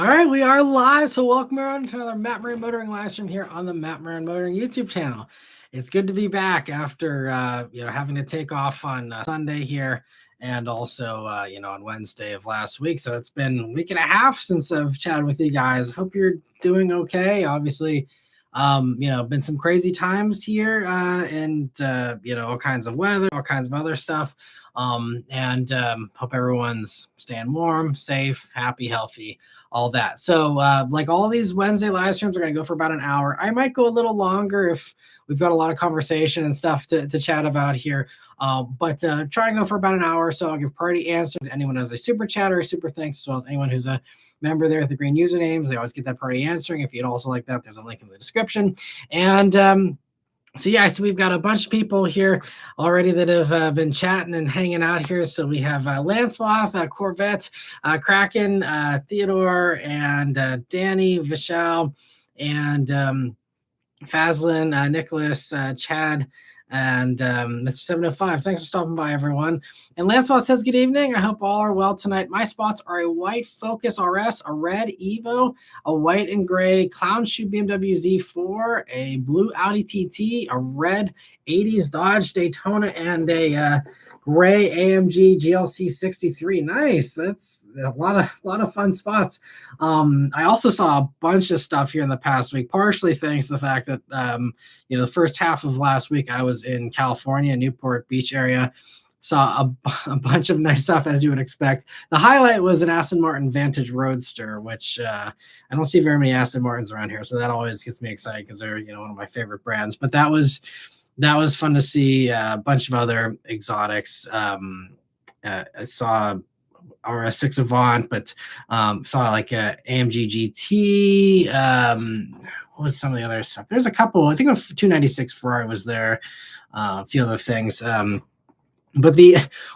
All right, we are live. So welcome everyone to another Matt Maran Motoring live stream here on the Matt Maran Motoring YouTube channel. It's good to be back after having to take off on Sunday here and also on Wednesday of last week. So it's been a week and a half since I've chatted with you guys. Hope you're doing okay. Obviously, been some crazy times here and all kinds of weather, all kinds of other stuff. Hope everyone's staying warm, safe, happy, healthy, all that. So like all these Wednesday live streams are going to go for about an hour. I might go a little longer if we've got a lot of conversation and stuff to chat about here. But try and go for about an hour. So I'll give priority answers to anyone who has a super chat or a super thanks, as well as anyone who's a member there with the green usernames. They always get that priority answering. If you'd also like that, there's a link in the description. And so we've got a bunch of people here already that have been chatting and hanging out here. So we have Lancelot, Corvette, Kraken, Theodore, and Danny, Vishal, and Fazlin, Nicholas, Chad, and Mr. 705. Thanks for stopping by, everyone. And Lancelot says, good evening. I hope all are well tonight. My spots are a white Focus RS, a red Evo, a white and gray Clown Shoe BMW Z4, a blue Audi TT, a red 80s Dodge Daytona, and a gray AMG GLC 63. Nice. That's a lot of fun spots. I also saw a bunch of stuff here in the past week, partially thanks to the fact that the first half of last week I was in California, Newport Beach area. Saw a bunch of nice stuff, as you would expect. The highlight was an Aston Martin Vantage Roadster, which I don't see very many Aston Martins around here, so that always gets me excited because they're one of my favorite brands. But that was fun to see. A bunch of other exotics. I saw RS6 Avant, but saw like a AMG GT. What was some of the other stuff? There's a couple. I think a 296 Ferrari was there. A few other things. But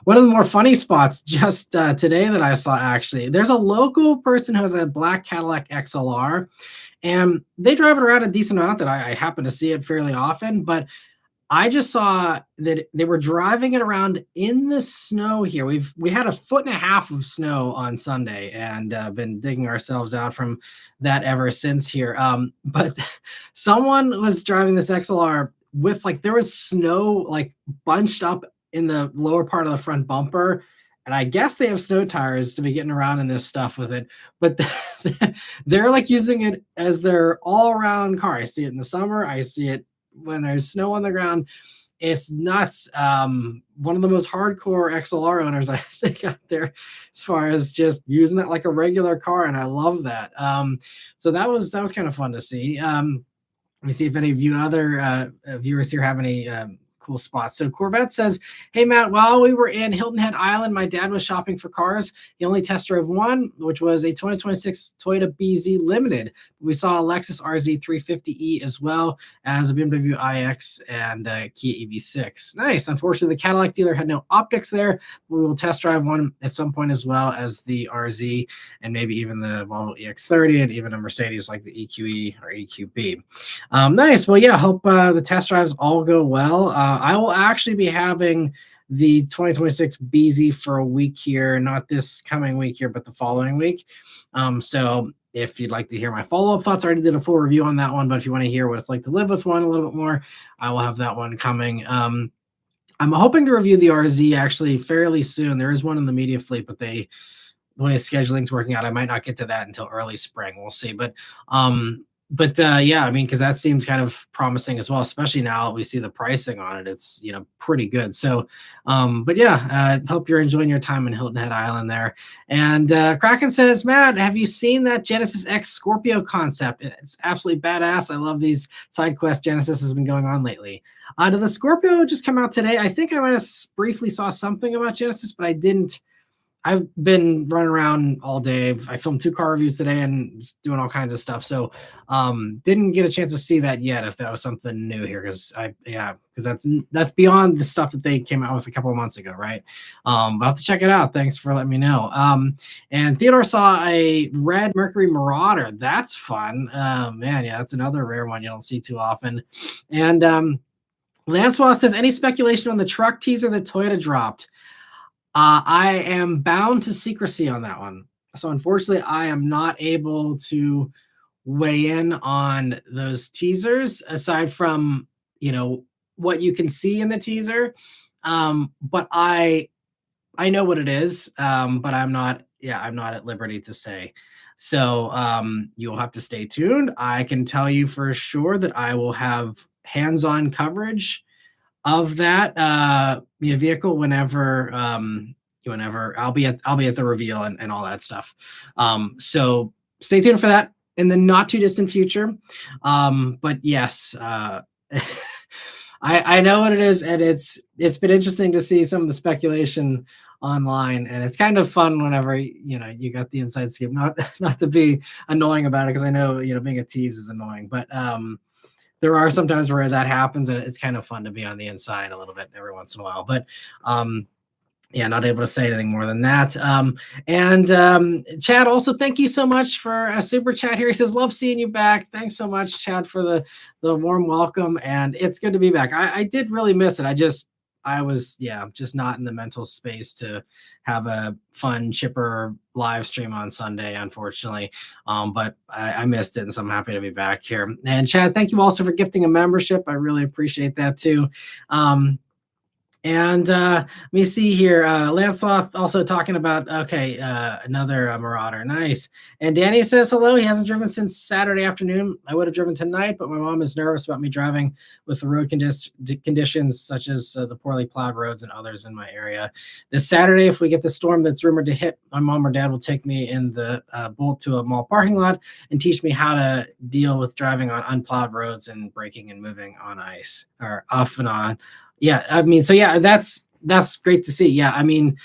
one of the more funny spots just today that I saw, actually, there's a local person who has a black Cadillac XLR, and they drive it around a decent amount that I happen to see it fairly often. But I just saw that they were driving it around in the snow here. We had 1.5 feet of snow on Sunday and been digging ourselves out from that ever since here. But someone was driving this XLR with there was snow bunched up in the lower part of the front bumper. And I guess they have snow tires to be getting around in this stuff with it. But they're using it as their all-around car. I see it in the summer. I see it when there's snow on the ground. It's nuts. One of the most hardcore XLR owners I think out there, as far as just using it like a regular car, and I love that. So that was kind of fun to see. Let me see if any of you other viewers here have any cool spots. So Corvette says, hey Matt, while we were in Hilton Head Island, my dad was shopping for cars. He only test drove one, which was a 2026 Toyota BZ Limited. We saw a Lexus RZ 350e as well as a BMW iX and a Kia EV6. Nice. Unfortunately, the Cadillac dealer had no optics there. We will test drive one at some point, as well as the RZ and maybe even the Volvo EX30 and even a Mercedes like the EQE or EQB. Nice. Well, yeah, hope the test drives all go well. I will actually be having the 2026 BZ for a week here, not this coming week here, but the following week. So if you'd like to hear my follow-up thoughts, I already did a full review on that one, but if you want to hear what it's like to live with one a little bit more, I will have that one coming. I'm hoping to review the RZ actually fairly soon. There is one in the media fleet, but the way scheduling's working out, I might not get to that until early spring. We'll see. But yeah, I mean, because that seems kind of promising as well, especially now that we see the pricing on it. It's pretty good. So but yeah, hope you're enjoying your time in Hilton Head Island there. And Kraken says, Matt, have you seen that Genesis X Scorpio concept? It's absolutely badass. I love these side quests Genesis has been going on lately. Did the Scorpio just come out today? I think I might have briefly saw something about Genesis, but I didn't. I've been running around all day. I filmed 2 car reviews today and just doing all kinds of stuff. So didn't get a chance to see that yet, if that was something new here. Because that's beyond the stuff that they came out with a couple of months ago, right? I'll have to check it out. Thanks for letting me know. And Theodore saw a red Mercury Marauder. That's fun. Man, yeah, that's another rare one you don't see too often. And Lancelot says, any speculation on the truck teaser that Toyota dropped? I am bound to secrecy on that one. So unfortunately, I am not able to weigh in on those teasers aside from, what you can see in the teaser. But I know what it is, but I'm not at liberty to say. So you'll have to stay tuned. I can tell you for sure that I will have hands-on coverage of that vehicle whenever I'll be at the reveal and all that stuff. So stay tuned for that in the not too distant future. But yes, I know what it is, and it's been interesting to see some of the speculation online, and it's kind of fun whenever you got the inside scoop. Not to be annoying about it, because I know being a tease is annoying, but there are some times where that happens, and it's kind of fun to be on the inside a little bit every once in a while. But yeah, not able to say anything more than that. And Chad, also thank you so much for a super chat here. He says, love seeing you back. Thanks so much, Chad, for the warm welcome. And it's good to be back. I did really miss it. I was just not in the mental space to have a fun, chipper live stream on Sunday, unfortunately. But I missed it, and so I'm happy to be back here. And Chad, thank you also for gifting a membership. I really appreciate that too. And let me see here. Lancelot also talking about, another Marauder. Nice. And Danny says hello. He hasn't driven since Saturday afternoon. I would have driven tonight, but my mom is nervous about me driving with the road conditions, such as the poorly plowed roads and others in my area. This Saturday, if we get the storm that's rumored to hit, my mom or dad will take me in the Bolt to a mall parking lot and teach me how to deal with driving on unplowed roads and braking and moving on ice, or off and on. Yeah, I mean, so yeah, that's great to see. Yeah, I mean,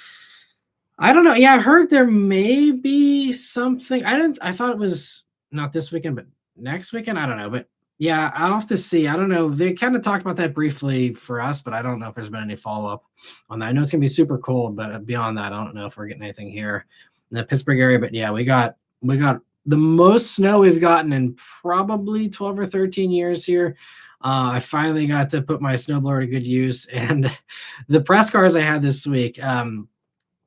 I don't know. Yeah, I heard there may be something. I thought it was not this weekend, but next weekend. I don't know, but yeah, I'll have to see. I don't know. They kind of talked about that briefly for us, but I don't know if there's been any follow up on that. I know it's gonna be super cold, but beyond that, I don't know if we're getting anything here in the Pittsburgh area. But yeah, we got the most snow we've gotten in probably 12 or 13 years here. I finally got to put my snowblower to good use, and the press cars I had this week, one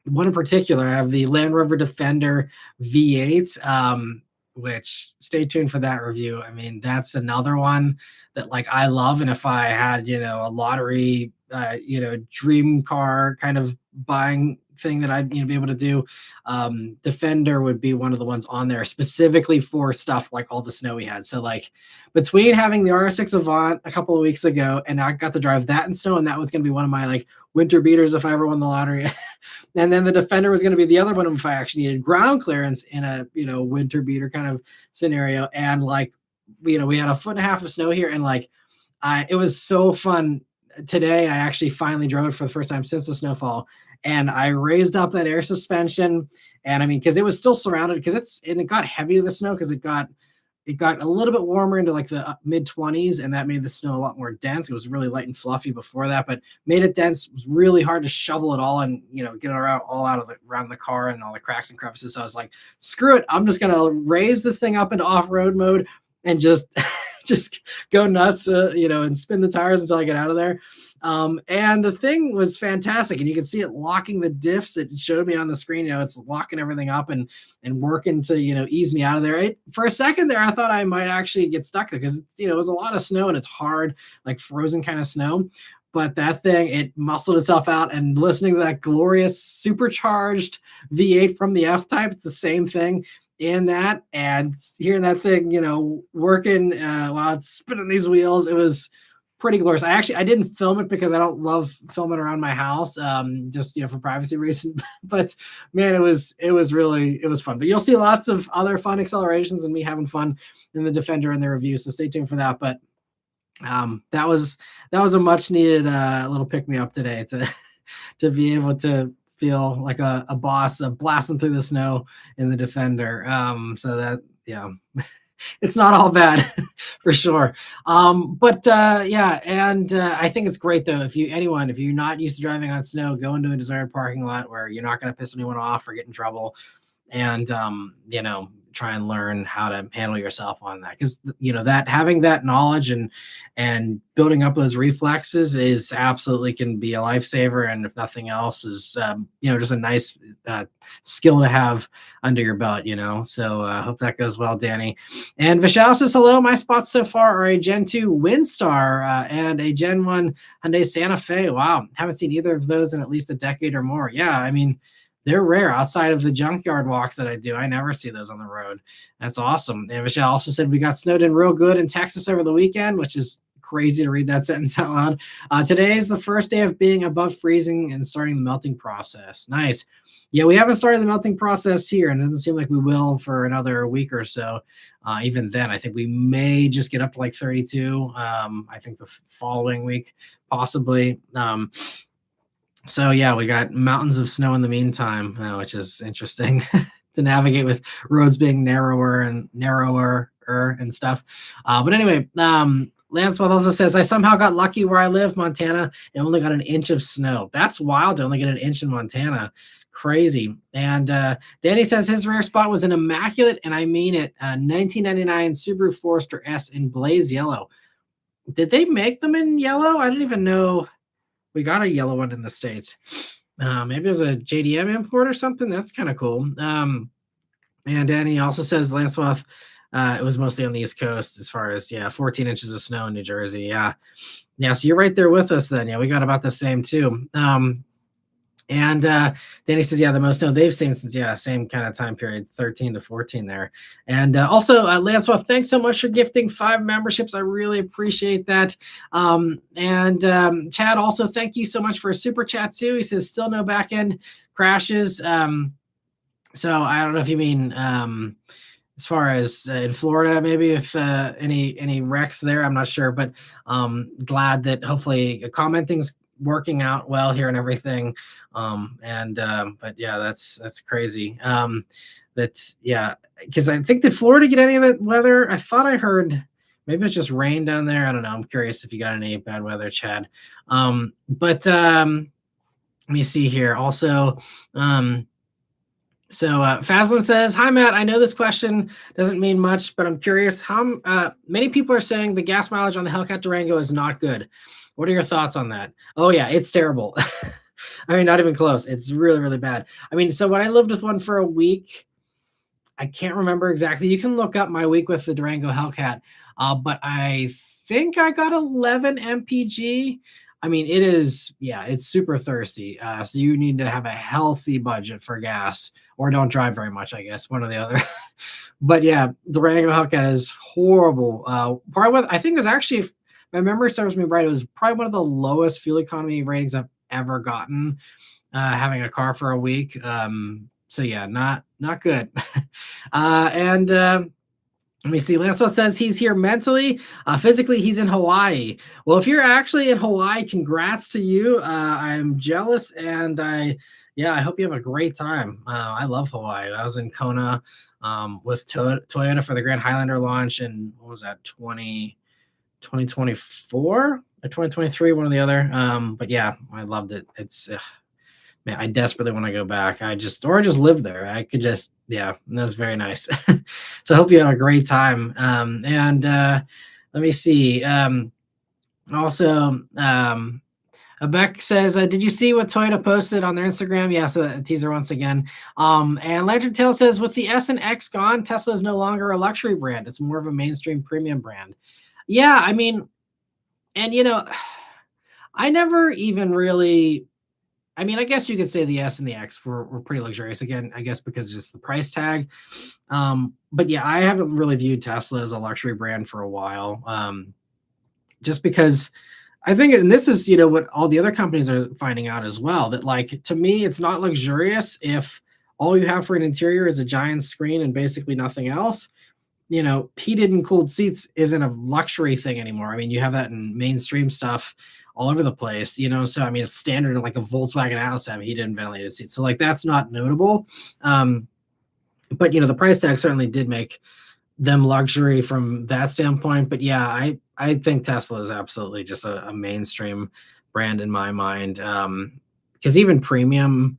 in particular, I have the Land Rover Defender V8, which stay tuned for that review. I mean, that's another one that I love, and if I had a lottery dream car kind of buying thing that I'd be able to do, Defender would be one of the ones on there specifically for stuff like all the snow we had. So between having the RS6 Avant a couple of weeks ago, and I got to drive that in snow, and that was going to be one of my winter beaters if I ever won the lottery. And then the Defender was going to be the other one if I actually needed ground clearance in a winter beater kind of scenario. And we had 1.5 feet of snow here, and it was so fun. Today I actually finally drove it for the first time since the snowfall, and I raised up that air suspension, and I mean, because it was still surrounded, because it got heavy with the snow, because it got a little bit warmer into the mid-20s, and that made the snow a lot more dense. It was really light and fluffy before that, but made it dense. It was really hard to shovel it all and get it around the car and all the cracks and crevices. So I was like, screw it, I'm just gonna raise this thing up into off-road mode and just go nuts, and spin the tires until I get out of there. And the thing was fantastic, and you can see it locking the diffs. It showed me on the screen, it's locking everything up and working to, ease me out of there. For a second there, I thought I might actually get stuck there, because, it was a lot of snow and it's hard, frozen kind of snow. But that thing, it muscled itself out, and listening to that glorious supercharged V8 from the F-Type, it's the same thing in that, and hearing that thing, working while it's spinning these wheels, it was pretty glorious. I didn't film it because I don't love filming around my house, just for privacy reasons. But man, it was fun. But you'll see lots of other fun accelerations and me having fun in the Defender and the review. So stay tuned for that. But that was a much needed little pick me up today to be able to feel like a boss blasting through the snow in the Defender. So that, yeah, it's not all bad for sure. But I think it's great though. If you're not used to driving on snow, go into a deserted parking lot where you're not going to piss anyone off or get in trouble. And, try and learn how to handle yourself on that, because that having that knowledge and building up those reflexes is absolutely can be a lifesaver, and if nothing else is just a nice skill to have under your belt. So I hope that goes well, Danny. And Vishal says hello. My spots so far are a Gen 2 Windstar and a Gen 1 Hyundai Santa Fe. Wow, haven't seen either of those in at least a decade or more. Yeah, I mean, they're rare outside of the junkyard walks that I do. I never see those on the road. That's awesome. And Michelle also said we got snowed in real good in Texas over the weekend, which is crazy to read that sentence out loud. Today is the first day of being above freezing and starting the melting process. Nice. Yeah, we haven't started the melting process here, and it doesn't seem like we will for another week or so. Even then, I think we may just get up to like 32. I think the following week, possibly. So yeah, we got mountains of snow in the meantime, which is interesting to navigate with roads being narrower and stuff. But anyway, Lancewell also says, I somehow got lucky where I live, Montana, and only got an inch of snow. That's wild to only get an inch in Montana. Crazy. And Danny says his rare spot was an immaculate, and I mean it, 1999 Subaru Forester S in blaze yellow. Did they make them in yellow? I didn't even know we got a yellow one in the States. Maybe it was a JDM import or something. That's kind of cool. And Danny also says Lancewell, it was mostly on the East Coast as far as, 14 inches of snow in New Jersey. Yeah. So you're right there with us then. Yeah, we got about the same too. And Danny says, the most snow they've seen since, same kind of time period, 13 to 14 there. And also, Lancewell, thanks so much for gifting 5 memberships. I really appreciate that. And Chad, also, thank you so much for a super chat too. He says, still no back end crashes. So I don't know if you mean as far as in Florida, maybe if any wrecks there, I'm not sure, but glad that hopefully commenting's working out well here and everything. But yeah, that's crazy. Because I think, did Florida get any of that weather? I thought I heard maybe it's just rain down there. I don't know. I'm curious if you got any bad weather, Chad. Let me see here. Also, so Fazlin says, hi, Matt. I know this question doesn't mean much, but I'm curious how many people are saying the gas mileage on the Hellcat Durango is not good. What are your thoughts on that? Oh, yeah, it's terrible. I mean, not even close. It's really, really bad. I mean, so when I lived with one for a week, I can't remember exactly. You can look up my week with the Durango Hellcat, but I think I got 11 mpg. I mean, it's super thirsty. So you need to have a healthy budget for gas, or don't drive very much, I guess, one or the other. But yeah, the Durango Hellcat is horrible. I think it was actually, if my memory serves me right, it was probably one of the lowest fuel economy ratings I've ever gotten, having a car for a week. So yeah, not good. Let me see. Lancewell says he's here mentally. Physically, he's in Hawaii. Well, if you're actually in Hawaii, congrats to you. I'm jealous, and I hope you have a great time. I love Hawaii. I was in Kona with Toyota for the Grand Highlander launch, and what was that, 2024 or 2023, one or the other. But yeah, I loved it. It's man, I desperately want to go back. I just live there. I could just, that was very nice. So I hope you have a great time. Let me see. Also, Beck says, did you see what Toyota posted on their Instagram? Yeah, so a teaser once again. And Lantern Tail says, with the S and X gone, Tesla is no longer a luxury brand. It's more of a mainstream premium brand. Yeah, I mean, and I never even really, I mean, I guess you could say the S and the X were pretty luxurious. Again, I guess because of just the price tag. But yeah, I haven't really viewed Tesla as a luxury brand for a while. Just because I think, and this is, what all the other companies are finding out as well, that like, to me, it's not luxurious if all you have for an interior is a giant screen and basically nothing else. Heated and cooled seats isn't a luxury thing anymore. I mean, you have that in mainstream stuff all over the place, so I mean, it's standard in like a Volkswagen Atlas to have heated and ventilated seats. So like, that's not notable. But the price tag certainly did make them luxury from that standpoint. But yeah, I think Tesla is absolutely just a mainstream brand in my mind. Because even premium,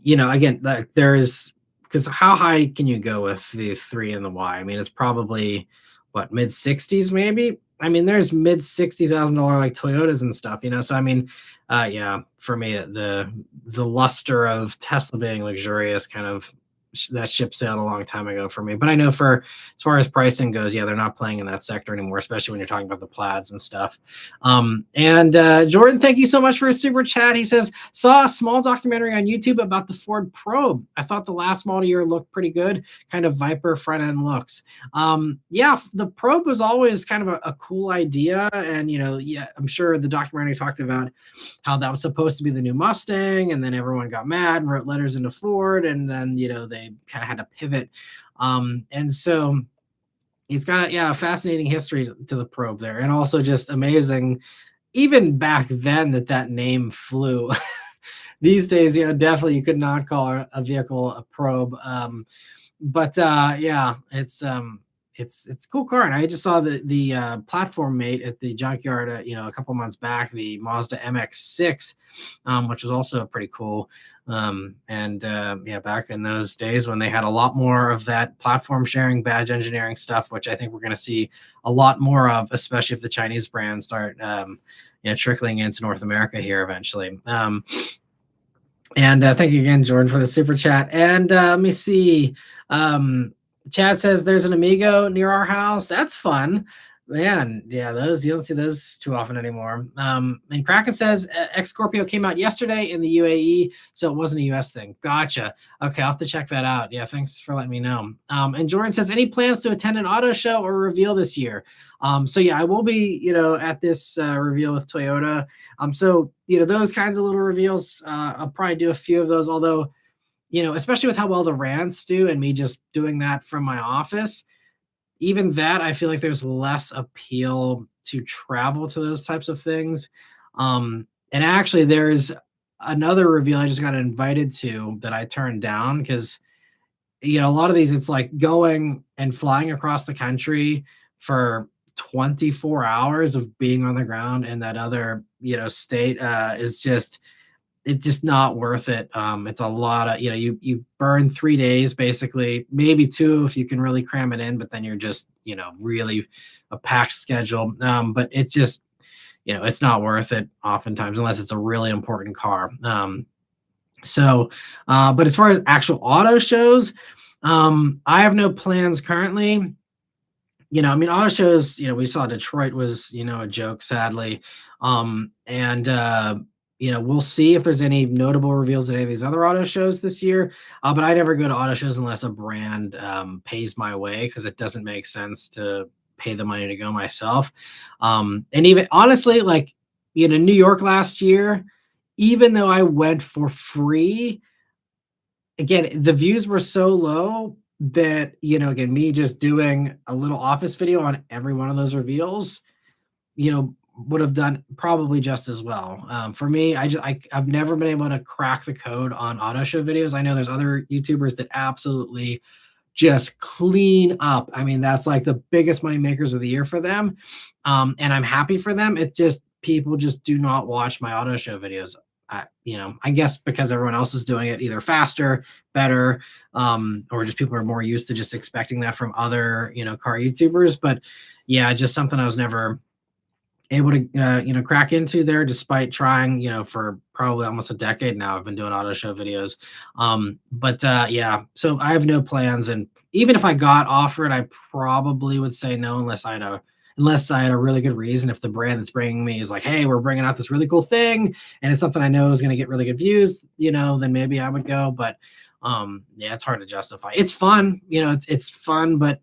again, like because because how high can you go with the 3 and the Y? I mean, it's probably what, mid 60s maybe. I mean, there's mid $60,000 like Toyotas and stuff, you know. So I mean, yeah, for me, the luster of Tesla being luxurious kind of that ship sailed a long time ago for me. But I know for as far as pricing goes, yeah, they're not playing in that sector anymore, especially when you're talking about the plaids and stuff. And Jordan, thank you so much for his super chat. He says, saw a small documentary on YouTube about the Ford Probe. I thought the last model year looked pretty good, kind of Viper front end looks. Yeah, the Probe was always kind of a cool idea. And, you know, yeah, I'm sure the documentary talked about how that was supposed to be the new Mustang, and then everyone got mad and wrote letters into Ford, and then, you know, they kind of had to pivot. And so it's got a fascinating history to the Probe there, and also just amazing, even back then, that name flew. These days, you know, definitely you could not call a vehicle a Probe. But yeah, it's a cool car, and I just saw the platform mate at the junkyard, you know, a couple months back, the Mazda MX-6, which was also pretty cool. And yeah, back in those days when they had a lot more of that platform sharing, badge engineering stuff, which I think we're going to see a lot more of, especially if the Chinese brands start, you know, trickling into North America here eventually. And thank you again, Jordan, for the super chat. And let me see. Chad says there's an Amigo near our house. That's fun. Man, yeah, those you don't see those too often anymore. And Kraken says X Scorpio came out yesterday in the UAE, so it wasn't a US thing. Gotcha. Okay, I'll have to check that out. Yeah, thanks for letting me know. And Jordan says, any plans to attend an auto show or reveal this year? So yeah, I will be, you know, at this reveal with Toyota. So you know, those kinds of little reveals, I'll probably do a few of those. Although, you know, especially with how well the Rants do, and me just doing that from my office, even that, I feel like there's less appeal to travel to those types of things. And actually, there's another reveal I just got invited to that I turned down because, you know, a lot of these, it's like going and flying across the country for 24 hours of being on the ground in that other, you know, state is just, it's just not worth it. It's a lot of, you know, you burn 3 days, basically, maybe 2 if you can really cram it in, but then you're just, you know, really a packed schedule. But it's just, you know, it's not worth it oftentimes unless it's a really important car. But as far as actual auto shows, I have no plans currently. You know, I mean, auto shows, you know, we saw Detroit was, you know, a joke, sadly. You know, we'll see if there's any notable reveals at any of these other auto shows this year. But I never go to auto shows unless a brand pays my way, because it doesn't make sense to pay the money to go myself. And even honestly, like, you know, New York last year, even though I went for free, again, the views were so low that, you know, again, me just doing a little office video on every one of those reveals, you know, would have done probably just as well. For me, I've never been able to crack the code on auto show videos. I know there's other YouTubers that absolutely just clean up. I mean, that's like the biggest money makers of the year for them. And I'm happy for them. It just, people just do not watch my auto show videos. You know, I guess because everyone else is doing it either faster, better, or just people are more used to just expecting that from other, you know, car YouTubers. But yeah, just something I was never able to, you know, crack into there, despite trying, you know, for probably almost a decade now. I've been doing auto show videos. Yeah, so I have no plans. And even if I got offered, I probably would say no, unless I had a really good reason. If the brand that's bringing me is like, hey, we're bringing out this really cool thing, and it's something I know is going to get really good views, you know, then maybe I would go. But yeah, it's hard to justify. It's fun, you know, it's fun, but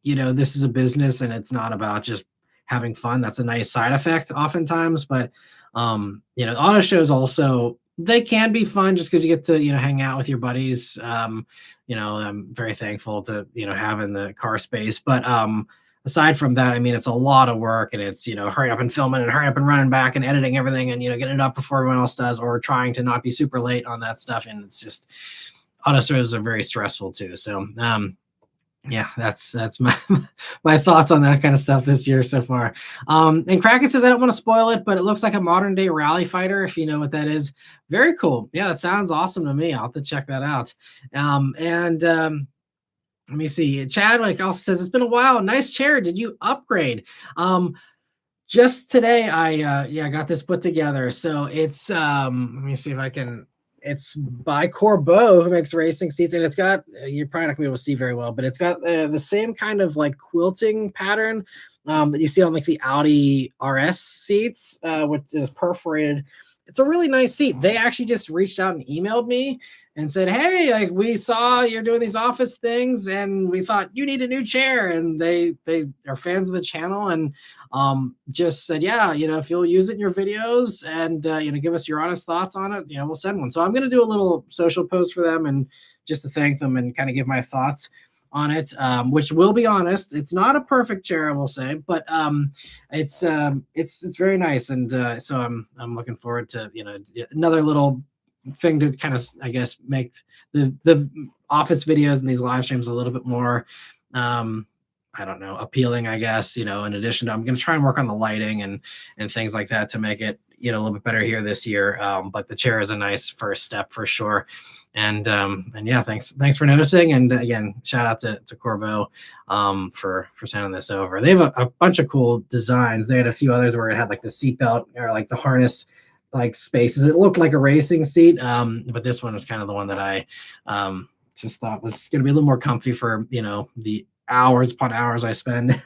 you know, this is a business, and it's not about just having fun. That's a nice side effect oftentimes. But you know, auto shows also, they can be fun just because you get to, you know, hang out with your buddies. You know, I'm very thankful to, you know, have in the car space. But aside from that, I mean, it's a lot of work, and it's, you know, hurry up and filming and hurry up and running back and editing everything, and, you know, getting it up before everyone else does, or trying to not be super late on that stuff. And it's just, auto shows are very stressful too. So Yeah, that's my my thoughts on that kind of stuff this year so far. And Kraken says I don't want to spoil it, but it looks like a modern day rally fighter. If you know what that is, very cool. Yeah, that sounds awesome to me. I'll have to check that out. And let me see. Chadwick also says it's been a while. Nice chair. Did you upgrade? Just today I yeah, got this put together. So it's let me see if I can, it's by Corbeau, who makes racing seats, and it's got, you're probably not gonna be able to see very well, but it's got the same kind of like quilting pattern that you see on like the Audi RS seats, which is perforated. It's a really nice seat. They actually just reached out and emailed me and said, "Hey, like we saw you're doing these office things, and we thought you need a new chair." And they are fans of the channel, and just said, "Yeah, if you'll use it in your videos, and give us your honest thoughts on it, we'll send one." So I'm gonna do a little social post for them, and just to thank them and kind of give my thoughts on it, which will be honest. It's not a perfect chair, I will say, but it's very nice, and so I'm looking forward to another little thing to kind of, I guess, make the office videos and these live streams a little bit more I don't know, appealing, I guess. In addition to, I'm going to try and work on the lighting and things like that to make it a little bit better here this year. But the chair is a nice first step for sure. And yeah, thanks for noticing. And again, shout out to Corbeau for sending this over. They have a bunch of cool designs. They had a few others where it had like the seatbelt or like the harness like spaces. It looked like a racing seat, but this one was kind of the one that I just thought was going to be a little more comfy for the hours upon hours I spend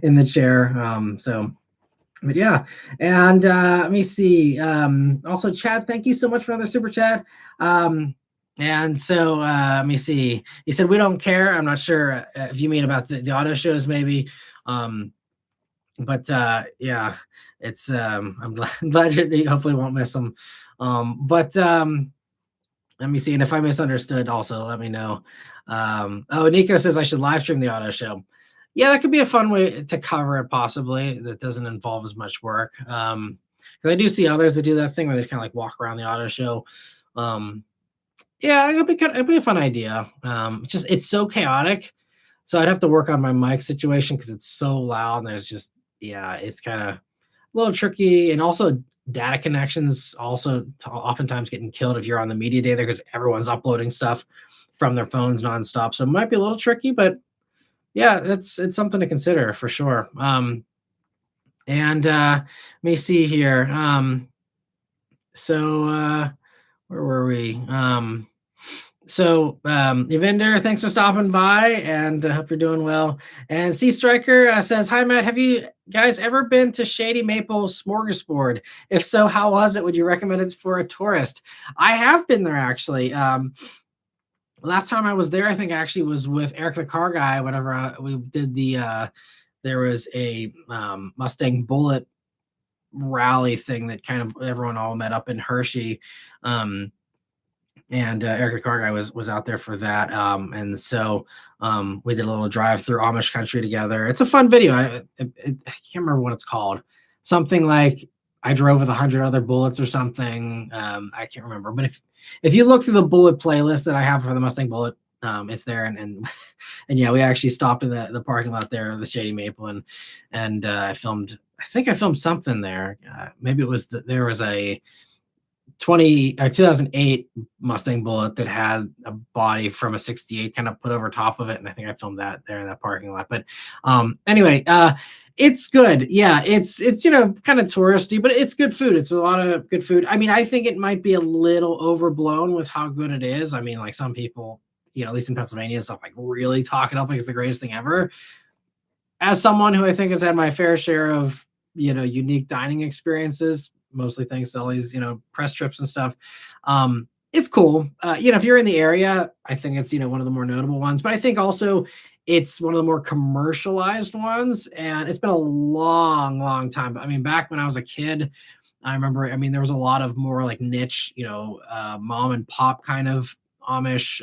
in the chair. But yeah, and let me see. Also, Chad, thank you so much for another super chat. And so let me see. He said we don't care. I'm not sure if you mean about the auto shows, maybe. But yeah, it's I'm glad you hopefully won't miss them. But let me see. And if I misunderstood, also let me know. Oh, Nico says I should live stream the auto show. Yeah, that could be a fun way to cover it, possibly. That doesn't involve as much work. Because I do see others that do that thing where they just kind of like walk around the auto show. Yeah, it'd be a fun idea. It's so chaotic. So I'd have to work on my mic situation because it's so loud and there's just, yeah, it's kind of a little tricky. And also data connections also oftentimes getting killed if you're on the media day there because everyone's uploading stuff from their phones nonstop. So it might be a little tricky, but yeah, it's something to consider for sure. And let me see here. So where were we? Evander, thanks for stopping by, and I hope you're doing well. And Sea Striker says, "Hi Matt, have you guys ever been to Shady Maple Smorgasbord? If so, how was it? Would you recommend it for a tourist?" I have been there actually. Last time I was there, I think actually was with Eric the Car Guy. Whenever we did there was a Mustang Bullet rally thing that kind of everyone all met up in Hershey. And Eric the Car Guy was out there for that. And so we did a little drive through Amish country together. It's a fun video. I can't remember what it's called. Something like I drove with 100 other bullets or something. I can't remember. But if you look through the bullet playlist that I have for the Mustang Bullet, it's there. And yeah, we actually stopped in the parking lot there of the Shady Maple, and I think I filmed something there. Maybe it was there was a 2008 Mustang Bullet that had a body from a 68 kind of put over top of it. And I think I filmed that there in that parking lot. But anyway, it's good. Yeah, it's kind of touristy, but it's good food. It's a lot of good food. I mean, I think it might be a little overblown with how good it is. I mean, like some people, at least in Pennsylvania and stuff, like really talk it up like it's the greatest thing ever. As someone who I think has had my fair share of, unique dining experiences, mostly thanks to all these, press trips and stuff. It's cool. If you're in the area, I think it's, one of the more notable ones, but I think also it's one of the more commercialized ones. And it's been a long, long time. But I mean, back when I was a kid, I remember, there was a lot of more like niche, mom and pop kind of Amish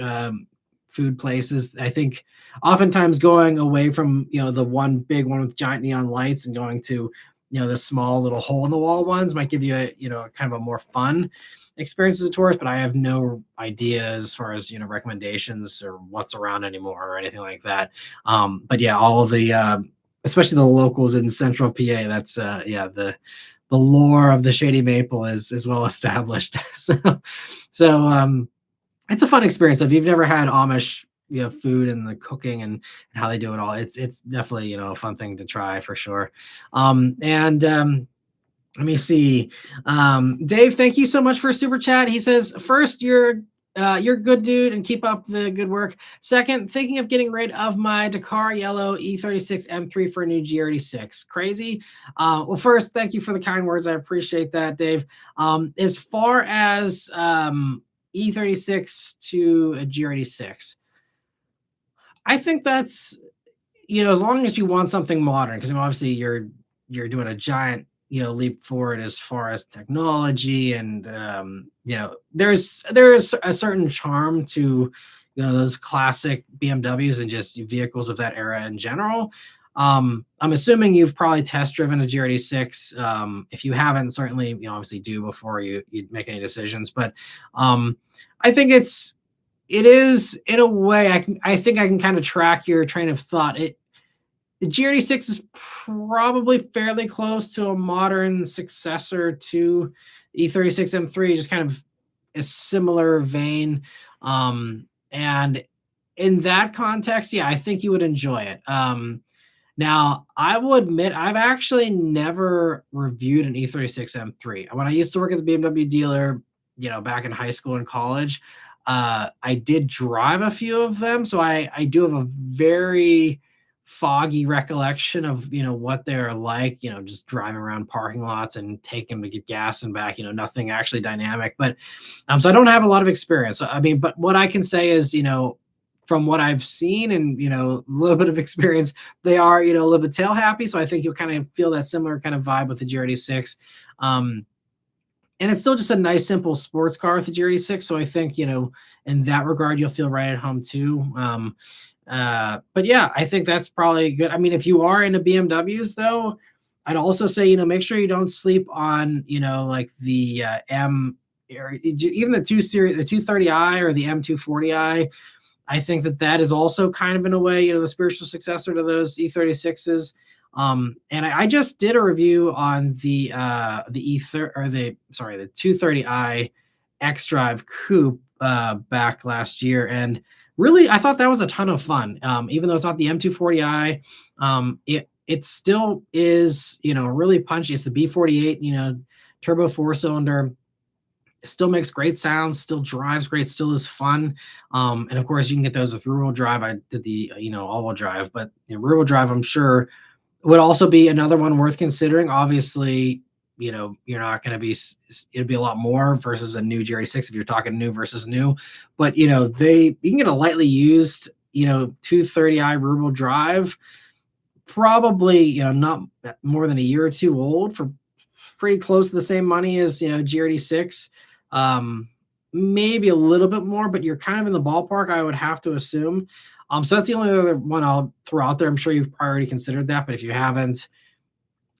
food places. I think oftentimes going away from, the one big one with giant neon lights and going to, the small little hole in the wall ones might give you a, kind of a more fun experience as a tourist, but I have no idea as far as recommendations or what's around anymore or anything like that. But yeah, all of the especially the locals in Central PA. That's yeah, the lore of the Shady Maple is well established. So it's a fun experience. If you've never had Amish food and the cooking and how they do it all, it's definitely a fun thing to try for sure. And let me see. Dave, thank you so much for a super chat. He says, first, you're good, dude, and keep up the good work. Second, thinking of getting rid of my Dakar Yellow E36 M3 for a new G36. Crazy. Well, first, thank you for the kind words. I appreciate that, Dave. As far as E36 to a G36, I think that's as long as you want something modern, because obviously you're doing a giant leap forward as far as technology, and there's a certain charm to those classic BMWs and just vehicles of that era in general. I'm assuming you've probably test driven a G86. If you haven't, certainly obviously do before you make any decisions. But I think it is in a way. I think I can kind of track your train of thought. The G86 is probably fairly close to a modern successor to E36 M3, just kind of a similar vein. And in that context, yeah, I think you would enjoy it. Now, I will admit, I've actually never reviewed an E36 M3. When I used to work at the BMW dealer, back in high school and college, I did drive a few of them. So I do have a very foggy recollection of what they're like, just driving around parking lots and taking them to get gas and back, nothing actually dynamic. But so I don't have a lot of experience. I mean, but what I can say is, from what I've seen and a little bit of experience, they are a little bit tail happy. So I think you'll kind of feel that similar kind of vibe with the G86. And it's still just a nice, simple sports car with the G86. So I think, in that regard, you'll feel right at home too. But yeah, I think that's probably good. I mean, if you are into BMWs though, I'd also say, make sure you don't sleep on, like the M, or even the 2 Series, the 230i or the M240i. I think that is also kind of in a way, the spiritual successor to those E36s. And I just did a review on the E30 or the 230i X-Drive Coupe back last year, and really I thought that was a ton of fun. Even though it's not the M240i, it still is really punchy. It's the B48 turbo 4-cylinder. Still makes great sounds, still drives great, still is fun. And of course you can get those with rear-wheel drive. I did the all-wheel drive, but rear-wheel drive I'm sure would also be another one worth considering. Obviously, you're not going to be, it'd be a lot more versus a new G86 if you're talking new versus new. But you can get a lightly used 230i rear-wheel drive, probably not more than a year or two old, for pretty close to the same money as G86. Maybe a little bit more, but you're kind of in the ballpark, I would have to assume. So that's the only other one I'll throw out there. I'm sure you've already considered that, but if you haven't,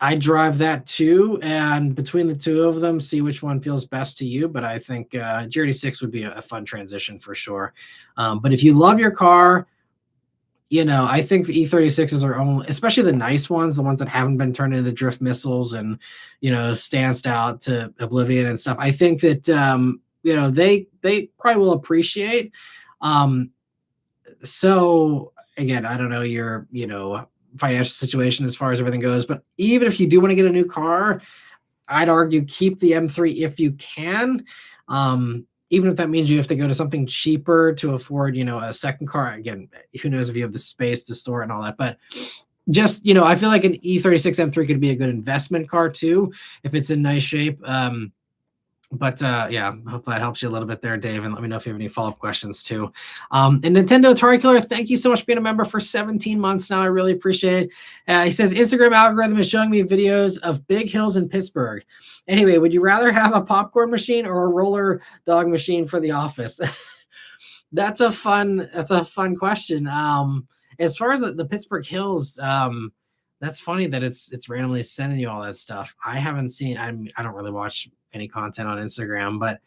I drive that too. And between the two of them, see which one feels best to you. But I think G86 would be a fun transition for sure. But if you love your car, I think the E36s are only, especially the nice ones, the ones that haven't been turned into drift missiles and, stanced out to oblivion and stuff. I think that, they probably will appreciate. So again, I don't know your, financial situation as far as everything goes, but even if you do want to get a new car, I'd argue keep the M3 if you can. Even if that means you have to go to something cheaper to afford, a second car. Again, who knows if you have the space to store it and all that, but just, I feel like an E36 M3 could be a good investment car too, if it's in nice shape. But yeah, hope that helps you a little bit there, Dave. And let me know if you have any follow-up questions too. And Nintendo Atari Killer, thank you so much for being a member for 17 months now. I really appreciate it. He says, Instagram algorithm is showing me videos of big hills in Pittsburgh. Anyway, would you rather have a popcorn machine or a roller dog machine for the office? That's a fun question. As far as the Pittsburgh Hills, that's funny that it's randomly sending you all that stuff. I haven't seen. I don't really watch any content on Instagram, but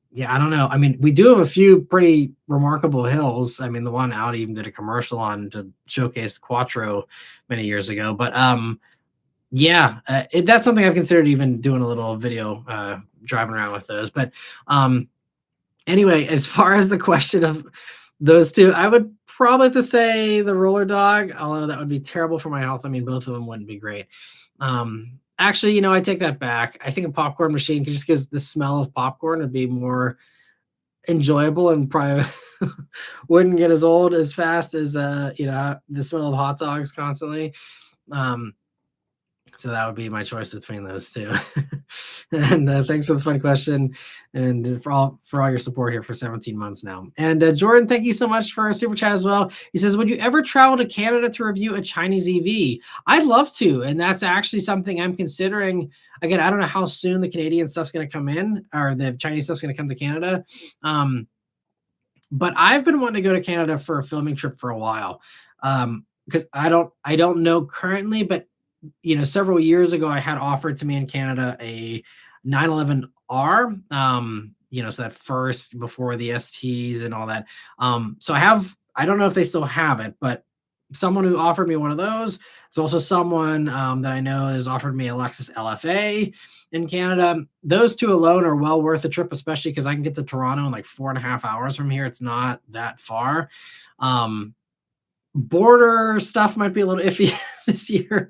yeah, I don't know. I mean, we do have a few pretty remarkable hills. I mean, the one Audi even did a commercial on to showcase Quattro many years ago. But yeah, that's something I've considered even doing a little video driving around with those. But anyway, as far as the question of those two, I would probably have to say the roller dog, although that would be terrible for my health. I mean, both of them wouldn't be great. Actually, I take that back. I think a popcorn machine, just because the smell of popcorn would be more enjoyable and probably wouldn't get as old as fast as the smell of hot dogs constantly. So that would be my choice between those two. And thanks for the fun question, and for all your support here for 17 months now. And Jordan, thank you so much for a super chat as well. He says, would you ever travel to Canada to review a Chinese EV? I'd love to, and that's actually something I'm considering. Again, I don't know how soon the Canadian stuff's going to come in, or the Chinese stuff's going to come to Canada. But I've been wanting to go to Canada for a filming trip for a while, because I don't know currently, but several years ago, I had offered to me in Canada a 911R, so that first before the STs and all that. So I don't know if they still have it, but someone who offered me one of those is also someone that I know has offered me a Lexus LFA in Canada. Those two alone are well worth the trip, especially because I can get to Toronto in like 4.5 hours from here. It's not that far. Border stuff might be a little iffy this year.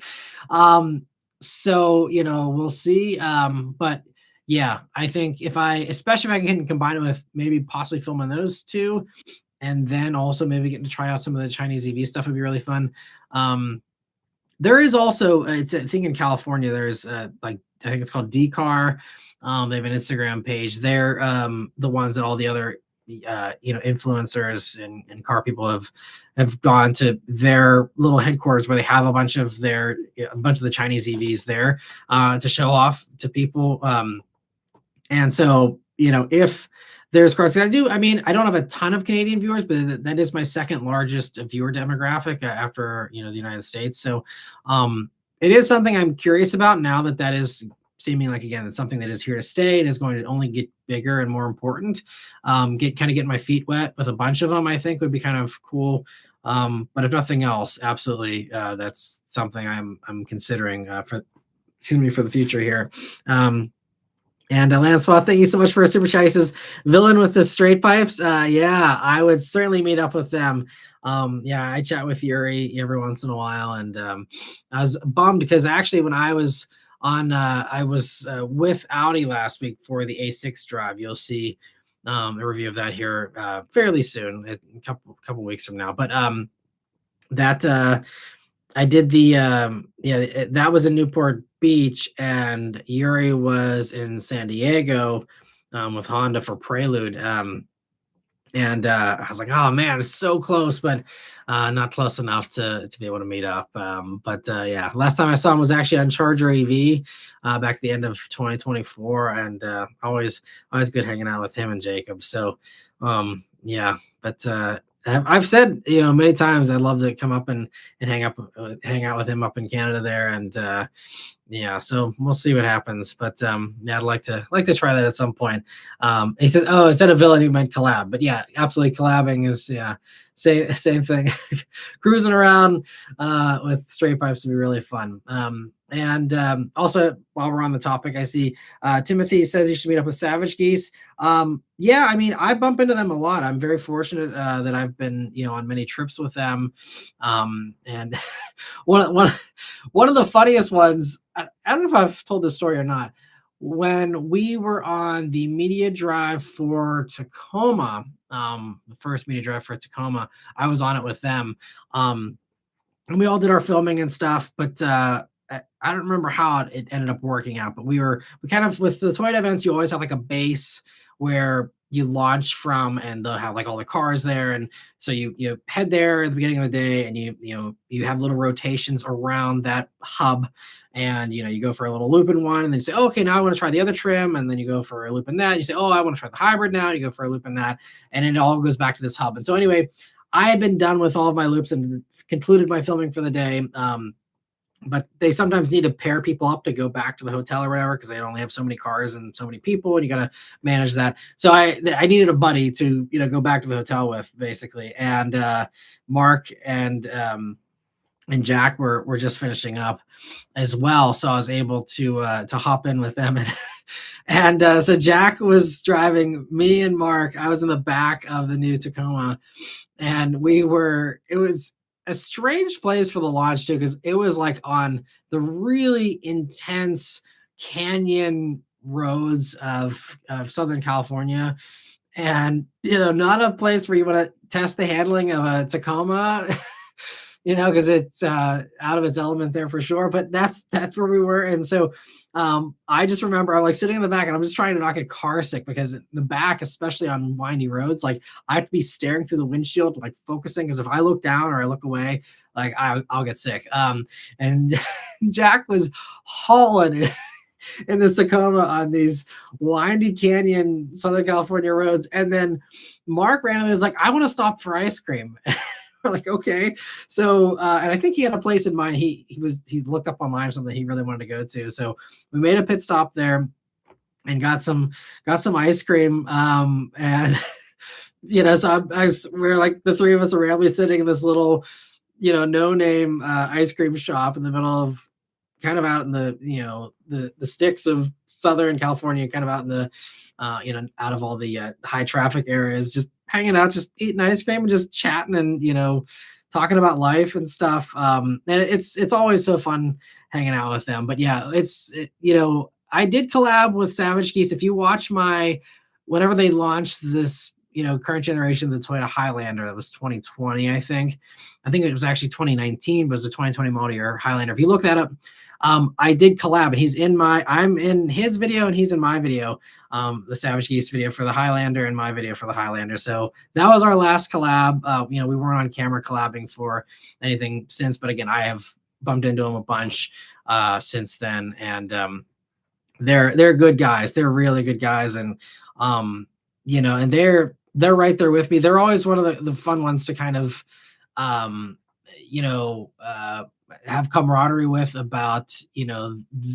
So, we'll see. But yeah, I think especially if I can combine it with maybe possibly filming those two, and then also maybe getting to try out some of the Chinese EV stuff would be really fun. There is also, I think in California, there's I think it's called D-Car. They have an Instagram page. They're the ones that all the other influencers and car people have gone to their little headquarters where they have a bunch of the Chinese EVs there to show off to people. And so, if there's cars that I don't have a ton of Canadian viewers, but that is my second largest viewer demographic after, the United States. So it is something I'm curious about now that is seeming like, again, it's something that is here to stay and is going to only get bigger and more important. Get my feet wet with a bunch of them, I think would be kind of cool. But if nothing else, absolutely, that's something I'm considering for the future here. And Lancelot, thank you so much for a super chat. He says, villain with the straight pipes. Yeah, I would certainly meet up with them. Yeah, I chat with Yuri every once in a while, and I was bummed because actually when I was with Audi last week for the A6 drive. You'll see a review of that here fairly soon, a couple weeks from now. But I did that was in Newport Beach, and Yuri was in San Diego with Honda for Prelude. And I was like, oh man, it's so close, but not close enough to be able to meet up. But yeah, last time I saw him was actually on Charger EV back at the end of 2024, and always good hanging out with him and Jacob. So yeah, but I've said many times I'd love to come up and hang out with him up in Canada there, and yeah, so we'll see what happens. But yeah, I'd like to try that at some point. He said, oh, instead of villain, he meant collab. But yeah, absolutely, collabing is same thing. Cruising around with straight pipes would be really fun. And also, while we're on the topic, I see Timothy says you should meet up with Savage Geese. Yeah, I bump into them a lot. I'm very fortunate that I've been, on many trips with them. And one of the funniest ones, I don't know if I've told this story or not. When we were on the media drive for Tacoma, the first media drive for Tacoma, I was on it with them. And we all did our filming and stuff, but I don't remember how it ended up working out, but we kind of, with the Toyota events, you always have like a base where you launch from, and they'll have like all the cars there. And so you head there at the beginning of the day, and you have little rotations around that hub, and you go for a little loop in one, and then you say, oh, okay, now I want to try the other trim. And then you go for a loop in that. You say, oh, I want to try the hybrid now. You go for a loop in that. And it all goes back to this hub. And so anyway, I had been done with all of my loops and concluded my filming for the day. But they sometimes need to pair people up to go back to the hotel or whatever, because they only have so many cars and so many people, and you got to manage that. So I needed a buddy to go back to the hotel with, basically. And Mark and Jack were just finishing up as well, so I was able to hop in with them. And so Jack was driving me and Mark. I was in the back of the new Tacoma, and it was a strange place for the launch too, because it was like on the really intense canyon roads of Southern California, and not a place where you want to test the handling of a Tacoma. Because it's out of its element there for sure. But that's where we were. And so I just remember I'm like sitting in the back, and I'm just trying to not get car sick, because in the back, especially on windy roads, like I have to be staring through the windshield, like focusing, because if I look down or I look away, like I'll get sick. And Jack was hauling in the Tacoma on these windy canyon Southern California roads. And then Mark randomly was like, I want to stop for ice cream. We're like, okay. So and I think he had a place in mind. He looked up online something he really wanted to go to. So we made a pit stop there and got some ice cream. And so we're like, the three of us are randomly sitting in this little no name ice cream shop in the middle of, kind of out in the the sticks of Southern California, kind of out in the out of all the high traffic areas, just hanging out, just eating ice cream and just chatting and talking about life and stuff. And it's always so fun hanging out with them. But yeah, I did collab with Savage Geese. If you watch whenever they launched this current generation of the Toyota Highlander, that was 2020, I think it was actually 2019, but it was a 2020 model year Highlander. If you look that up, I did collab, and I'm in his video and he's in my video, the Savage Geese video for the Highlander and my video for the Highlander. So that was our last collab. We weren't on camera collabing for anything since, but again, I have bumped into them a bunch since then, and they're good guys. They're really good guys, and and they're right there with me. They're always one of the fun ones to kind of have camaraderie with, about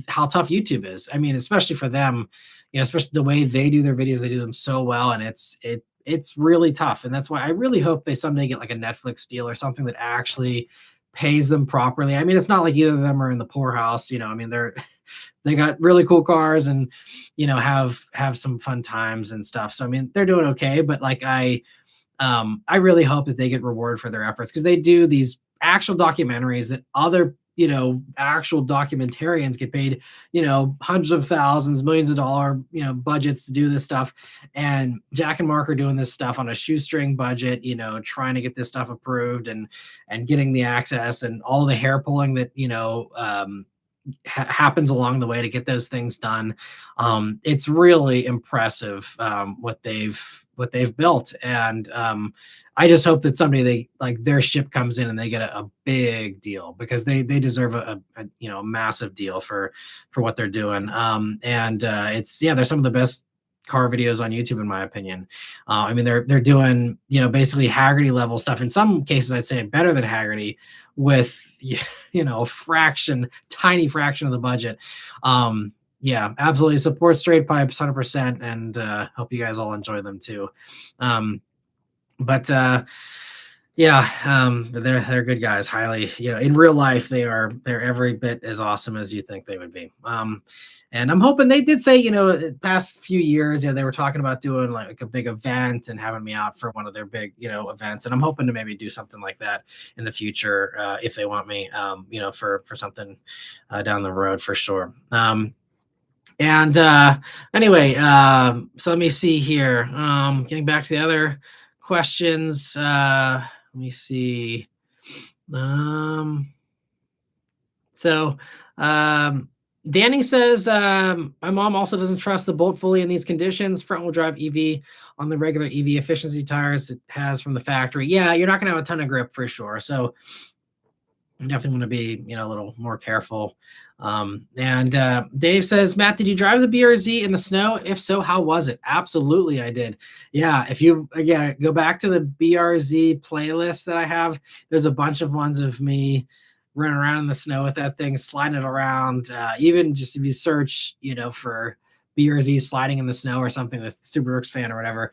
how tough YouTube is. I mean, especially for them, especially the way they do their videos, they do them so well, and it's really tough. And that's why I really hope they someday get like a Netflix deal or something that actually pays them properly. I mean, it's not like either of them are in the poorhouse. I mean, they got really cool cars and have some fun times and stuff. So I mean, they're doing okay. But like I really hope that they get rewarded for their efforts, because they do these actual documentaries that other actual documentarians get paid hundreds of thousands, millions of dollar budgets to do this stuff. And Jack and Mark are doing this stuff on a shoestring budget, trying to get this stuff approved and getting the access and all the hair pulling that happens along the way to get those things done. It's really impressive what they've built, and I just hope that someday their ship comes in and they get a big deal, because they deserve a massive deal for what they're doing. And they're some of the best car videos on YouTube, in my opinion. I mean, they're doing basically Haggerty level stuff. In some cases, I'd say better than Haggerty, with a tiny fraction of the budget. Yeah, absolutely support Straight Pipes 100%, and hope you guys all enjoy them too. They're good guys. Highly, in real life, they're every bit as awesome as you think they would be. And I'm hoping, they did say, the past few years, they were talking about doing like a big event and having me out for one of their big, events. And I'm hoping to maybe do something like that in the future, if they want me, for something down the road for sure. Anyway, so let me see here. Getting back to the other questions. Let me see. Danny says, my mom also doesn't trust the Bolt fully in these conditions. Front wheel drive EV on the regular EV efficiency tires it has from the factory. Yeah, you're not going to have a ton of grip for sure. So definitely want to be, a little more careful. And Dave says, Matt, did you drive the BRZ in the snow? If so, how was it? Absolutely, I did. Yeah, if you again go back to the BRZ playlist that I have, there's a bunch of ones of me running around in the snow with that thing, sliding it around. Even just if you search, for BRZ sliding in the snow or something with Super Brooks fan or whatever,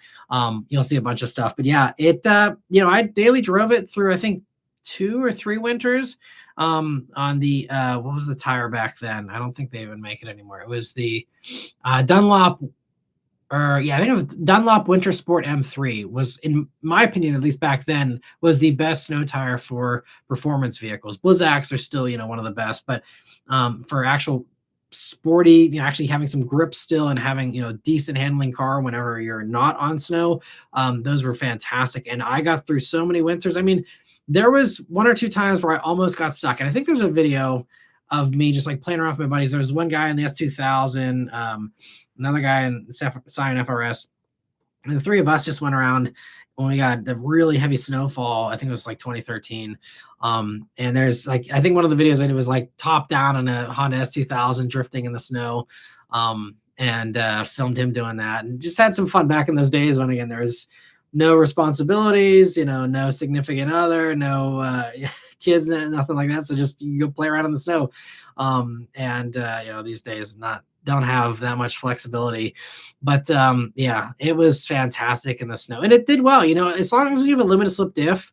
you'll see a bunch of stuff. But yeah, it I daily drove it through, I think, 2 or 3 winters on the what was the tire back then? I don't think they even make it anymore. It was the Dunlop, or yeah, I think it was Dunlop Winter Sport M3. Was, in my opinion, at least back then, was the best snow tire for performance vehicles. Blizzaks are still, one of the best, but for actual sporty, actually having some grip still and having, decent handling car whenever you're not on snow, those were fantastic. And I got through so many winters. I mean, there was 1 or 2 times where I almost got stuck. And I think there's a video of me just like playing around with my buddies. There was one guy in the S2000, another guy in Scion FRS, and the 3 of us just went around when we got the really heavy snowfall. I think it was like 2013. And there's like, I think one of the videos I did was like top down on a Honda S2000 drifting in the snow. And filmed him doing that and just had some fun back in those days when, again, there was no responsibilities, no significant other, no kids, nothing like that. So just you go play around in the snow. And these days don't have that much flexibility, but yeah, it was fantastic in the snow and it did well, as long as you have a limited slip diff.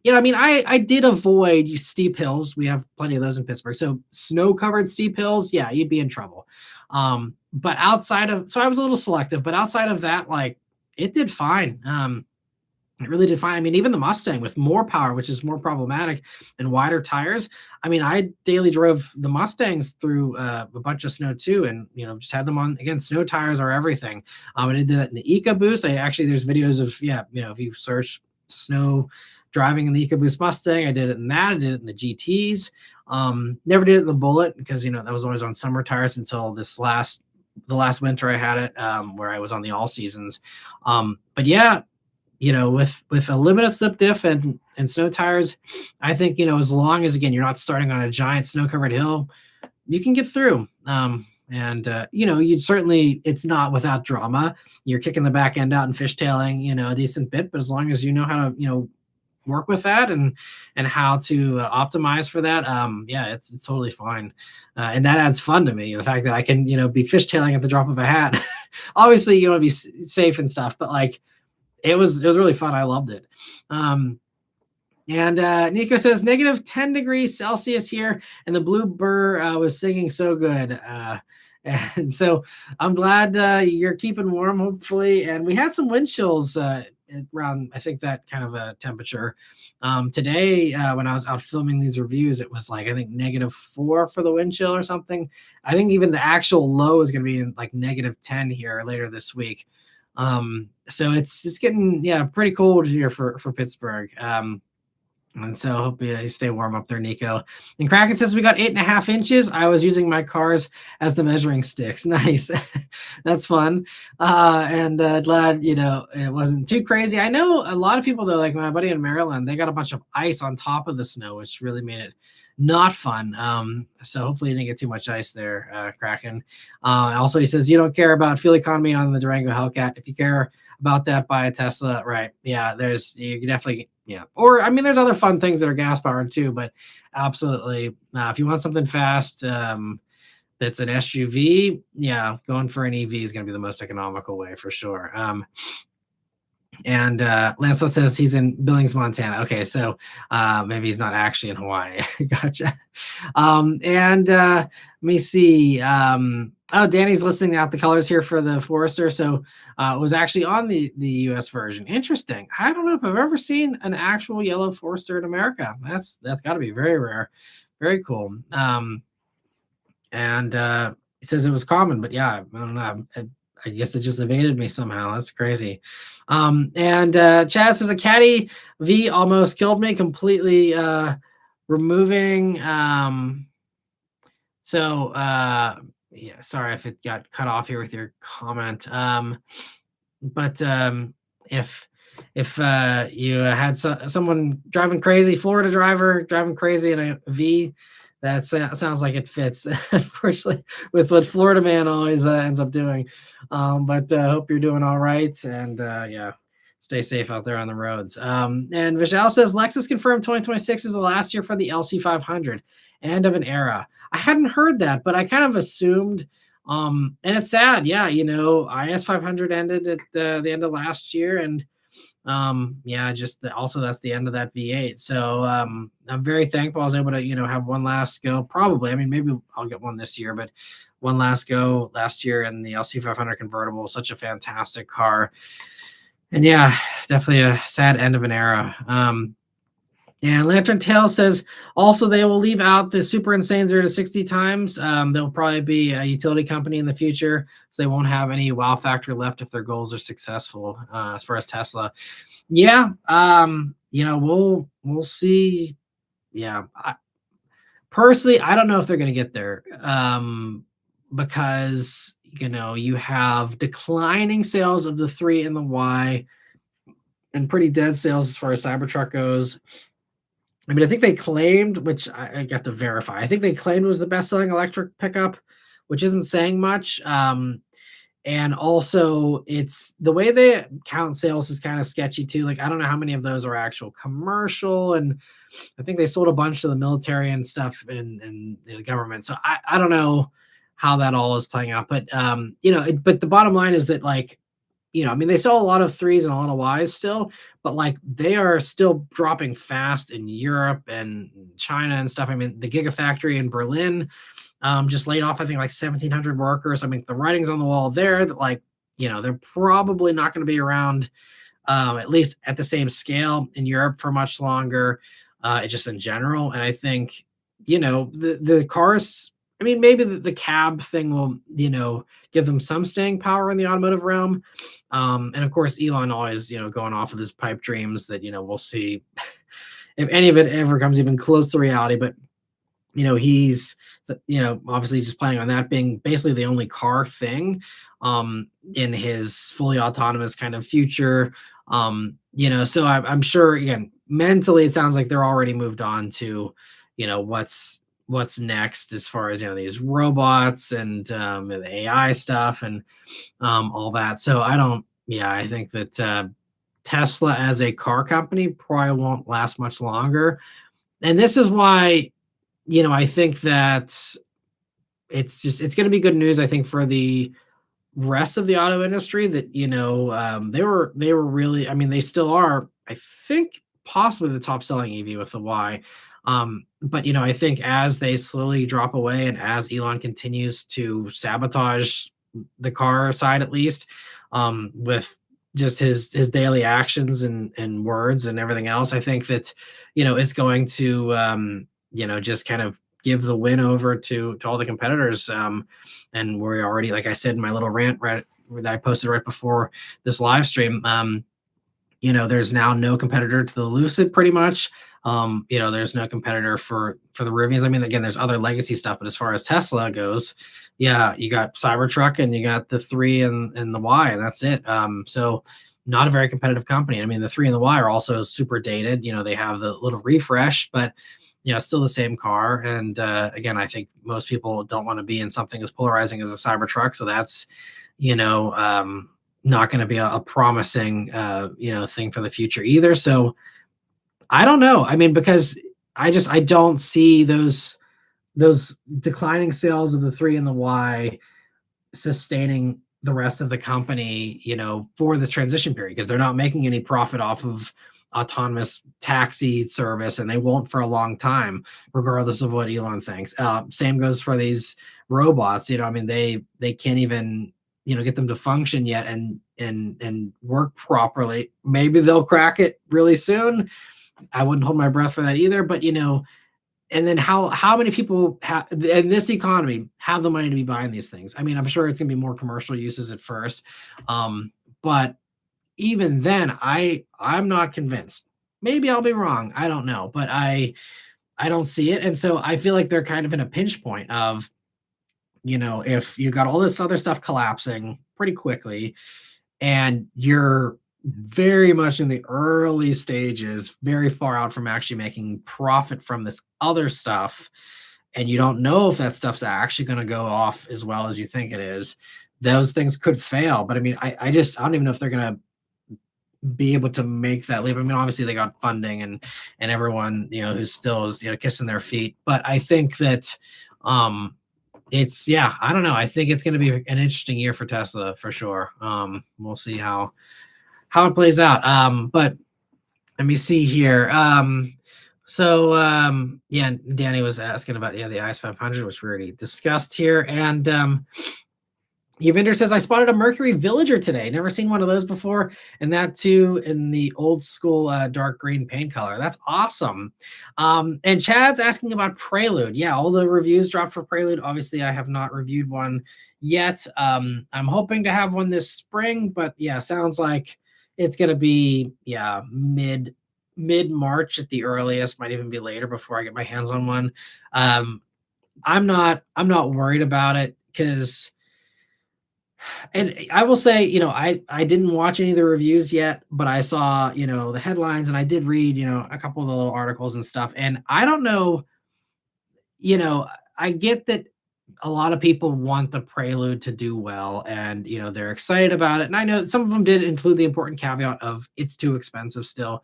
I mean, I did avoid steep hills. We have plenty of those in Pittsburgh. So snow covered steep hills, yeah, you'd be in trouble. But so I was a little selective, but outside of that, like, it did fine. It really did fine. I mean, even the Mustang with more power, which is more problematic, and wider tires. I mean, I daily drove the Mustangs through a bunch of snow too, and just had them on. Again, snow tires are everything. I did that in the EcoBoost. There's videos of if you search snow driving in the EcoBoost Mustang, I did it in that. I did it in the GTs. Never did it in the Bullet because that was always on summer tires until the last winter I had it, where I was on the all seasons. But yeah, with a limited slip diff and snow tires, I think, as long as, again, you're not starting on a giant snow covered hill, you can get through. You'd certainly, it's not without drama. You're kicking the back end out and fishtailing, a decent bit, but as long as you know how to, work with that and how to optimize for that, yeah, it's totally fine. And that adds fun to me. The fact that I can, be fishtailing at the drop of a hat. Obviously, you want to be safe and stuff, but like, it was really fun. I loved it. And Nico says -10 degrees Celsius here, and the Blue Burr was singing so good. And so I'm glad you're keeping warm, hopefully. And we had some wind chills around, I think, that kind of a temperature. Today, when I was out filming these reviews, it was like, I think, -4 for the wind chill or something. I think even the actual low is going to be in like -10 here later this week. So it's getting, pretty cold here for Pittsburgh. And so I hope you stay warm up there, Nico. And Kraken says we got 8.5 inches. I was using my cars as the measuring sticks. Nice. That's fun. And glad, it wasn't too crazy. I know a lot of people, though, like my buddy in Maryland, they got a bunch of ice on top of the snow, which really made it not fun. So hopefully you didn't get too much ice there, Kraken. Also, he says you don't care about fuel economy on the Durango Hellcat. If you care about that, buy a Tesla. Right. Yeah, you definitely, yeah. Or, I mean, there's other fun things that are gas powered too, but absolutely. If you want something fast, that's an SUV, yeah, going for an EV is going to be the most economical way for sure. And Lancelot says he's in Billings, Montana. Okay, so maybe he's not actually in Hawaii. Gotcha. And let me see. Danny's listing out the colors here for the Forester. So it was actually on the US version. Interesting. I don't know if I've ever seen an actual yellow Forester in America. That's got to be very rare. Very cool. And he says it was common, but yeah, I don't know. I guess it just evaded me somehow. That's crazy. And Chad says a Caddy V almost killed me, completely removing. Yeah, sorry if it got cut off here with your comment. But if if you had someone driving crazy, Florida driver driving crazy in a V, that sounds like it fits, unfortunately, with what Florida man always ends up doing. But hope you're doing all right, and yeah, stay safe out there on the roads. And Vishal says Lexus confirmed 2026 is the last year for the LC 500, end of an era. I hadn't heard that, but I kind of assumed. And it's sad, yeah. IS 500 ended at the end of last year, and yeah, just also that's the end of that V8. So I'm very thankful I was able to have one last go. Probably, I mean, maybe I'll get one this year, but one last go last year in the LC 500 convertible. Such a fantastic car, and yeah, definitely a sad end of an era. And Lantern Tail says also they will leave out the super insane 0 to 60 times. They'll probably be a utility company in the future, so they won't have any wow factor left if their goals are successful. As far as Tesla, yeah, we'll see. Yeah, personally, I don't know if they're going to get there, because you have declining sales of the 3 and the Y, and pretty dead sales as far as Cybertruck goes. I mean, I think they claimed, which I got to verify. I think they claimed was the best-selling electric pickup, which isn't saying much. And also, it's the way they count sales is kind of sketchy too. Like, I don't know how many of those are actual commercial, and I think they sold a bunch to the military and stuff and the government. So I don't know how that all is playing out, but but the bottom line is that, like, I mean, they sell a lot of 3s and a lot of Ys still, but like they are still dropping fast in Europe and China and stuff. I mean, the Gigafactory in Berlin just laid off, I think, like 1,700 workers. I mean, the writing's on the wall there that, like, they're probably not going to be around, at least at the same scale in Europe for much longer, just in general. And I think, the cars, I mean, maybe the cab thing will, give them some staying power in the automotive realm. And of course, Elon always, going off of his pipe dreams that, we'll see if any of it ever comes even close to reality. But, he's, obviously just planning on that being basically the only car thing in his fully autonomous kind of future. So I'm sure, again, mentally, it sounds like they're already moved on to, what's next as far as these robots and the AI stuff and all that. So I think that Tesla as a car company probably won't last much longer. And this is why, I think that it's going to be good news, I think, for the rest of the auto industry that, they were really, I mean, they still are, I think, possibly the top selling EV with the Y. But I think as they slowly drop away and as Elon continues to sabotage the car side, at least, with just his daily actions and words and everything else, I think that it's going to just kind of give the win over to all the competitors. And we're already, like I said in my little rant that I posted right before this live stream, there's now no competitor to the Lucid pretty much. There's no competitor for the Rivians. I mean, again, there's other legacy stuff, but as far as Tesla goes, yeah, you got Cybertruck and you got the 3 and the Y, and that's it. So not a very competitive company. I mean, the 3 and the Y are also super dated. They have the little refresh, but still the same car. And again, I think most people don't want to be in something as polarizing as a Cybertruck. So that's, not going to be a promising, thing for the future either. So I don't know. I mean, because I don't see those declining sales of the 3 and the Y sustaining the rest of the company, for this transition period, because they're not making any profit off of autonomous taxi service, and they won't for a long time, regardless of what Elon thinks. Same goes for these robots. I mean, they can't even get them to function yet and work properly. Maybe they'll crack it really soon. I wouldn't hold my breath for that either. But and then how many people in this economy have the money to be buying these things? I mean, I'm sure it's gonna be more commercial uses at first, but even then, I'm not convinced. Maybe I'll be wrong. I don't know, but I don't see it. And so I feel like they're kind of in a pinch point of, if you got all this other stuff collapsing pretty quickly and you're very much in the early stages, very far out from actually making profit from this other stuff, and you don't know if that stuff's actually going to go off as well as you think it is, those things could fail. But I mean, I don't even know if they're going to be able to make that leap. I mean, obviously they got funding and everyone, who still is, kissing their feet. But I think that it's, yeah, I don't know. I think it's going to be an interesting year for Tesla for sure. We'll see how it plays out. But let me see here. Yeah, Danny was asking about the ICE 500, which we already discussed here. And Evander says, I spotted a Mercury Villager today. Never seen one of those before. And that too in the old school dark green paint color. That's awesome. And Chad's asking about Prelude. Yeah, all the reviews dropped for Prelude. Obviously, I have not reviewed one yet. I'm hoping to have one this spring, but yeah, sounds like it's going to be, mid-March at the earliest, might even be later before I get my hands on one. I'm not worried about it because, and I will say, I didn't watch any of the reviews yet, but I saw, the headlines, and I did read, a couple of the little articles and stuff. And I don't know, I get that a lot of people want the Prelude to do well, and, they're excited about it. And I know some of them did include the important caveat of it's too expensive still.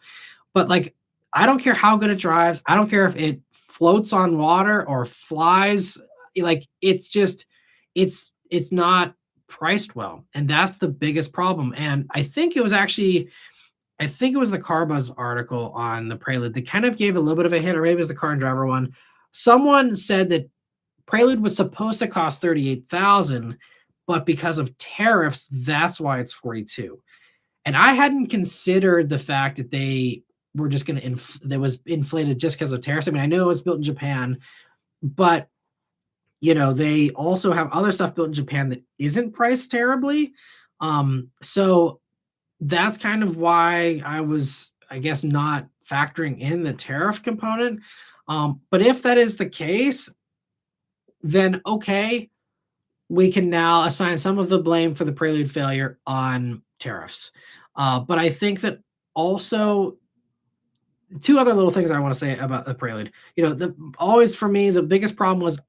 But like, I don't care how good it drives. I don't care if it floats on water or flies. Like, it's just, it's not priced well. And that's the biggest problem. And I think it was the Carbuzz article on the Prelude that kind of gave a little bit of a hint, or maybe it was the Car and Driver one. Someone said that Prelude was supposed to cost $38,000, but because of tariffs, that's why it's $42,000. And I hadn't considered the fact that they were just going to that was inflated just because of tariffs. I mean, I know it's built in Japan, but they also have other stuff built in Japan that isn't priced terribly. So that's kind of why I was, I guess, not factoring in the tariff component. But if that is the case, then okay, we can now assign some of the blame for the Prelude failure on tariffs. But I think that also, two other little things I want to say about the Prelude. Always for me, the biggest problem was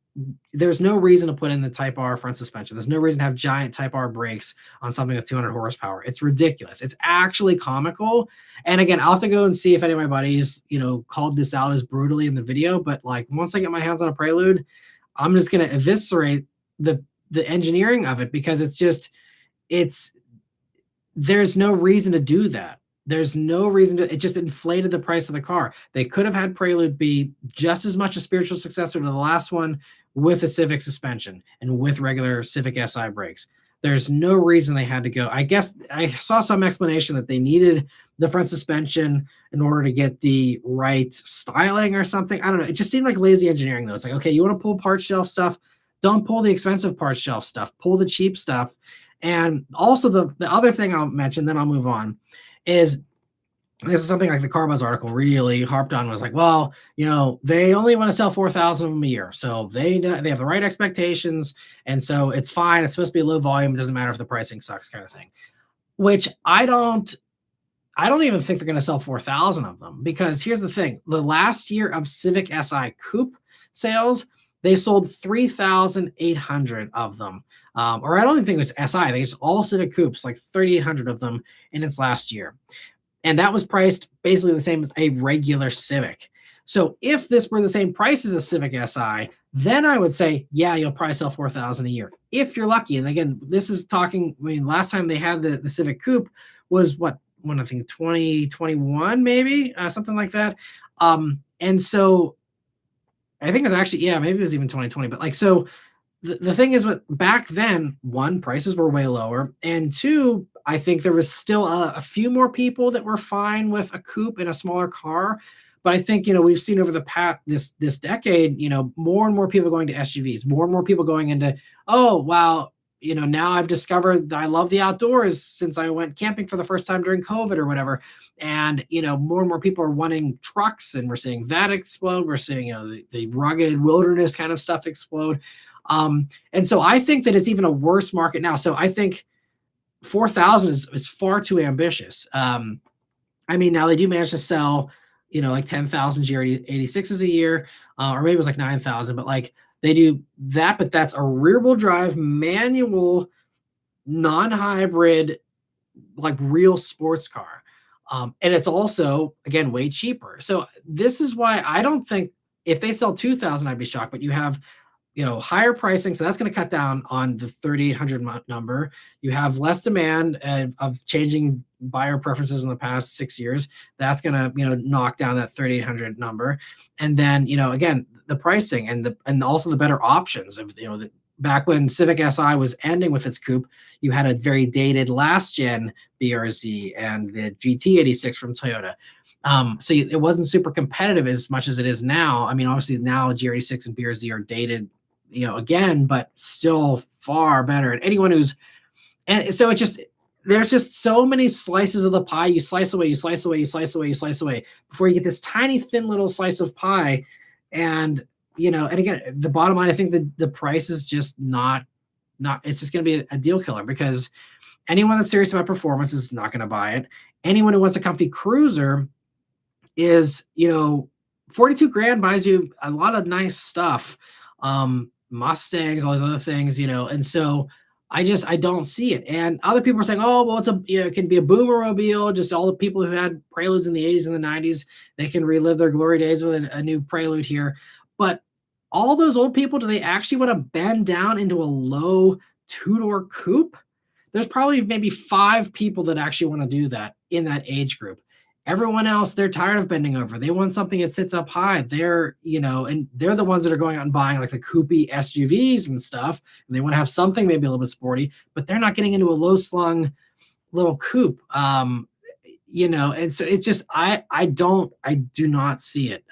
there's no reason to put in the Type R front suspension. There's no reason to have giant Type R brakes on something with 200 horsepower. It's ridiculous. It's actually comical. And again, I'll have to go and see if any of my buddies, called this out as brutally in the video. But like, once I get my hands on a Prelude, I'm just going to eviscerate the engineering of it, because there's no reason to do that. There's no reason it just inflated the price of the car. They could have had Prelude be just as much a spiritual successor to the last one with a Civic suspension and with regular Civic Si brakes. There's no reason they had to go. I guess I saw some explanation that they needed the front suspension in order to get the right styling or something. I don't know. It just seemed like lazy engineering, though. It's like, okay, you want to pull part shelf stuff? Don't pull the expensive part shelf stuff. Pull the cheap stuff. And also the other thing I'll mention, then I'll move on, is this is something like the Carbuzz article really harped on, was like, well, they only want to sell 4,000 of them a year. So they have the right expectations. And so it's fine. It's supposed to be low volume. It doesn't matter if the pricing sucks, kind of thing, which I don't even think they're going to sell 4,000 of them, because here's the thing. The last year of Civic Si Coupe sales, they sold 3,800 of them. Or I don't even think it was Si. I think it's all Civic Coupes, like 3,800 of them in its last year. And that was priced basically the same as a regular Civic. So if this were the same price as a Civic Si, then I would say, yeah, you'll probably sell 4,000 a year if you're lucky. And again, this is talking, last time they had the Civic Coupe was I think 2021, maybe something like that. And so I think it was actually, maybe it was even 2020. But so the thing is, with back then, one, prices were way lower, and two, I think there was still a few more people that were fine with a coupe in a smaller car. But I think, we've seen over the past this decade, more and more people going to SUVs, more and more people going into, oh, wow, now I've discovered that I love the outdoors since I went camping for the first time during COVID or whatever. And, more and more people are wanting trucks, and we're seeing that explode. We're seeing, the rugged wilderness kind of stuff explode. And so I think that it's even a worse market now. So I think 4,000 is far too ambitious. I mean, now they do manage to sell, like 10,000 GR86s a year, or maybe it was like 9,000, but like they do that, but that's a rear wheel drive, manual, non-hybrid, like real sports car. And it's also, again, way cheaper. So this is why I don't think if they sell 2,000, I'd be shocked, but you have higher pricing. So that's going to cut down on the 3,800 number. You have less demand of changing buyer preferences in the past 6 years. That's going to, knock down that 3,800 number. And then, again, the pricing and also the better options of, back when Civic Si was ending with its coupe, you had a very dated last gen BRZ and the GT86 from Toyota. So it wasn't super competitive as much as it is now. I mean, obviously now GR86 and BRZ are dated, again, but still far better. And so there's just so many slices of the pie. You slice away, you slice away, you slice away, you slice away before you get this tiny thin little slice of pie. And, and again, the bottom line, I think the price is just not, it's just going to be a deal killer, because anyone that's serious about performance is not going to buy it. Anyone who wants a comfy cruiser is, 42 grand buys you a lot of nice stuff. Mustangs, all these other things, and so I don't see it. And other people are saying, oh, well, it can be a boomermobile. Just all the people who had Preludes in the 80s and the 90s, they can relive their glory days with a new Prelude here. But all those old people, do they actually want to bend down into a low two-door coupe? There's probably maybe 5 people that actually want to do that in that age group. Everyone else, they're tired of bending over. They want something that sits up high. They're, and they're the ones that are going out and buying like the coupey SUVs and stuff. And they want to have something maybe a little bit sporty, but they're not getting into a low slung little coupe. And so it's just, I do not see it.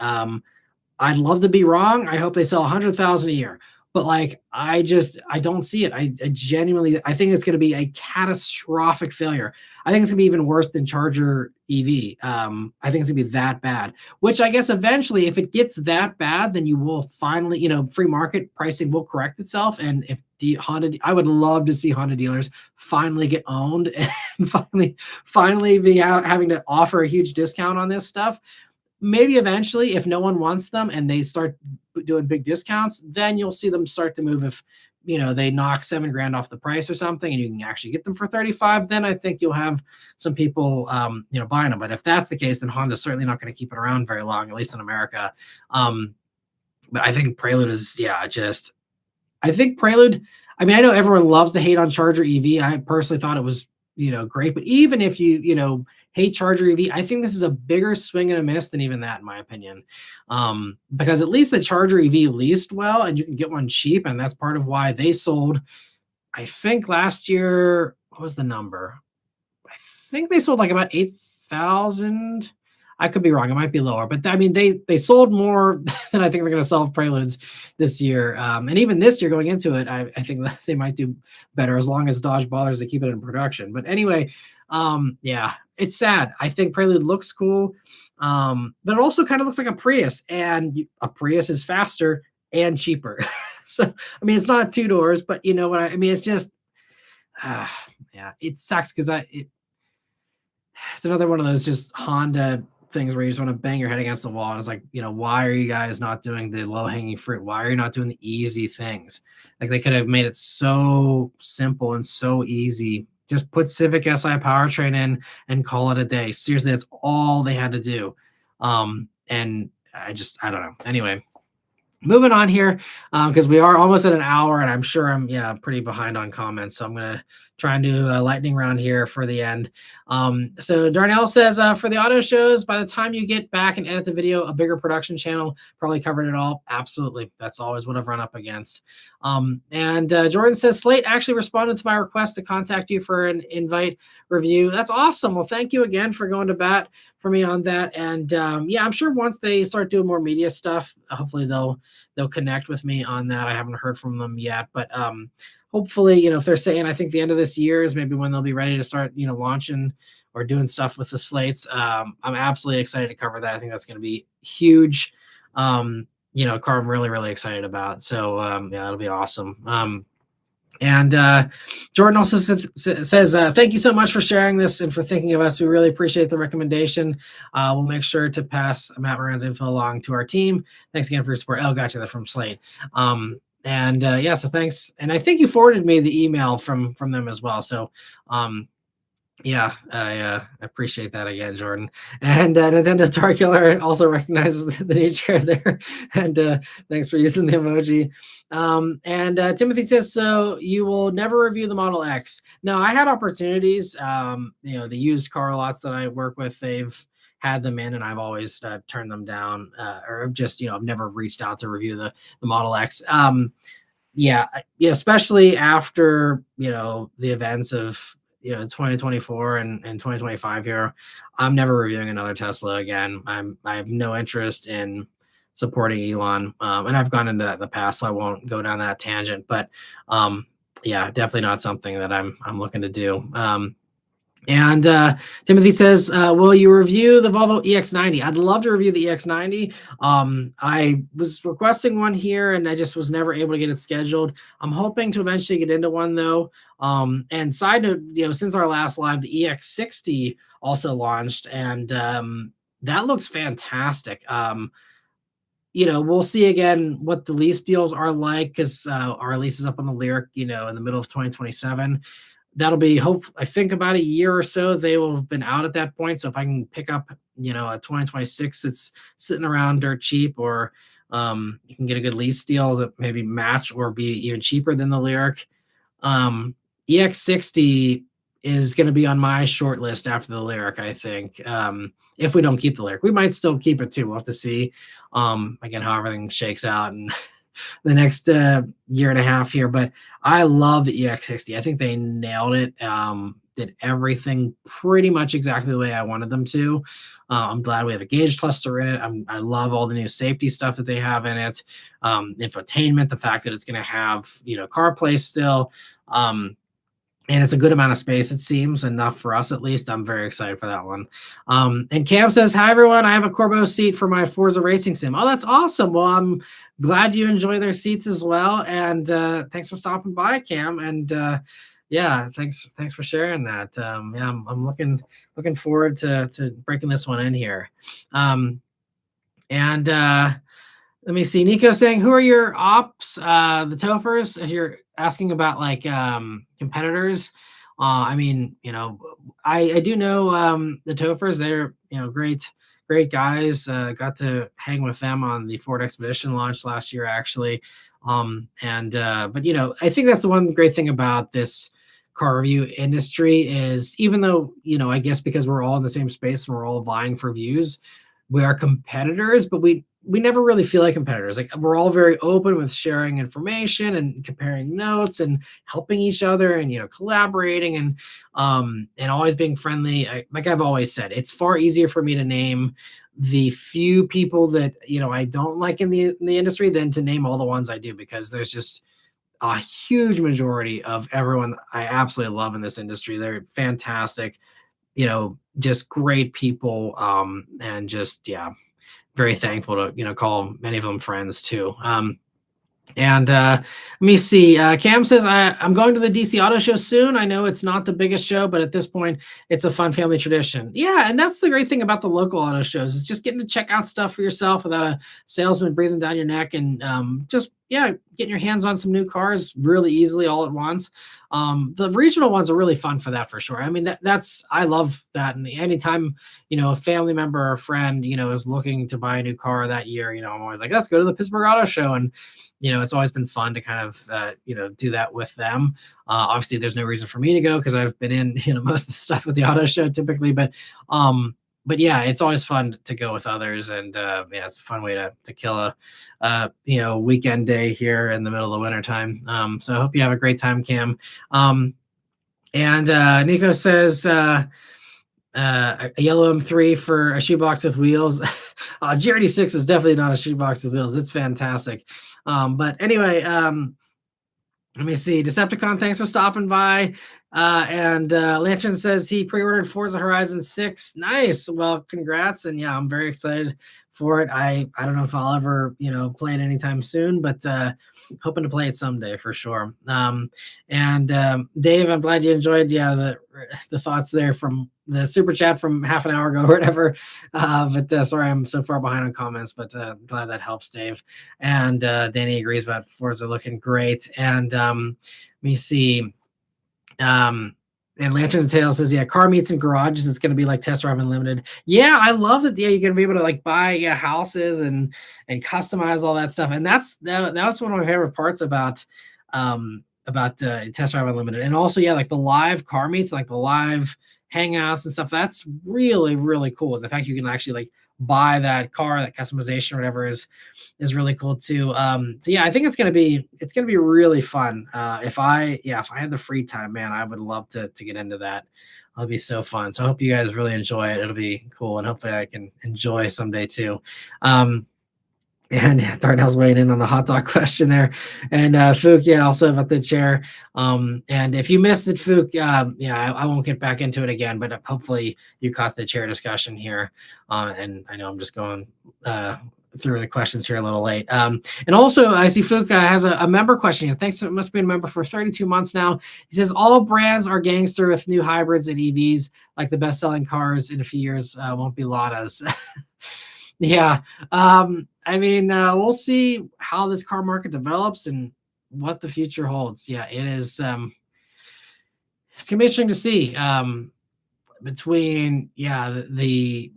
I'd love to be wrong. I hope they sell 100,000 a year, but like, I don't see it. I genuinely, I think it's going to be a catastrophic failure. I think it's gonna be even worse than Charger EV. I think it's gonna be that bad, which I guess eventually, if it gets that bad, then you will finally, free market pricing will correct itself. And if Honda, I would love to see Honda dealers finally get owned and finally be having to offer a huge discount on this stuff. Maybe eventually, if no one wants them and they start doing big discounts, then you'll see them start to move. If they knock $7 grand off the price or something, and you can actually get them for 35, then I think you'll have some people, buying them. But if that's the case, then Honda's certainly not going to keep it around very long, at least in America. But I think Prelude is, I think Prelude, I mean, I know everyone loves to hate on Charger EV. I personally thought it was, great. But even if you, hate Charger EV, I think this is a bigger swing and a miss than even that, in my opinion. Because at least the Charger EV leased well, and you can get one cheap. And that's part of why they sold, I think last year, what was the number? I think they sold like about 8,000. I could be wrong. It might be lower, but I mean, they sold more than I think they're going to sell of Preludes this year. And even this year going into it, I think that they might do better as long as Dodge bothers to keep it in production. But anyway, it's sad. I think Prelude looks cool, but it also kind of looks like a Prius, and a Prius is faster and cheaper. So, I mean, it's not 2 doors, but you know what I mean? It's just, it sucks because it's another one of those just Honda things where you just want to bang your head against the wall. And it's like, why are you guys not doing the low hanging fruit? Why are you not doing the easy things? Like, they could have made it so simple and so easy. Just put Civic Si powertrain in and call it a day. Seriously, that's all they had to do. And I don't know. Anyway, moving on here, because we are almost at an hour, and I'm sure I'm pretty behind on comments. So I'm going to try and do a lightning round here for the end. So Darnell says, for the auto shows, by the time you get back and edit the video, a bigger production channel probably covered it all. Absolutely. That's always what I've run up against. And Jordan says, Slate actually responded to my request to contact you for an invite review. That's awesome. Well, thank you again for going to bat for me on that. And I'm sure once they start doing more media stuff, hopefully they'll connect with me on that. I haven't heard from them yet, but hopefully, if they're saying, I think the end of this year is maybe when they'll be ready to start, launching or doing stuff with the slates. I'm absolutely excited to cover that. I think that's going to be huge. Car I'm really, really excited about. So that'll be awesome. And Jordan also says, thank you so much for sharing this and for thinking of us. We really appreciate the recommendation. We'll make sure to pass Matt Moran's info along to our team. Thanks again for your support. Oh, gotcha. That's from Slate. And yeah, so thanks. And I think you forwarded me the email from them as well. So yeah, I appreciate that again, Jordan. And Nintendo Tar Killer also recognizes the new chair there. And thanks for using the emoji. And Timothy says, so you will never review the Model X. No, I had opportunities. The used car lots that I work with, they've had them in, and I've always turned them down, or just, I've never reached out to review the Model X. Yeah, especially after, the events of 2024 and 2025 here, I'm never reviewing another Tesla again. I have no interest in supporting Elon, and I've gone into that in the past, so I won't go down that tangent. But yeah, definitely not something that I'm looking to do. And Timothy says, will you review the Volvo EX90? I'd love to review the EX90. I was requesting one here, and I just was never able to get it scheduled. I'm hoping to eventually get into one, though. And side note, since our last live, the EX60 also launched, and that looks fantastic. We'll see again what the lease deals are like, because our lease is up on the Lyric, in the middle of 2027. That'll be I think about a year or so. They will have been out at that point. So if I can pick up, a 2026 that's sitting around dirt cheap, or you can get a good lease deal that maybe match or be even cheaper than the Lyric. EX60 is going to be on my short list after the Lyric, I think. If we don't keep the Lyric, we might still keep it too. We'll have to see, again, how everything shakes out and the next year and a half here. But I love the EX60. I think they nailed it. Did everything pretty much exactly the way I wanted them to. I'm glad we have a gauge cluster in it. I love all the new safety stuff that they have in it. Infotainment, the fact that it's going to have, CarPlay still. And it's a good amount of space, it seems, enough for us at least. I'm very excited for that one. And Cam says, hi, everyone. I have a Corbeau seat for my Forza Racing Sim. Oh, that's awesome. Well, I'm glad you enjoy their seats as well. And thanks for stopping by, Cam. And yeah, thanks for sharing that. Yeah, I'm looking forward to breaking this one in here. And let me see. Nico saying, who are your ops? The Tophers, if you're asking about like competitors. I mean, I do know the Tophers. They're, great guys. Got to hang with them on the Ford Expedition launch last year, actually. But I think that's the one great thing about this car review industry is, even though, I guess because we're all in the same space and we're all vying for views, we are competitors, but we never really feel like competitors. Like, we're all very open with sharing information and comparing notes and helping each other and, collaborating and always being friendly. Like I've always said, it's far easier for me to name the few people that, I don't like in the industry than to name all the ones I do, because there's just a huge majority of everyone I absolutely love in this industry. They're fantastic, just great people. And just, yeah, very thankful to, call many of them friends too. And let me see. Cam says, I'm going to the DC Auto Show soon. I know it's not the biggest show, but at this point, it's a fun family tradition. Yeah, and that's the great thing about the local auto shows, is just getting to check out stuff for yourself without a salesman breathing down your neck, and just, yeah, getting your hands on some new cars really easily all at once. The regional ones are really fun for that, for sure. I mean, I love that. And anytime, a family member or a friend, is looking to buy a new car that year, I'm always like, let's go to the Pittsburgh Auto Show. And it's always been fun to kind of, do that with them. Obviously, there's no reason for me to go because I've been in, most of the stuff with the auto show typically. But yeah, it's always fun to go with others. And yeah, it's a fun way to kill a weekend day here in the middle of winter time. So I hope you have a great time, Cam. And Nico says, a yellow M3 for a shoebox with wheels. GRD6 is definitely not a shoebox with wheels. It's fantastic. But anyway, let me see. Decepticon, thanks for stopping by. And Lantern says he pre-ordered Forza Horizon 6. Nice. Well, congrats. And yeah, I'm very excited for it. I don't know if I'll ever, play it anytime soon, but hoping to play it someday for sure. And Dave, I'm glad you enjoyed the thoughts there from the super chat from half an hour ago or whatever. But sorry, I'm so far behind on comments, but glad that helps, Dave. And Danny agrees about Forza looking great. And let me see. And Lantern Tale says, yeah, car meets in garages. It's going to be like Test Drive Unlimited. Yeah, I love that. Yeah, you're going to be able to like buy houses and customize all that stuff. And that's one of my favorite parts about Test Drive Unlimited. And also, yeah, like the live car meets, like the live hangouts and stuff. That's really, really cool. The fact you can actually like buy that car, that customization or whatever is really cool too. So yeah, I think it's gonna be really fun. If I had the free time, man, I would love to get into that. It'll be so fun. So I hope you guys really enjoy it. It'll be cool, and hopefully I can enjoy someday too. And Darnell's weighing in on the hot dog question there. And Fook, yeah, also about the chair. And if you missed it, Fook, I won't get back into it again, but hopefully you caught the chair discussion here. And I know I'm just going through the questions here a little late. And also, I see Fook has a member question here. Thanks so much for being a member for 32 months now. He says, all brands are gangster with new hybrids and EVs, like the best-selling cars in a few years won't be Ladas. Yeah. I mean, we'll see how this car market develops and what the future holds. Yeah, it is. It's gonna be interesting to see between the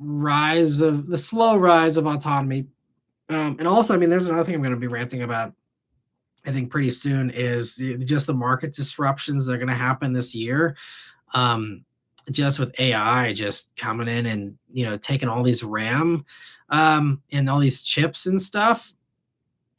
slow rise of autonomy, and also, I mean, there's another thing I'm going to be ranting about. I think pretty soon is just the market disruptions that are going to happen this year. Just with AI just coming in and taking all these RAM and all these chips and stuff,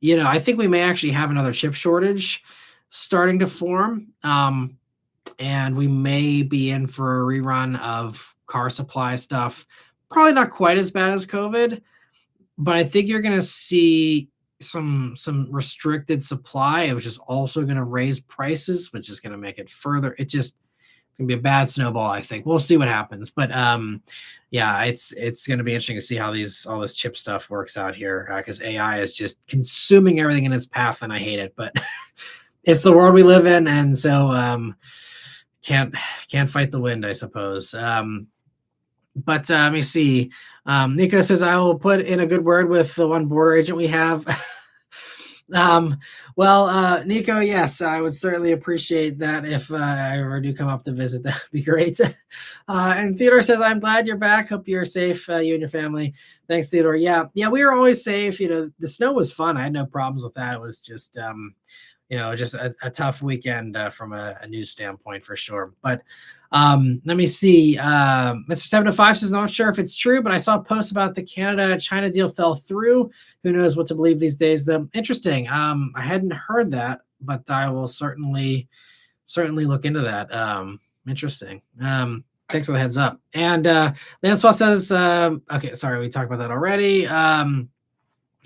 I think we may actually have another chip shortage starting to form, and we may be in for a rerun of car supply stuff. Probably not quite as bad as COVID, but I think you're going to see some restricted supply, which is also going to raise prices, which is going to make it further. It's gonna be a bad snowball. I think we'll see what happens, but it's gonna be interesting to see how all this chip stuff works out here, because AI is just consuming everything in its path, and I hate it, but it's the world we live in, and so can't fight the wind, I suppose. But let me see. Nico says, I will put in a good word with the one border agent we have. Well, Nico, yes, I would certainly appreciate that if I ever do come up to visit. That would be great. And Theodore says, I'm glad you're back. Hope you're safe, you and your family. Thanks, Theodore. Yeah, we were always safe. The snow was fun. I had no problems with that. It was just, just a tough weekend from a news standpoint for sure. But let me see. Mr. 705 says, not sure if it's true, but I saw a post about the Canada-China deal fell through. Who knows what to believe these days, though. Interesting. I hadn't heard that, but I will certainly look into that. Interesting. Thanks for the heads up. And Lancelot says, okay, sorry, we talked about that already.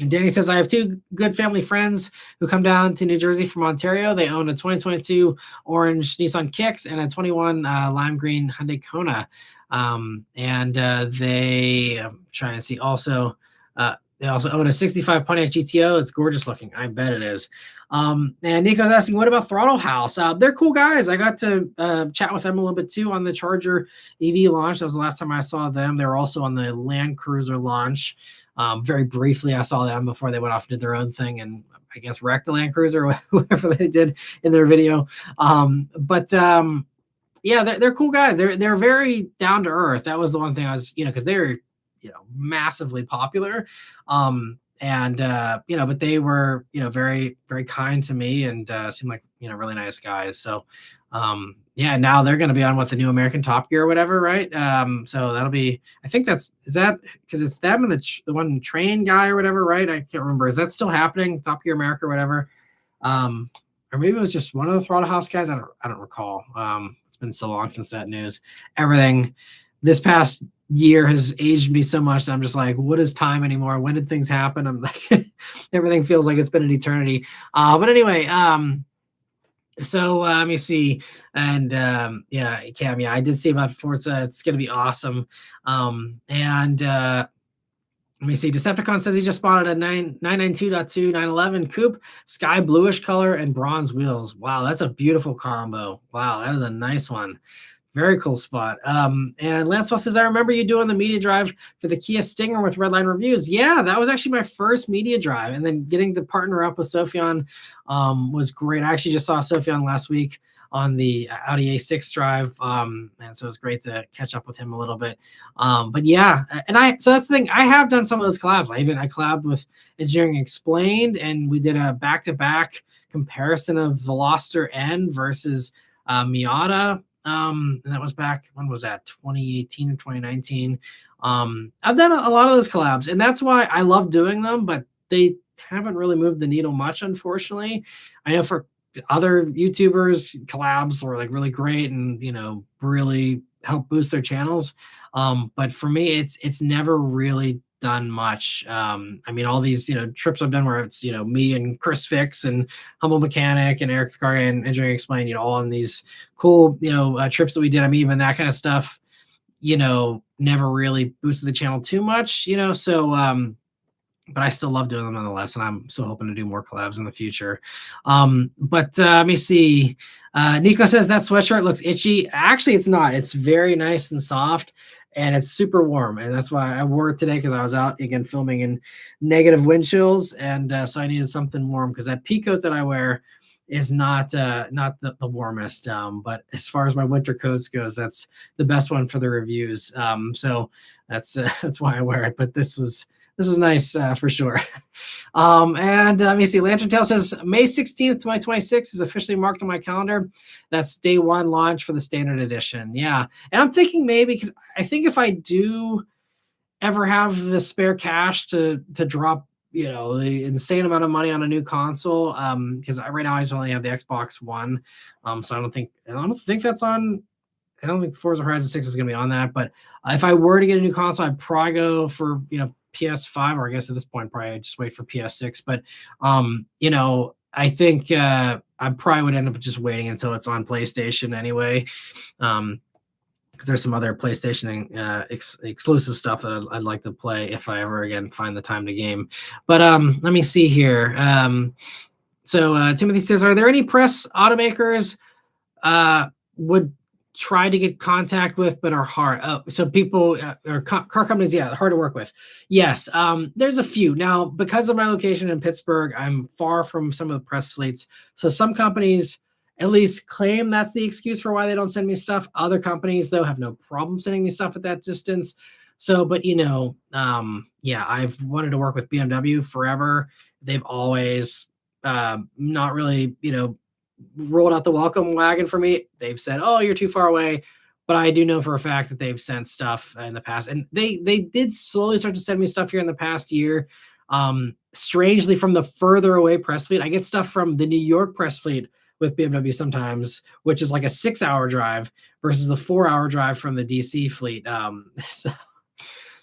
And Danny says, I have two good family friends who come down to New Jersey from Ontario. They own a 2022 orange Nissan Kicks and a 21 lime green Hyundai Kona. And they, I'm trying to see, also, they also own a 65 Pontiac GTO. It's gorgeous looking. I bet it is. And Nico's asking, what about Throttle House? They're cool guys. I got to chat with them a little bit too on the Charger EV launch. That was the last time I saw them. They were also on the Land Cruiser launch. Very briefly, I saw them before they went off and did their own thing and I guess wrecked the Land Cruiser or whatever they did in their video. But they're cool guys. They're very down to earth. That was the one thing I was, because they're, massively popular. But they were, very, very kind to me and seemed like, really nice guys. So, now they're going to be on the new American Top Gear or whatever, right? So that'll be, I think is that because it's them and the one train guy or whatever, right? I can't remember. Is that still happening? Top Gear America or whatever? Or maybe it was just one of the Throttle House guys. I don't recall. It's been so long since that news. Everything this past year has aged me so much that I'm just like, what is time anymore? When did things happen? I'm like, everything feels like it's been an eternity. But anyway, So let me see, and yeah, Cam, yeah, I did see about Forza. It's gonna be awesome. And let me see. Decepticon says he just spotted a 992.2 911 coupe, sky bluish color and bronze wheels. Wow, that's a beautiful combo. Wow, that is a nice one. Very cool spot. And Lancelot says, I remember you doing the media drive for the Kia Stinger with Redline Reviews. Yeah, that was actually my first media drive. And then getting to partner up with Sophion was great. I actually just saw Sophion last week on the Audi A6 drive. And so it was great to catch up with him a little bit. But yeah, so that's the thing. I have done some of those collabs. I collabed with Engineering Explained, and we did a back-to-back comparison of Veloster N versus Miata. And that was back, when was that? 2018 or 2019. I've done a lot of those collabs, and that's why I love doing them, but they haven't really moved the needle much, unfortunately. I know for other YouTubers, collabs were like really great and really help boost their channels. But for me, it's never really done much. I mean, all these trips I've done where it's me and Chris Fix and Humble Mechanic and Eric Ficarra and Engineering Explained, all on these cool trips that we did. I mean, even that kind of stuff, never really boosted the channel too much, so but I still love doing them nonetheless, and I'm still hoping to do more collabs in the future. But let me see. Nico says that sweatshirt looks itchy. Actually, it's not. It's very nice and soft, and it's super warm, and that's why I wore it today, because I was out again filming in negative wind chills, and so I needed something warm, because that pea coat that I wear is not the warmest. But as far as my winter coats goes, that's the best one for the reviews. So that's why I wear it. But this is nice for sure. And let me see. Lantern Tail says May 16th, 2026 is officially marked on my calendar. That's day one launch for the standard edition. Yeah. And I'm thinking maybe, because I think if I do ever have the spare cash to drop, the insane amount of money on a new console, because right now I just only have the Xbox One. So I don't think that's on. I don't think Forza Horizon 6 is going to be on that. But if I were to get a new console, I'd probably go for, PS5, or I guess at this point, probably I'd just wait for PS6. But, I think I probably would end up just waiting until it's on PlayStation anyway. Because there's some other PlayStation exclusive stuff that I'd like to play if I ever again find the time to game. But let me see here. So Timothy says, are there any press automakers would try to get contact with but are hard? So people or car companies, hard to work with. Yes, there's a few. Now, because of my location in Pittsburgh, I'm far from some of the press fleets. So some companies at least claim that's the excuse for why they don't send me stuff. Other companies, though, have no problem sending me stuff at that distance. So, but I've wanted to work with BMW forever. They've always not really, rolled out the welcome wagon for me. They've said, oh, you're too far away. But I do know for a fact that they've sent stuff in the past. And they did slowly start to send me stuff here in the past year. Strangely, from the further away press fleet, I get stuff from the New York press fleet with BMW sometimes, which is like a 6-hour drive versus the 4-hour drive from the DC fleet. So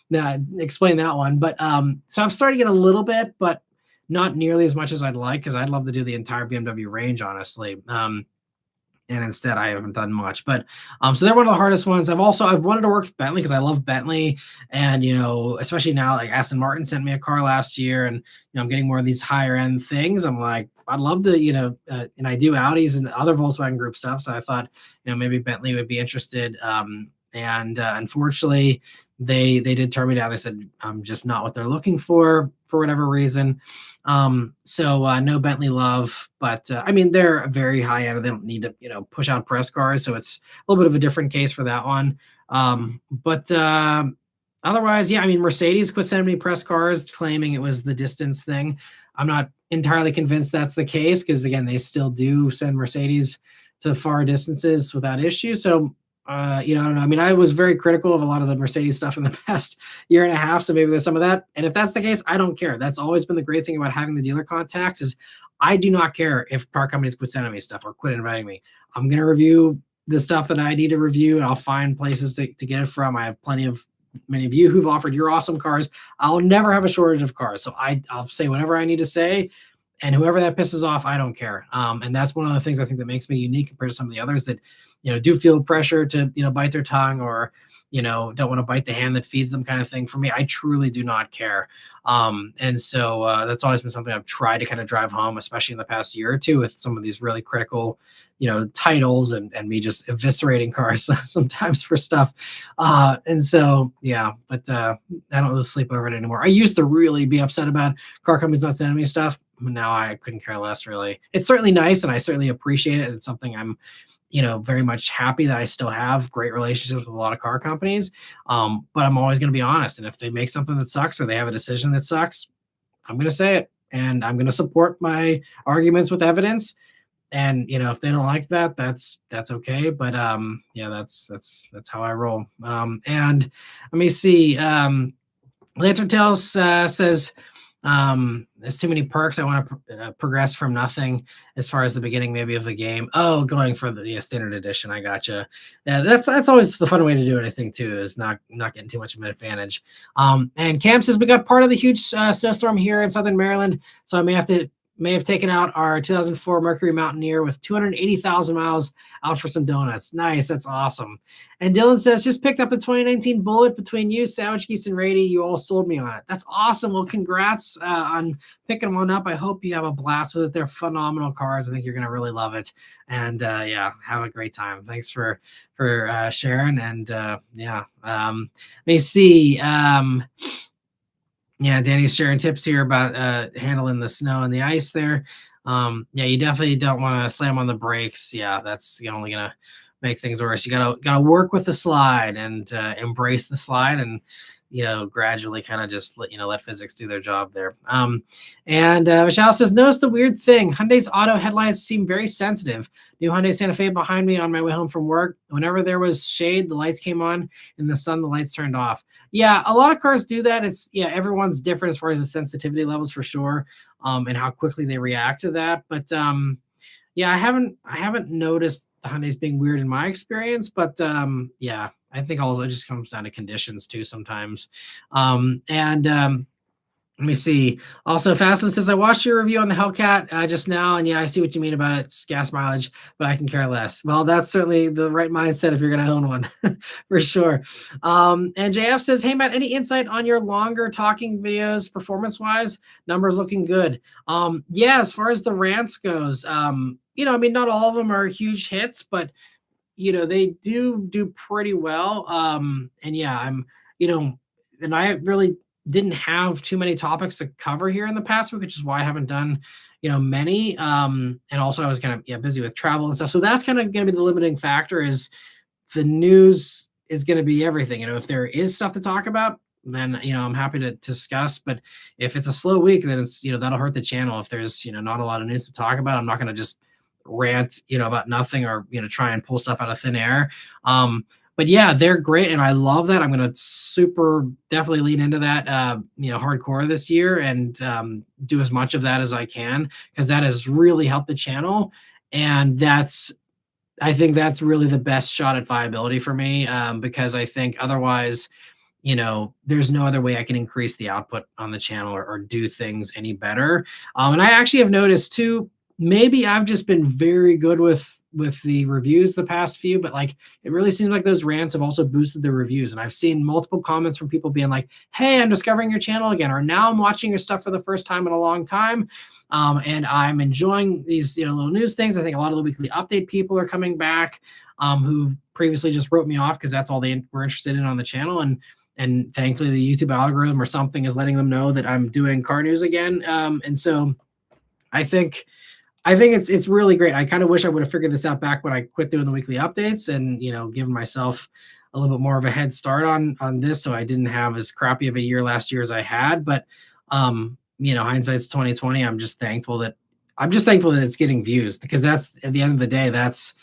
now explain that one. But so I'm starting to get a little bit, but not nearly as much as I'd like, because I'd love to do the entire BMW range, honestly. And instead I haven't done much. But so they're one of the hardest ones. I've wanted to work with Bentley because I love Bentley, and especially now, like Aston Martin sent me a car last year, and I'm getting more of these higher end things. I'm like, I'd love to, and I do Audis and other Volkswagen Group stuff. So I thought, maybe Bentley would be interested. And unfortunately, they did turn me down. They said I'm just not what they're looking for whatever reason. So no Bentley love, but I mean, they're a very high end. They don't need to push out press cars, so it's a little bit of a different case for that one. But otherwise, yeah, I mean, Mercedes quit sending me press cars, claiming it was the distance thing. I'm not entirely convinced that's the case, because again, they still do send Mercedes to far distances without issue. So I don't know. I mean, I was very critical of a lot of the Mercedes stuff in the past year and a half, so maybe there's some of that. And if that's the case, I don't care. That's always been the great thing about having the dealer contacts, is I do not care if car companies quit sending me stuff or quit inviting me. I'm going to review the stuff that I need to review, and I'll find places to get it from. I have many of you who've offered your awesome cars. I'll never have a shortage of cars. So I'll say whatever I need to say. And whoever that pisses off, I don't care. And that's one of the things I think that makes me unique compared to some of the others that, do feel pressure to, bite their tongue or, don't want to bite the hand that feeds them kind of thing. For me, I truly do not care. And so that's always been something I've tried to kind of drive home, especially in the past year or two with some of these really critical, titles and me just eviscerating cars sometimes for stuff. And so, yeah, but I don't lose sleep over it anymore. I used to really be upset about car companies not sending me stuff. Now I couldn't care less, really. It's certainly nice and I certainly appreciate it. It's something I'm, very much happy that I still have great relationships with a lot of car companies. But I'm always going to be honest. And if they make something that sucks or they have a decision that sucks, I'm going to say it and I'm going to support my arguments with evidence. And if they don't like that, that's okay. But yeah, that's how I roll. And let me see. Lantern Tales says, there's too many perks. I want to progress from nothing as far as the beginning maybe of the game. Oh, going for the standard edition. I gotcha. Yeah, that's always the fun way to do it, I think, too, is not getting too much of an advantage. And Cam says we got part of the huge snowstorm here in Southern Maryland, so I may have taken out our 2004 Mercury Mountaineer with 280,000 miles out for some donuts. Nice. That's awesome. And Dylan says, just picked up the 2019 Bullet between you, Savage Geese, and Rady. You all sold me on it. That's awesome. Well, congrats on picking one up. I hope you have a blast with it. They're phenomenal cars. I think you're going to really love it. And yeah, have a great time. Thanks for sharing. And yeah, let me see. Yeah, Danny's sharing tips here about handling the snow and the ice there. Yeah, you definitely don't want to slam on the brakes. Yeah, that's only gonna make things worse. You gotta work with the slide and embrace the slide and gradually kind of just let physics do their job there. And Michelle says, notice the weird thing. Hyundai's auto headlights seem very sensitive. New Hyundai Santa Fe behind me on my way home from work. Whenever there was shade, the lights came on. In the sun, the lights turned off. Yeah, a lot of cars do that. It's everyone's different as far as the sensitivity levels for sure, and how quickly they react to that. But yeah, I haven't noticed the Hyundai's being weird in my experience, but yeah, I think also it just comes down to conditions too sometimes. Let me see. Also, Fastlin says, I watched your review on the Hellcat just now, and yeah, I see what you mean about its gas mileage, but I can care less. Well, that's certainly the right mindset if you're going to own one, for sure. And JF says, hey, Matt, any insight on your longer talking videos performance-wise? Numbers looking good. Yeah, as far as the rants goes, I mean, not all of them are huge hits, but they do pretty well. And yeah, I'm, and I really didn't have too many topics to cover here in the past week, which is why I haven't done, many. And also I was kind of busy with travel and stuff. So that's kind of going to be the limiting factor is the news is going to be everything. If there is stuff to talk about, then, I'm happy to discuss, but if it's a slow week, then it's, that'll hurt the channel. If there's, not a lot of news to talk about, I'm not going to just rant, about nothing or, try and pull stuff out of thin air. But yeah, they're great. And I love that. I'm going to definitely lean into that, hardcore this year and do as much of that as I can, because that has really helped the channel. And I think that's really the best shot at viability for me, because I think otherwise, there's no other way I can increase the output on the channel or do things any better. And I actually have noticed too, maybe I've just been very good with the reviews the past few, but like it really seems like those rants have also boosted the reviews. And I've seen multiple comments from people being like, hey, I'm discovering your channel again, or now I'm watching your stuff for the first time in a long time. And I'm enjoying these little news things. I think a lot of the weekly update people are coming back, who previously just wrote me off because that's all they were interested in on the channel. And thankfully the YouTube algorithm or something is letting them know that I'm doing car news again. And so I think it's really great. I kind of wish I would have figured this out back when I quit doing the weekly updates and, given myself a little bit more of a head start on this. So I didn't have as crappy of a year last year as I had, but, hindsight's 2020. I'm just thankful that it's getting views, because that's at the end of the day, that's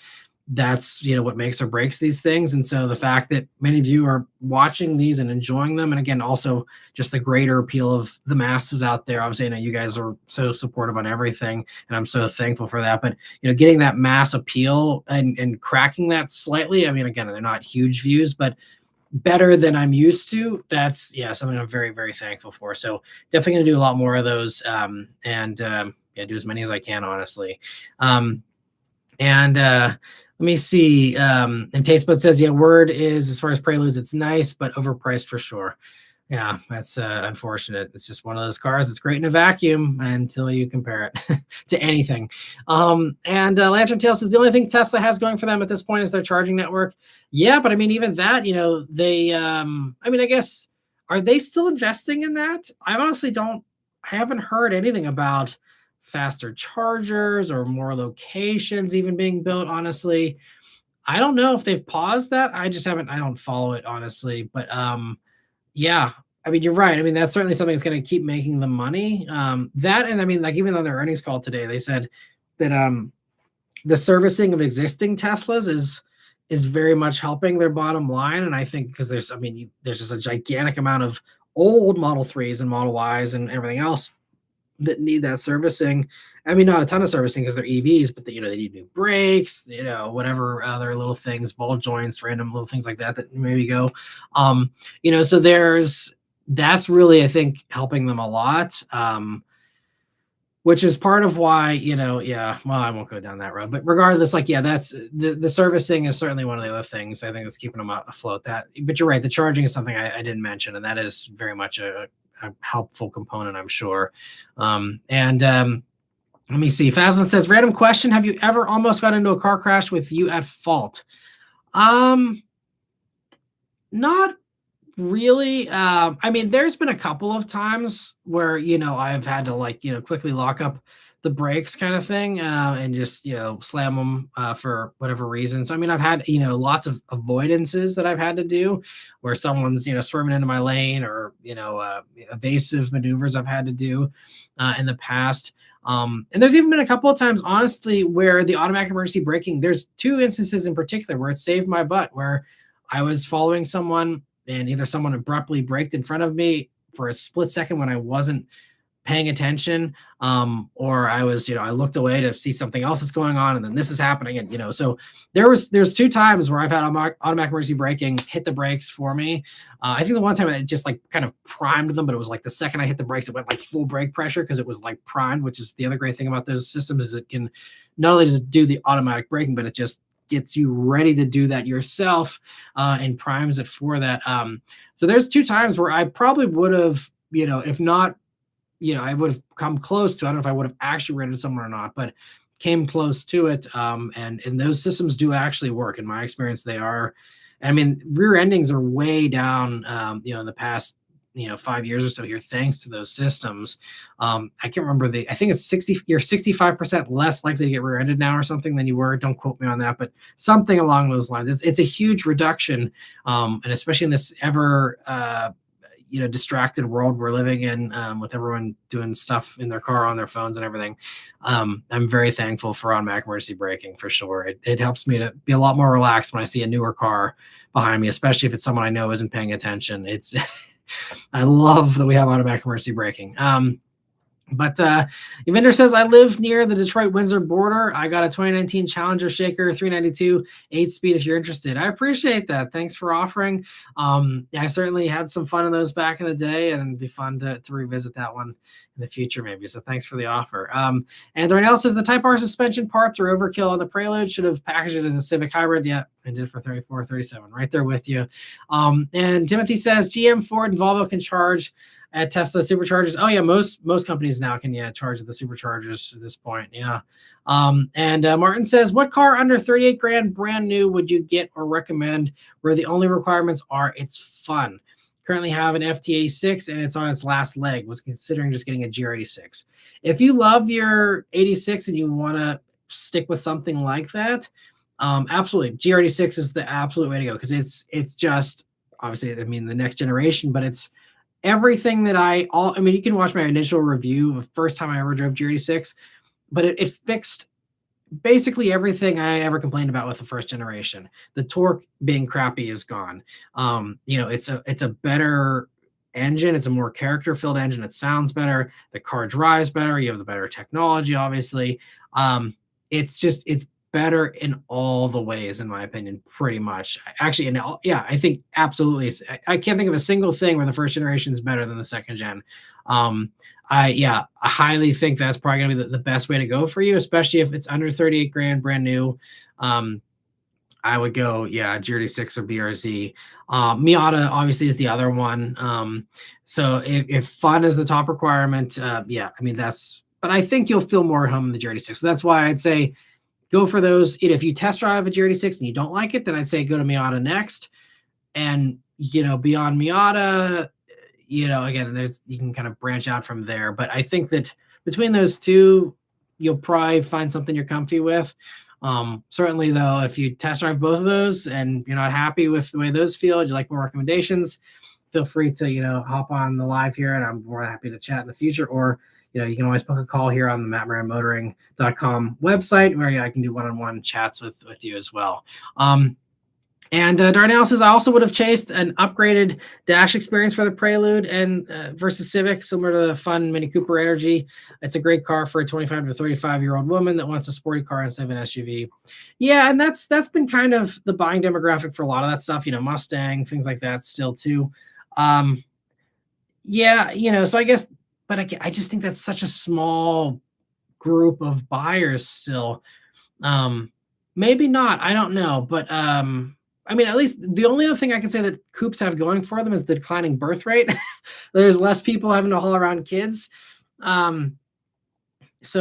what makes or breaks these things. And so the fact that many of you are watching these and enjoying them, and again, also just the greater appeal of the masses out there. Obviously, you guys are so supportive on everything, and I'm so thankful for that. But getting that mass appeal and cracking that slightly. I mean, again, they're not huge views, but better than I'm used to. That's something I'm very, very thankful for. So definitely going to do a lot more of those. do as many as I can, honestly. And let me see. And Tastebud says, yeah, word is as far as Preludes, it's nice, but overpriced for sure. Yeah, that's unfortunate. It's just one of those cars. It's great in a vacuum until you compare it to anything. And Lantern Tail says the only thing Tesla has going for them at this point is their charging network. Yeah, but I mean, even that, they, I mean, I guess, are they still investing in that? I honestly don't, I haven't heard anything about faster chargers or more locations even being built, honestly. I don't know if they've paused that. I just haven't, I don't follow it, honestly. But yeah, I mean, you're right. I mean, that's certainly something that's going to keep making them money. That, and I mean, like even on their earnings call today, they said that the servicing of existing Teslas is very much helping their bottom line. And I think because there's, I mean, there's just a gigantic amount of old Model 3s and Model Ys and everything else that need that servicing. I mean, not a ton of servicing because they're EVs, but they need new brakes, whatever other little things, ball joints, random little things like that maybe go. So that's really, I think, helping them a lot. Which is part of why, yeah, well, I won't go down that road, but regardless, like, yeah, that's the servicing is certainly one of the other things I think that's keeping them afloat. But you're right, the charging is something I didn't mention, and that is very much a helpful component, I'm sure. Let me see. Fazlin says, random question. Have you ever almost got into a car crash with you at fault? Not really. I mean, there's been a couple of times where, I've had to quickly lock up the brakes kind of thing, and just, slam them, for whatever reason. So, I mean, I've had, lots of avoidances that I've had to do where someone's, swerving into my lane, or, evasive maneuvers I've had to do, in the past. And there's even been a couple of times, honestly, where the automatic emergency braking, there's two instances in particular where it saved my butt, where I was following someone and either someone abruptly braked in front of me for a split second when I wasn't paying attention, or I was, I looked away to see something else that's going on, and then this is happening, and so there's two times where I've had automatic emergency braking hit the brakes for me. I think the one time it just kind of primed them, but it was like the second I hit the brakes, it went like full brake pressure because it was like primed, which is the other great thing about those systems, is it can not only just do the automatic braking, but it just gets you ready to do that yourself, and primes it for that. So there's two times where I probably would have, if not, I would have come close to, I don't know if I would have actually ran into someone or not, but came close to it. And those systems do actually work. In my experience, they are. I mean, rear endings are way down, in the past, 5 years or so here, thanks to those systems. I can't remember I think it's 60, you're 65% less likely to get rear-ended now or something than you were. Don't quote me on that, but something along those lines. It's a huge reduction. And especially in this ever, distracted world we're living in, with everyone doing stuff in their car on their phones and everything. I'm very thankful for automatic emergency braking for sure. It helps me to be a lot more relaxed when I see a newer car behind me, especially if it's someone I know isn't paying attention. It's I love that we have automatic emergency braking. But Evander says, I live near the Detroit-Windsor border. I got a 2019 Challenger Shaker 392 8-speed if you're interested. I appreciate that. Thanks for offering. I certainly had some fun in those back in the day, and it'd be fun to revisit that one in the future maybe. So thanks for the offer. And Darnell says, the Type R suspension parts are overkill on the Prelude. Should have packaged it as a Civic Hybrid. Yeah, I did for 34, 37. Right there with you. And Timothy says, GM, Ford, and Volvo can charge at Tesla superchargers. Oh yeah, most companies now can charge at the superchargers at this point. Yeah. And Martin says, what car under 38 grand brand new would you get or recommend where the only requirements are it's fun? Currently have an FT86 and it's on its last leg. Was considering just getting a GR86. If you love your 86 and you want to stick with something like that, absolutely, GR86 is the absolute way to go, because it's just obviously, I mean, the next generation, but it's everything that I mean, you can watch my initial review of the first time I ever drove G86, but it fixed basically everything I ever complained about with the first generation. The torque being crappy is gone. It's a better engine. It's a more character-filled engine. It sounds better. The car drives better. You have the better technology, obviously. It's better in all the ways, in my opinion, pretty much. Actually, I think absolutely. I can't think of a single thing where the first generation is better than the second gen. I highly think that's probably gonna be the best way to go for you, especially if it's under 38 grand, brand new. Um, I would go, yeah, GRD6 or BRZ. Miata obviously is the other one. So if fun is the top requirement, yeah, I mean that's. But I think you'll feel more at home in the GRD6. So that's why I'd say go for those. If you test drive a GRD6 and you don't like it, then I'd say go to Miata next. And beyond Miata, again, there's you can kind of branch out from there. But I think that between those two, you'll probably find something you're comfy with. Certainly, though, if you test drive both of those and you're not happy with the way those feel, you like more recommendations, feel free to hop on the live here, and I'm more happy to chat in the future. Or you can always book a call here on the mattmaranmotoring.com website, where I can do one-on-one chats with you as well. And Darnell says, I also would have chased an upgraded dash experience for the Prelude and versus Civic, similar to the fun Mini Cooper Energy. It's a great car for a 25 to 35-year-old woman that wants a sporty car instead of an SUV. Yeah, and that's been kind of the buying demographic for a lot of that stuff, Mustang, things like that still too. Yeah, so I guess, but I just think that's such a small group of buyers still. Maybe not, I don't know, but I mean, at least the only other thing I can say that coupes have going for them is the declining birth rate. There's less people having to haul around kids. So,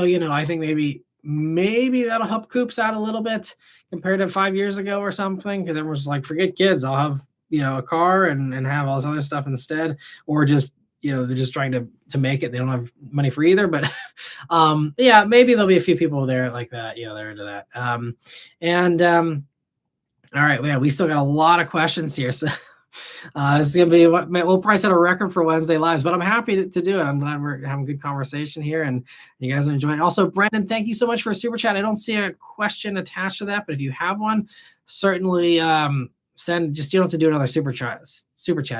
I think maybe that'll help coupes out a little bit compared to 5 years ago or something. Because everyone's like, forget kids, I'll have, a car and have all this other stuff instead. Or just, they're just trying to make it. They don't have money for either. But yeah, maybe there'll be a few people there like that, they're into that. All right, yeah, we still got a lot of questions here, so this is gonna be we'll probably set a record for Wednesday lives, but I'm happy to do it. I'm glad we're having a good conversation here, and you guys are enjoying it. Also, Brendan, thank you so much for a super chat. I don't see a question attached to that, but if you have one, certainly send. Just you don't have to do another super chat.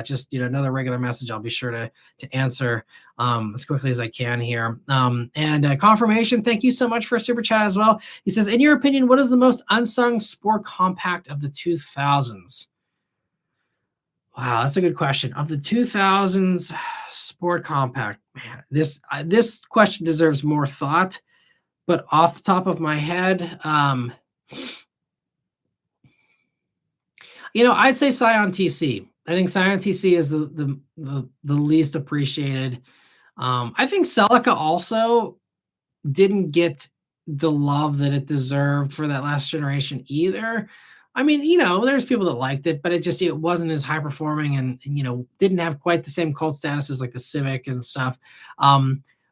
Just another regular message. I'll be sure to answer as quickly as I can here. And confirmation. Thank you so much for a super chat as well. He says, in your opinion, what is the most unsung sport compact of the 2000s? Wow, that's a good question. Of the 2000s sport compact, man, this question deserves more thought. But off the top of my head, I'd say Scion TC. I think Scion TC is the least appreciated. I think Celica also didn't get the love that it deserved for that last generation either. I mean, there's people that liked it, but it wasn't as high performing and didn't have quite the same cult status as like the Civic and stuff.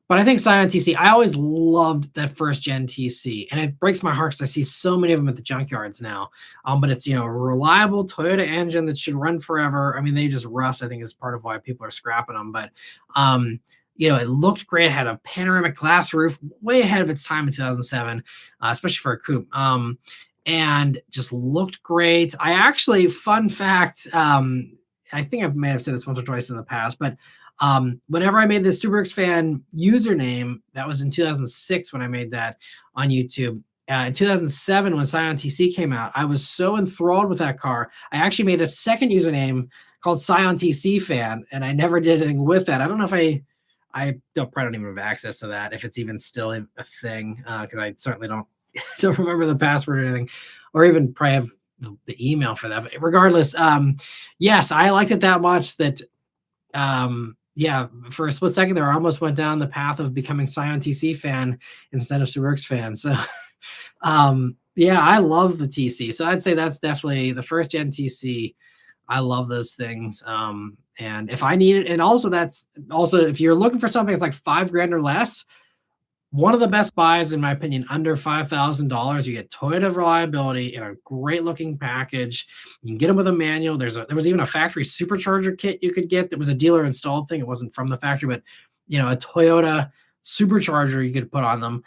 But I think Scion TC, I always loved that first gen TC, and it breaks my heart because I see so many of them at the junkyards now. But it's a reliable Toyota engine that should run forever. I mean, they just rust, I think, is part of why people are scrapping them. But it looked great. It had a panoramic glass roof, way ahead of its time in 2007, especially for a coupe. And just looked great. I actually, fun fact, I think I may have said this once or twice in the past, but whenever I made the SuperX fan username, that was in 2006 when I made that on YouTube. In 2007, when Scion TC came out, I was so enthralled with that car. I actually made a second username called Scion TC fan, and I never did anything with that. I don't know if I probably don't even have access to that, if it's even still a thing, because I certainly don't remember the password or anything, or even probably have the email for that. But regardless, yes, I liked it that much that yeah, for a split second there, I almost went down the path of becoming Scion TC fan instead of SuperX fan. So yeah, I love the TC. So I'd say that's definitely the first gen TC. I love those things. And if I need it, and also if you're looking for something that's like $5,000 or less, one of the best buys, in my opinion, under $5,000. You get Toyota reliability in a great looking package. You can get them with a manual. There was even a factory supercharger kit you could get that was a dealer installed thing. It wasn't from the factory, but a Toyota supercharger you could put on them.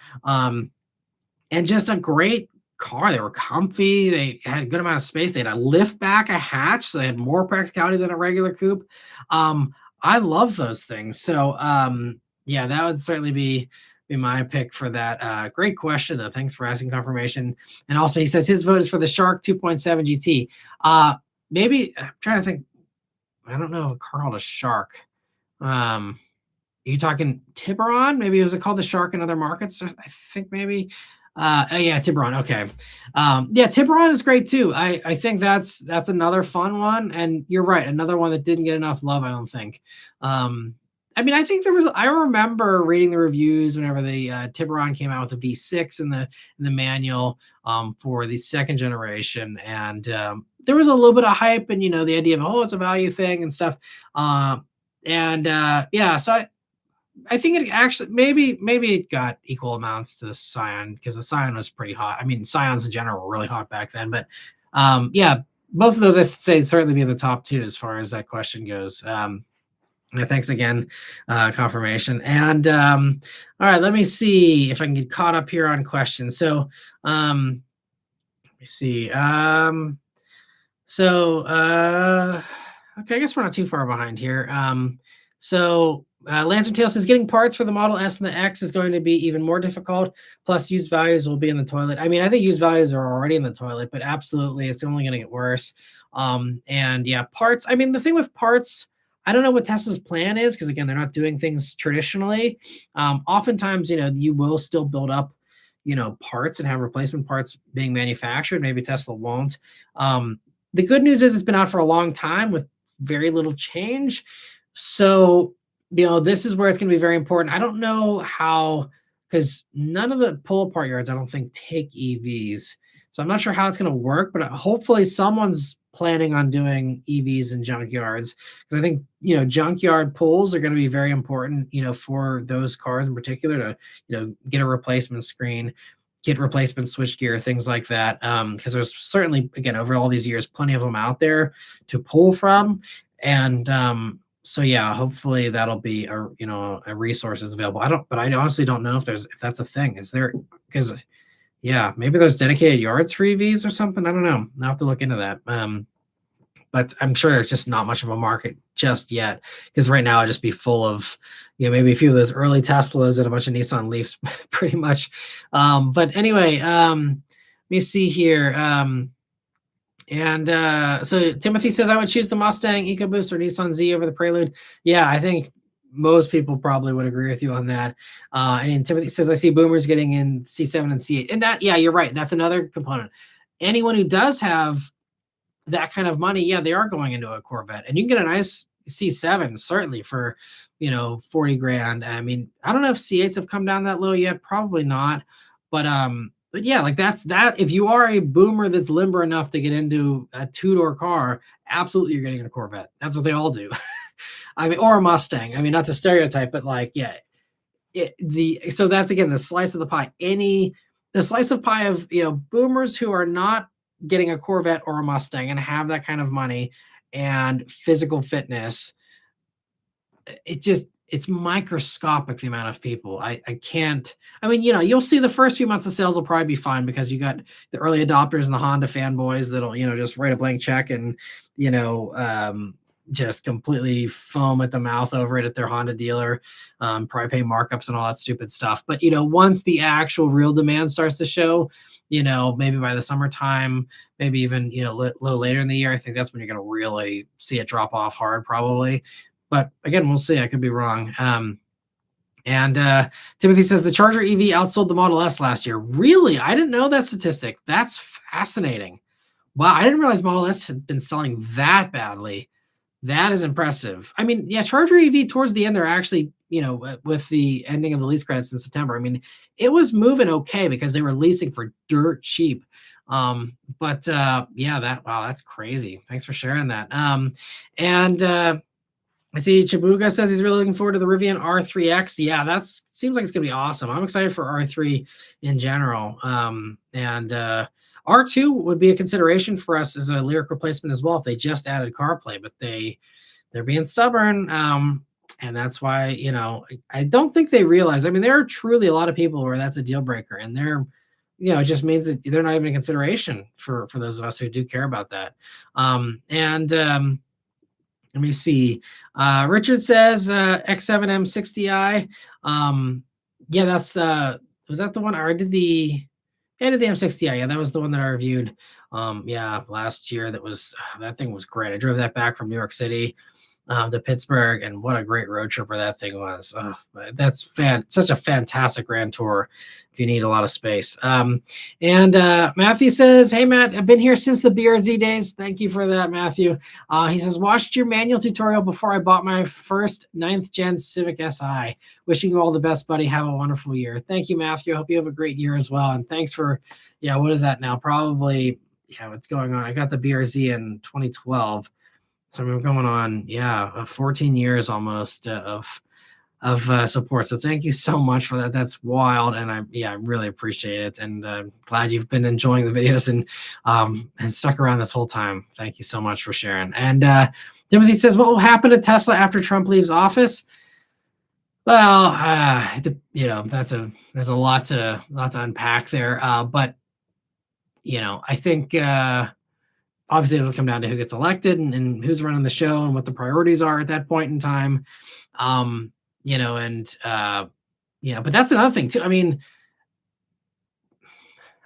And just a great car. They were comfy. They had a good amount of space. They had a lift back, a hatch, so they had more practicality than a regular coupe. I love those things. So yeah, that would certainly be my pick for that. Great question, though. Thanks for asking confirmation. And also, he says his vote is for the Shark 2.7 GT. Maybe I'm trying to think. I don't know a car called a Shark. you talking Tiburon? Maybe was it called the Shark in other markets? I think maybe. Yeah, Tiburon. Okay. Yeah, Tiburon is great too. I think that's another fun one. And you're right, another one that didn't get enough love, I don't think. I mean, I think I remember reading the reviews whenever the Tiburon came out with the V6 in the manual for the second generation, and there was a little bit of hype and the idea of it's a value thing and stuff. Yeah, so I think it actually maybe it got equal amounts to the Scion because the Scion was pretty hot. I mean, Scions in general were really hot back then, but yeah, both of those I'd say certainly be in the top two as far as that question goes. Thanks again, confirmation. And all right, let me see if I can get caught up here on questions. So let me see. Okay, I guess we're not too far behind here. Lantern Tail says getting parts for the Model S and the X is going to be even more difficult. Plus, used values will be in the toilet. I mean, I think used values are already in the toilet, but absolutely, it's only going to get worse. And yeah, parts. I mean, the thing with parts, I don't know what Tesla's plan is because again, they're not doing things traditionally. Oftentimes, you will still build up, parts and have replacement parts being manufactured. Maybe Tesla won't. The good news is it's been out for a long time with very little change. So, this is where it's going to be very important. I don't know how, because none of the pull-apart yards, I don't think, take EVs. So I'm not sure how it's going to work, but hopefully someone's planning on doing EVs in junkyards. Because I think, junkyard pulls are going to be very important, for those cars in particular to, get a replacement screen, get replacement switchgear, things like that. Because there's certainly, again, over all these years, plenty of them out there to pull from. And so yeah, hopefully that'll be a resource that's available. But I honestly don't know if that's a thing. Is there? Because yeah, maybe there's dedicated yards for EVs or something. I don't know. I'll have to look into that. But I'm sure there's just not much of a market just yet because right now it'd just be full of, maybe a few of those early Teslas and a bunch of Nissan Leafs, pretty much. But anyway, let me see here. So Timothy says I would choose the Mustang EcoBoost or Nissan Z over the Prelude. Yeah, I think most people probably would agree with you on that. And Timothy says I see boomers getting in C7 and C8. And that, yeah, you're right. That's another component. Anyone who does have that kind of money, yeah, they are going into a Corvette, and you can get a nice C7 certainly for 40 grand. I mean, I don't know if C8s have come down that low yet, probably not, but yeah, like that's that. If you are a boomer that's limber enough to get into a two-door car, absolutely you're getting a Corvette. That's what they all do. I mean, or a Mustang. I mean, not to stereotype, but like, yeah, so that's again the slice of the pie. The slice of pie of boomers who are not getting a Corvette or a Mustang and have that kind of money and physical fitness. It's microscopic the amount of people. I can't. I mean, you'll see the first few months of sales will probably be fine because you got the early adopters and the Honda fanboys that'll just write a blank check and just completely foam at the mouth over it at their Honda dealer, probably pay markups and all that stupid stuff. But once the actual real demand starts to show, maybe by the summertime, maybe even a little later in the year, I think that's when you're going to really see it drop off hard, probably. But again, we'll see. I could be wrong. And Timothy says the Charger EV outsold the Model S last year. Really? I didn't know that statistic. That's fascinating. Wow, I didn't realize Model S had been selling that badly. That is impressive. I mean, yeah, Charger EV towards the end, they're actually, with the ending of the lease credits in September, I mean, it was moving okay because they were leasing for dirt cheap. Yeah, wow, that's crazy. Thanks for sharing that. I see Chibuga says he's really looking forward to the Rivian R3X. Yeah, that seems like it's going to be awesome. I'm excited for R3 in general. R2 would be a consideration for us as a Lyric replacement as well if they just added CarPlay, but they're being stubborn. And that's why, I don't think they realize. I mean, there are truly a lot of people where that's a deal breaker, and it just means that they're not even a consideration for those of us who do care about that. Let me see. Richard says X7 M60i. Yeah, that's was that the one I did the M60i? Yeah, that was the one that I reviewed. Last year. That thing was great. I drove that back from New York City. to Pittsburgh, and what a great road tripper that thing was. Oh, that's such a fantastic Grand Tour if you need a lot of space. And Matthew says, hey, Matt, I've been here since the BRZ days. Thank you for that, Matthew. He says, watched your manual tutorial before I bought my first 9th gen Civic Si. Wishing you all the best, buddy. Have a wonderful year. Thank you, Matthew. I hope you have a great year as well. And thanks for, what is that now? Probably, what's going on? I got the BRZ in 2012. So we're going on, 14 years almost of support. So thank you so much for that. That's wild, and I really appreciate it. And glad you've been enjoying the videos and stuck around this whole time. Thank you so much for sharing. And Timothy says, what will happen to Tesla after Trump leaves office? Well, there's a lot to unpack there. But I think. Obviously, it'll come down to who gets elected and who's running the show and what the priorities are at that point in time. But that's another thing too. I mean,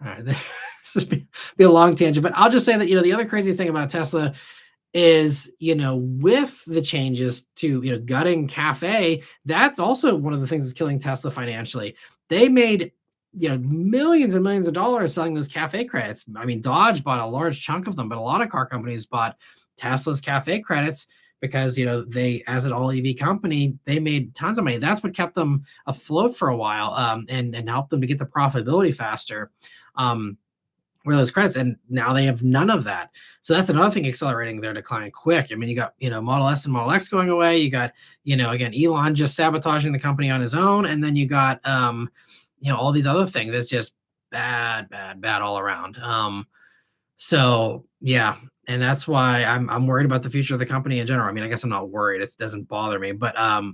all right, this is be a long tangent, but I'll just say that, the other crazy thing about Tesla is, with the changes to, gutting Cafe, that's also one of the things that's killing Tesla financially. They made millions and millions of dollars selling those Cafe credits. I mean, Dodge bought a large chunk of them, but a lot of car companies bought Tesla's Cafe credits because, they, as an all EV company, they made tons of money. That's what kept them afloat for a while, and helped them to get the profitability faster. Were those credits, and now they have none of that. So that's another thing accelerating their decline quick. I mean, you got, Model S and Model X going away. You got, again, Elon just sabotaging the company on his own. And then you got, all these other things. It's just bad all around. So yeah. And that's why I'm worried about the future of the company in general. I mean, I guess I'm not worried. It doesn't bother me, but I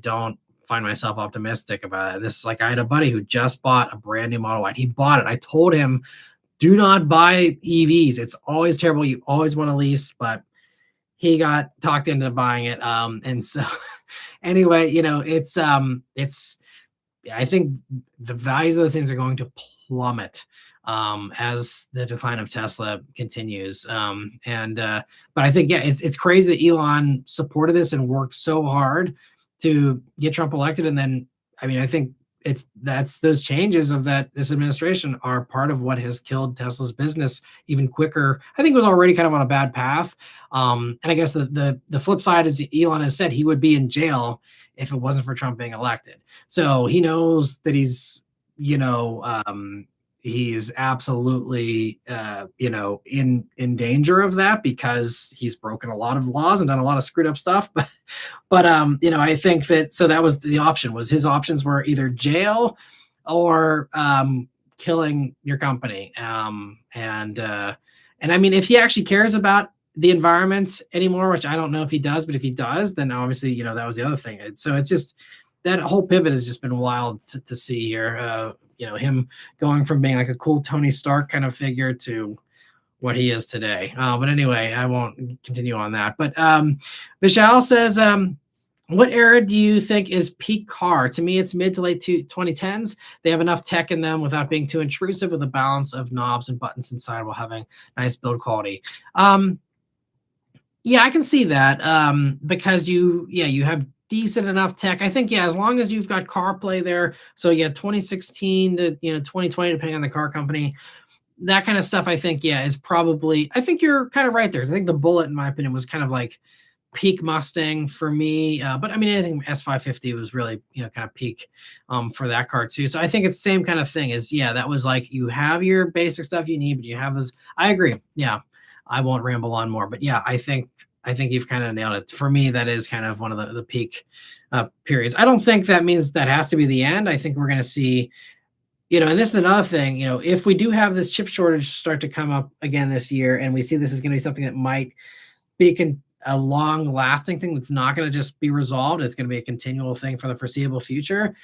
don't find myself optimistic about it. This is like, I had a buddy who just bought a brand new Model Y. He bought it. I told him, do not buy EVs. It's always terrible. You always want to lease, but he got talked into buying it. And so anyway, I think the values of those things are going to plummet as the decline of Tesla continues. But I think, it's crazy that Elon supported this and worked so hard to get Trump elected. And then, I mean, I think that's those changes of this administration are part of what has killed Tesla's business even quicker. I think it was already kind of on a bad path. And I guess the flip side is Elon has said he would be in jail if it wasn't for Trump being elected. So he knows that he's absolutely, in danger of that because he's broken a lot of laws and done a lot of screwed up stuff. But I think that was the option. His options were either jail or killing your company. And I mean, if he actually cares about the environment anymore, which I don't know if he does, but if he does, then obviously, that was the other thing. So it's just that whole pivot has just been wild to see here. Him going from being like a cool Tony Stark kind of figure to what he is today. But anyway, I won't continue on that. But Vishal says, what era do you think is peak car? To me, it's mid to late 2010s. They have enough tech in them without being too intrusive, with a balance of knobs and buttons inside while having nice build quality. Yeah, I can see that because you have decent enough tech. I think, as long as you've got CarPlay there. So 2016 to 2020, depending on the car company, that kind of stuff, I think, is probably, I think you're kind of right there. I think the Bullet, in my opinion, was kind of like peak Mustang for me. But I mean, anything S550 was really, kind of peak for that car too. So I think it's the same kind of thing as, that was like, you have your basic stuff you need, but you have this. I agree. Yeah. I won't ramble on more, but I think you've kind of nailed it. For me, that is kind of one of the peak periods. I don't think that means that has to be the end. I think we're going to see, and this is another thing, if we do have this chip shortage start to come up again this year, and we see this is going to be something that might be a long lasting thing that's not going to just be resolved. It's going to be a continual thing for the foreseeable future.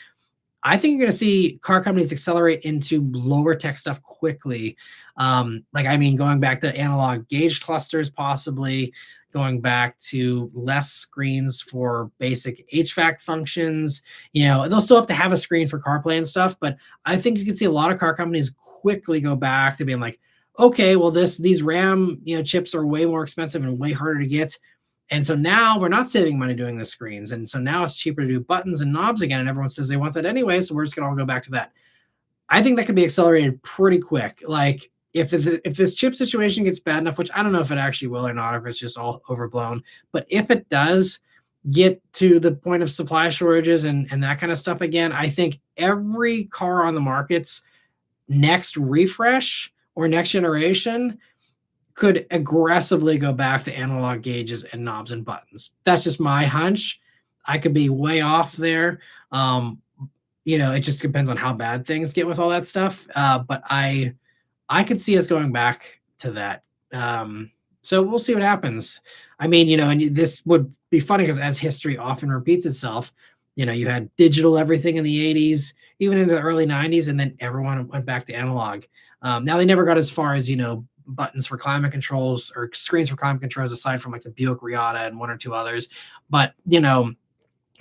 I think you're going to see car companies accelerate into lower tech stuff quickly. Going back to analog gauge clusters, possibly going back to less screens for basic HVAC functions. They'll still have to have a screen for CarPlay and stuff, but I think you can see a lot of car companies quickly go back to being like, okay, well, these RAM, chips are way more expensive and way harder to get. And so now we're not saving money doing the screens. And so now it's cheaper to do buttons and knobs again. And everyone says they want that anyway. So we're just going to all go back to that. I think that could be accelerated pretty quick. Like if this chip situation gets bad enough, which I don't know if it actually will or not, if it's just all overblown, but if it does get to the point of supply shortages and that kind of stuff again, I think every car on the market's next refresh or next generation could aggressively go back to analog gauges and knobs and buttons. That's just my hunch. I could be way off there. It just depends on how bad things get with all that stuff. But I could see us going back to that. So we'll see what happens. I mean, and this would be funny because as history often repeats itself, you had digital everything in the 80s, even into the early 90s, and then everyone went back to analog. Now they never got as far as, buttons for climate controls or screens for climate controls, aside from like the Buick Riata and one or two others. But,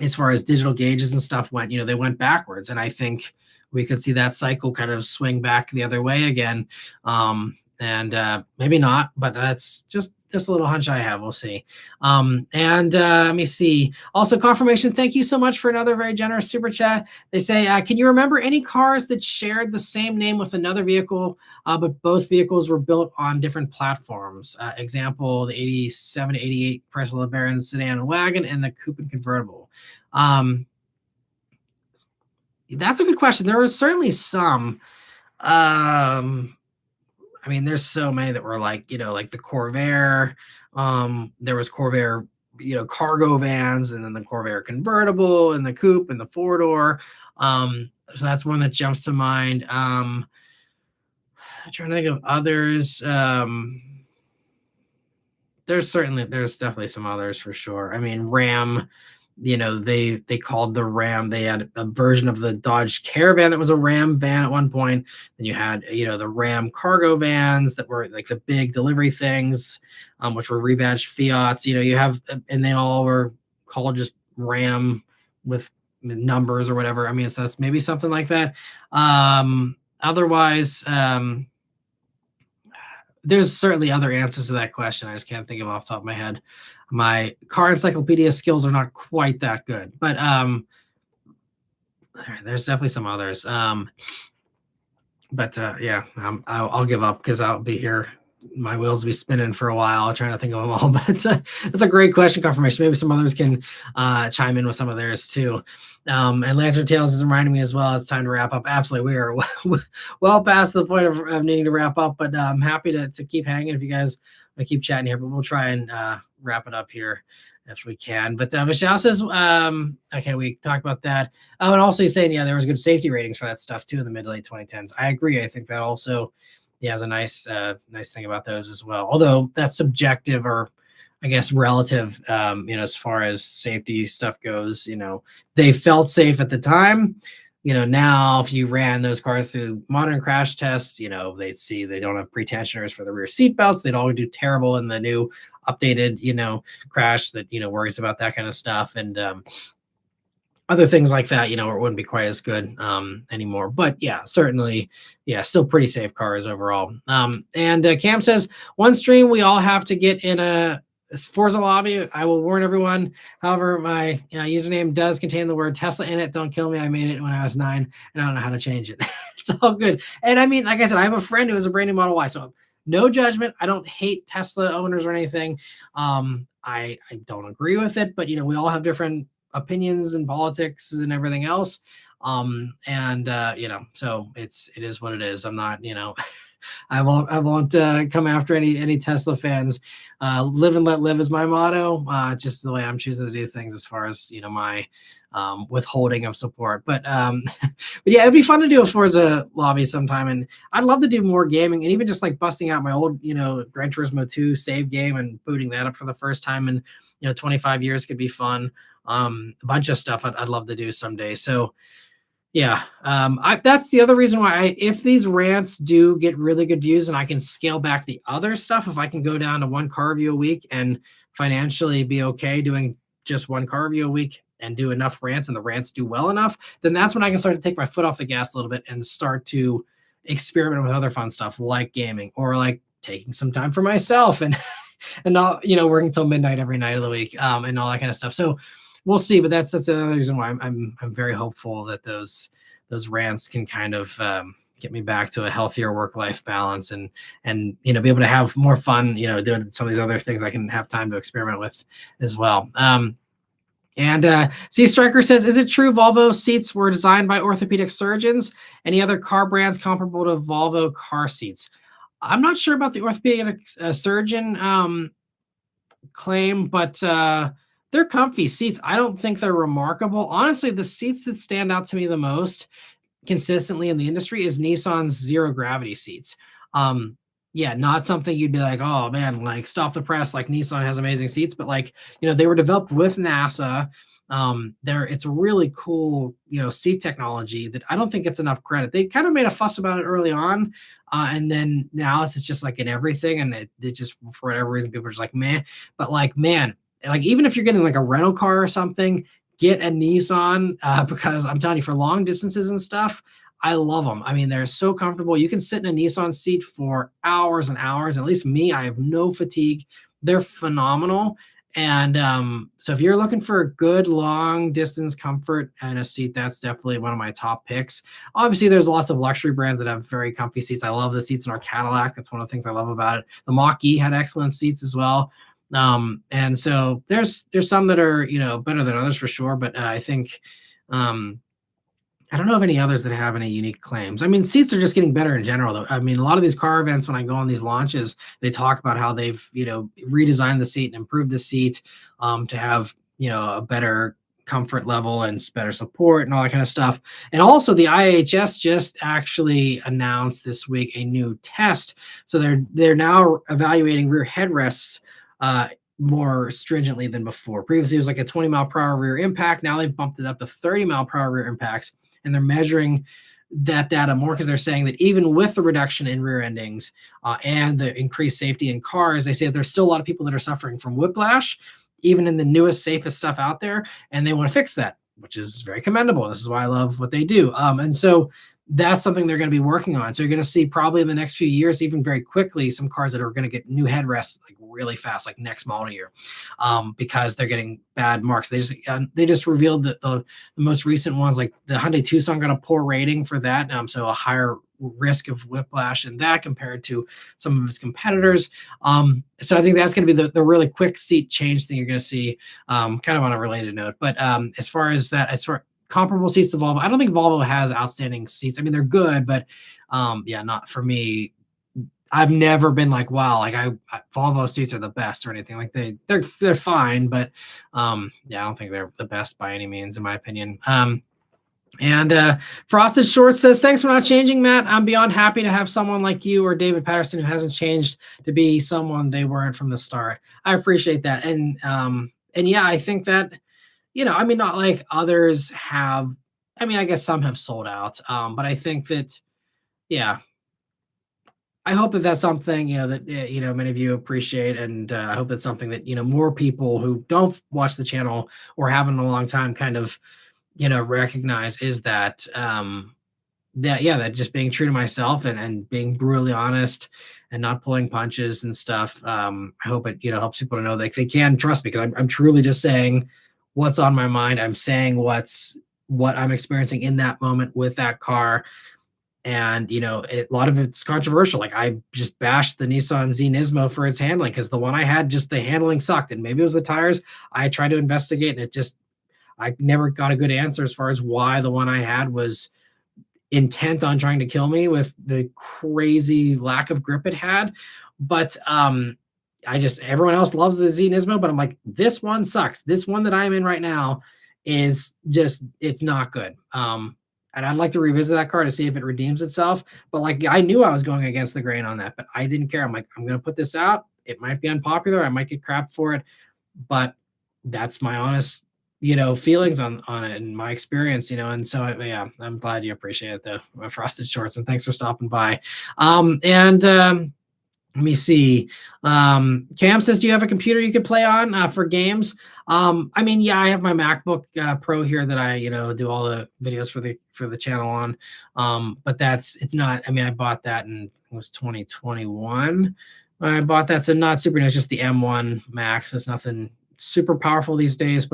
as far as digital gauges and stuff went, they went backwards. And I think we could see that cycle kind of swing back the other way again. And maybe not, but that's just a little hunch I have. We'll see. Let me see. Also, confirmation. Thank you so much for another very generous super chat. They say, can you remember any cars that shared the same name with another vehicle, but both vehicles were built on different platforms? Example, the 87 to 88 Chrysler LeBaron sedan and wagon and the coupe and convertible. That's a good question. There were certainly some. I mean, there's so many that were like, like the Corvair. There was Corvair, cargo vans, and then the Corvair convertible, and the coupe, and the four-door. So that's one that jumps to mind. I'm trying to think of others. There's definitely some others for sure. I mean, Ram. They called the Ram. They had a version of the Dodge Caravan that was a Ram van at one point. Then you had, the Ram cargo vans that were like the big delivery things, which were rebadged Fiats. You have, and they all were called just Ram with numbers or whatever. I mean, so that's maybe something like that. Otherwise, there's certainly other answers to that question. I just can't think of off the top of my head. My car encyclopedia skills are not quite that good, but there's definitely some others. I'll give up because I'll be here. My wheels will be spinning for a while trying to think of them all. But that's a great question confirmation. Maybe some others can chime in with some of theirs too. And Lantern Tales is reminding me as well. It's time to wrap up. Absolutely, we are well past the point of needing to wrap up. But I'm happy to keep hanging if you guys want to keep chatting here. But we'll try and wrap it up here if we can. But Vishal says, okay, we talked about that. Oh, and also he's saying, there was good safety ratings for that stuff too in the mid to late 2010s. I agree. I think that also has a nice thing about those as well. Although that's subjective or I guess relative, as far as safety stuff goes, they felt safe at the time. Now if you ran those cars through modern crash tests, they'd see they don't have pre-tensioners for the rear seat belts. They'd all do terrible in the new updated, crash that, worries about that kind of stuff. And other things like that, it wouldn't be quite as good anymore. But certainly, still pretty safe cars overall. And Cam says, one stream we all have to get in a Forza lobby. I will warn everyone. However, my username does contain the word Tesla in it. Don't kill me. I made it when I was 9 and I don't know how to change it. It's all good. And I mean, like I said, I have a friend who has a brand new Model Y. So no judgment. I don't hate Tesla owners or anything. I don't agree with it, but we all have different opinions and politics and everything else. So it is what it is. I'm not, I won't come after any Tesla fans. Live and let live is my motto. Just the way I'm choosing to do things as far as, my withholding of support. But it'd be fun to do a Forza lobby sometime. And I'd love to do more gaming and even just like busting out my old, Gran Turismo 2 save game and booting that up for the first time in, 25 years could be fun. A bunch of stuff I'd love to do someday. So that's the other reason why if these rants do get really good views and I can scale back the other stuff, if I can go down to one car review a week and financially be okay doing just one car review a week and do enough rants and the rants do well enough, then that's when I can start to take my foot off the gas a little bit and start to experiment with other fun stuff like gaming or like taking some time for myself and and not, working till midnight every night of the week, and all that kind of stuff. So we'll see. But that's another reason why I'm very hopeful that those rants can kind of get me back to a healthier work-life balance, and be able to have more fun, doing some of these other things I can have time to experiment with as well. And C Striker says, is it true Volvo seats were designed by orthopedic surgeons? Any other car brands comparable to Volvo car seats? I'm not sure about the orthopedic surgeon claim, but they're comfy seats. I don't think they're remarkable. Honestly, the seats that stand out to me the most consistently in the industry is Nissan's zero gravity seats. Yeah, not something you'd be like, oh man, like stop the press, like Nissan has amazing seats, but like, they were developed with NASA. It's really cool, seat technology that I don't think gets enough credit. They kind of made a fuss about it early on, and then now it's just like in everything, and it just, for whatever reason, people are just like, man. But like, man, like even if you're getting like a rental car or something, get a Nissan, because I'm telling you, for long distances and stuff, I love them. I mean, they're so comfortable. You can sit in a Nissan seat for hours and hours. At least me, I have no fatigue. They're phenomenal. And so if you're looking for good long distance comfort and a seat, that's definitely one of my top picks. Obviously, there's lots of luxury brands that have very comfy seats. I love the seats in our Cadillac. That's one of the things I love about it. The Mach-E had excellent seats as well. And so there's some that are, better than others for sure. But I think, I don't know of any others that have any unique claims. I mean, seats are just getting better in general, though. I mean, a lot of these car events, when I go on these launches, they talk about how they've, redesigned the seat and improved the seat to have, a better comfort level and better support and all that kind of stuff. And also the IHS just actually announced this week a new test. So they're now evaluating rear headrests more stringently than before. Previously, it was like a 20 mile per hour rear impact. Now they've bumped it up to 30 mile per hour rear impacts. And they're measuring that data more because they're saying that even with the reduction in rear endings and the increased safety in cars, they say that there's still a lot of people that are suffering from whiplash, even in the newest, safest stuff out there. And they want to fix that, which is very commendable. This is why I love what they do. And so that's something they're going to be working on. So you're going to see probably in the next few years, even very quickly, some cars that are going to get new headrests like really fast, like next model year, because they're getting bad marks. They just revealed that the most recent ones, like the Hyundai Tucson, got a poor rating for that, so a higher risk of whiplash in that compared to some of its competitors. So I think that's going to be the really quick seat change thing you're going to see, kind of on a related note. But as far comparable seats to Volvo, I don't think Volvo has outstanding seats. I mean, they're good, but not for me. I've never been like, wow, like Volvo seats are the best or anything. Like they're fine, but I don't think they're the best by any means, in my opinion. And Frosted Shorts says, thanks for not changing, Matt. I'm beyond happy to have someone like you or David Patterson who hasn't changed to be someone they weren't from the start. I appreciate that. And yeah, I think that, I mean, not like others have. I mean, I guess some have sold out. But I think that, yeah, I hope that that's something, that, many of you appreciate. And I hope that's something that, more people who don't watch the channel or haven't in a long time kind of, recognize is that, that just being true to myself and being brutally honest and not pulling punches and stuff. I hope it, helps people to know that they can trust me, because I'm truly just saying what's on my mind. I'm saying what I'm experiencing in that moment with that car. And, a lot of it's controversial. Like I just bashed the Nissan Z Nismo for its handling, because the one I had, just the handling sucked. And maybe it was the tires. I tried to investigate, and I never got a good answer as far as why the one I had was intent on trying to kill me with the crazy lack of grip it had. But everyone else loves the Z Nismo, but I'm like, this one sucks. This one that I'm in right now is just, it's not good. And I'd like to revisit that car to see if it redeems itself. But like, I knew I was going against the grain on that, but I didn't care. I'm like, I'm going to put this out. It might be unpopular. I might get crap for it, but that's my honest, feelings on it and my experience, and so I'm glad you appreciate it, though, Frosted Shorts, and thanks for stopping by. Let me see. Cam says, do you have a computer you could play on for games? I mean, yeah, I have my MacBook Pro here that I, do all the videos for the channel on. But it's not, I mean, I bought that it was 2021 I bought that, so not super new. It's just the M1 Max. It's nothing super powerful these days,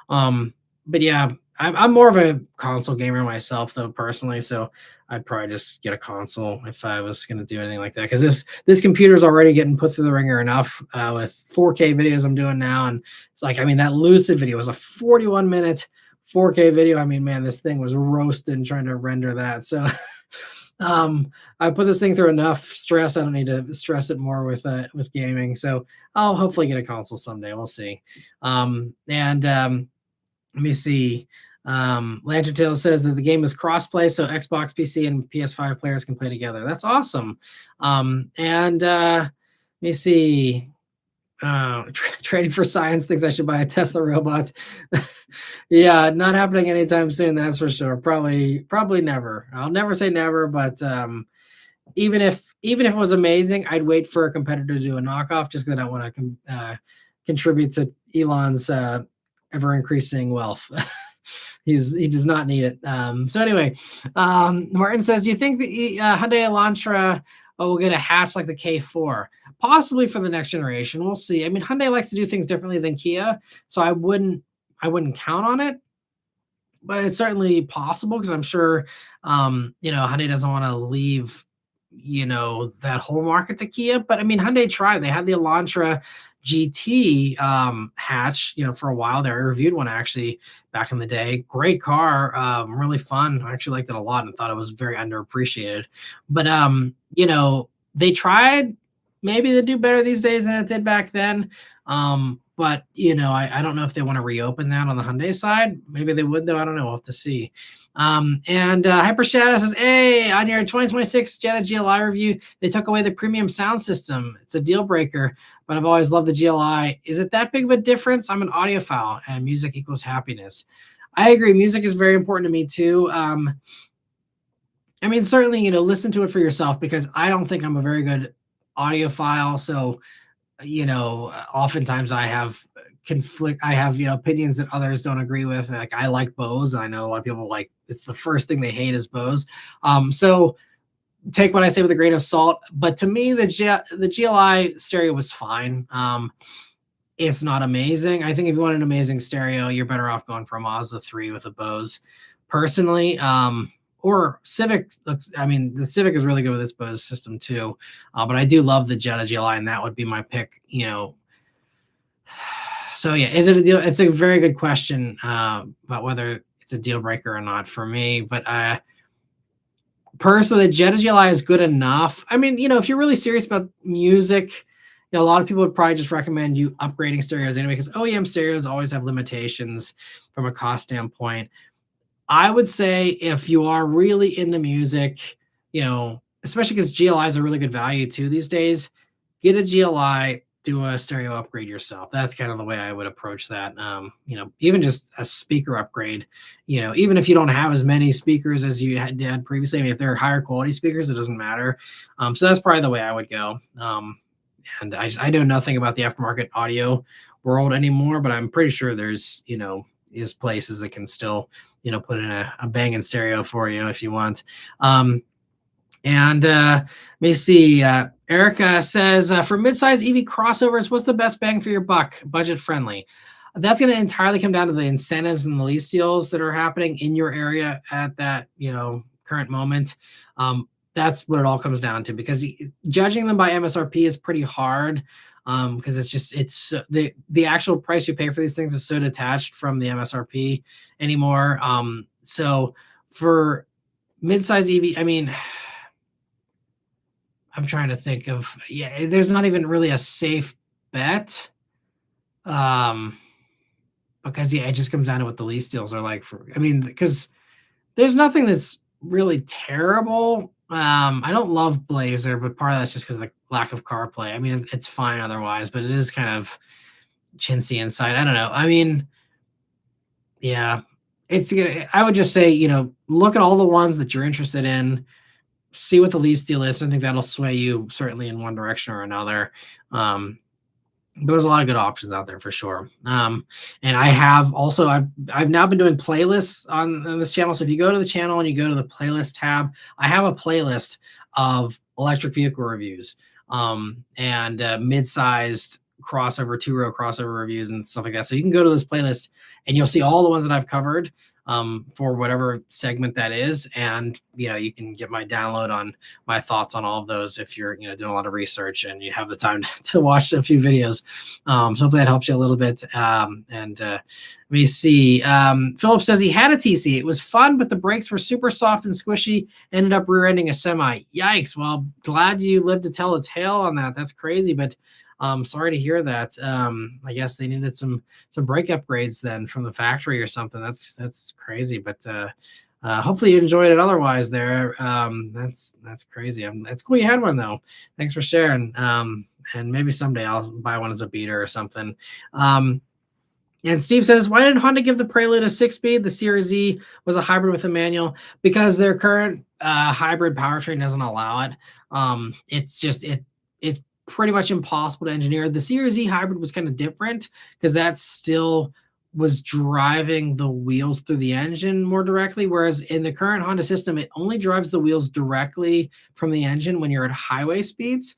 um, but yeah, I'm more of a console gamer myself, though personally. So I'd probably just get a console if I was going to do anything like that. Because this computer's already getting put through the ringer enough with 4K videos I'm doing now, and it's like, I mean, that Lucid video was a 41-minute 4K video. I mean, man, this thing was roasting trying to render that. So I put this thing through enough stress. I don't need to stress it more with gaming. So I'll hopefully get a console someday. We'll see. And let me see. Lantern Tale says that the game is crossplay, so Xbox, PC, and PS5 players can play together. That's awesome. And let me see. Trading for Science thinks I should buy a Tesla robot. Yeah, not happening anytime soon, that's for sure. Probably never. I'll never say never, but even if it was amazing, I'd wait for a competitor to do a knockoff just because I don't want to contribute to Elon's ever increasing wealth. He does not need it. So anyway, Martin says, do you think the Hyundai Elantra will get a hatch like the K4? Possibly for the next generation. We'll see. I mean, Hyundai likes to do things differently than Kia, so I wouldn't count on it, but it's certainly possible because I'm sure, Hyundai doesn't want to leave, that whole market to Kia. But I mean, Hyundai tried. They had the Elantra GT hatch, for a while there. I reviewed one actually back in the day. Great car, really fun. I actually liked it a lot and thought it was very underappreciated. But they tried. Maybe they do better these days than it did back then. But I don't know if they want to reopen that on the Hyundai side. Maybe they would, though. I don't know. We'll have to see. And Hyper Shadow says, hey, on your 2026 Jetta GLI review, they took away the premium sound system. It's a deal breaker, but I've always loved the GLI. Is it that big of a difference? I'm an audiophile, and music equals happiness. I agree. Music is very important to me, too. I mean, certainly, listen to it for yourself, because I don't think I'm a very good audiophile. So, oftentimes I have opinions that others don't agree with. Like, I like Bose, and I know a lot of people it's the first thing they hate is Bose. So take what I say with a grain of salt. But to me, the GLI stereo was fine. It's not amazing. I think if you want an amazing stereo, you're better off going for a Mazda 3 with a Bose. Personally, or Civic the Civic is really good with this Bose system too. But I do love the Jetta GLI, and that would be my pick, So yeah, is it a deal? It's a very good question about whether it's a deal breaker or not for me. But personally, the Jetta GLI is good enough. I mean, if you're really serious about music, a lot of people would probably just recommend you upgrading stereos anyway, because OEM stereos always have limitations from a cost standpoint. I would say if you are really into music, especially because GLIs are really good value too these days, get a GLI, do a stereo upgrade yourself. That's kind of the way I would approach that. Even just a speaker upgrade, even if you don't have as many speakers as you had previously, I mean, if they're higher quality speakers, it doesn't matter. So that's probably the way I would go. And I know nothing about the aftermarket audio world anymore, but I'm pretty sure there's, places that can still, put in a banging stereo for you if you want. And let me see. Erica says, for midsize EV crossovers, what's the best bang for your buck, budget friendly? That's going to entirely come down to the incentives and the lease deals that are happening in your area at that, current moment. That's what it all comes down to, because judging them by MSRP is pretty hard. Because it's the actual price you pay for these things is so detached from the MSRP anymore. So for midsize EV, I mean, I'm trying to think of, there's not even really a safe bet. Because it just comes down to what the lease deals are like because there's nothing that's really terrible. I don't love Blazer, but part of that's just because of the lack of CarPlay. I mean, it's fine otherwise, but it is kind of chintzy inside. I don't know. I mean, yeah, I would just say, look at all the ones that you're interested in, see what the lease deal is. I think that'll sway you certainly in one direction or another. There's a lot of good options out there for sure. And I have also, I've now been doing playlists on this channel. So if you go to the channel and you go to the playlist tab, I have a playlist of electric vehicle reviews. and mid-sized crossover, two-row crossover reviews and stuff like that. So you can go to this playlist and you'll see all the ones that I've covered for whatever segment that is. And, you can get my download on my thoughts on all of those if you're, doing a lot of research and you have the time to watch a few videos. So hopefully that helps you a little bit. Let me see. Philip says he had a TC. It was fun, but the brakes were super soft and squishy. Ended up rear-ending a semi. Yikes. Well, glad you lived to tell a tale on that. That's crazy, but sorry to hear that. I guess they needed some brake upgrades then from the factory or something. That's crazy, but hopefully you enjoyed it otherwise there. That's crazy. It's cool you had one though. Thanks for sharing. And maybe someday I'll buy one as a beater or something. And Steve says, why didn't Honda give the Prelude a 6-speed? The CR-Z was a hybrid with a manual because their current hybrid powertrain doesn't allow it. It's pretty much impossible to engineer. The CR-Z hybrid was kind of different because that still was driving the wheels through the engine more directly, whereas in the current Honda system, it only drives the wheels directly from the engine when you're at highway speeds.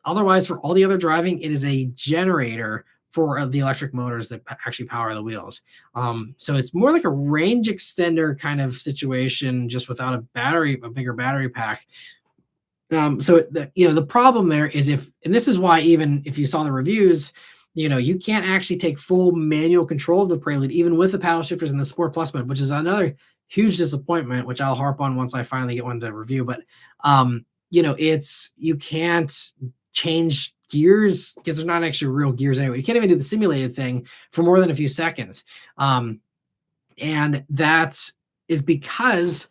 Otherwise, for all the other driving, it is a generator for the electric motors that actually power the wheels. So it's more like a range extender kind of situation, just without a bigger battery pack. So the problem there is and this is why even if you saw the reviews, you can't actually take full manual control of the Prelude, even with the paddle shifters in the Sport Plus mode, which is another huge disappointment, which I'll harp on once I finally get one to review. But, you can't change gears because they're not actually real gears anyway. You can't even do the simulated thing for more than a few seconds. And that is because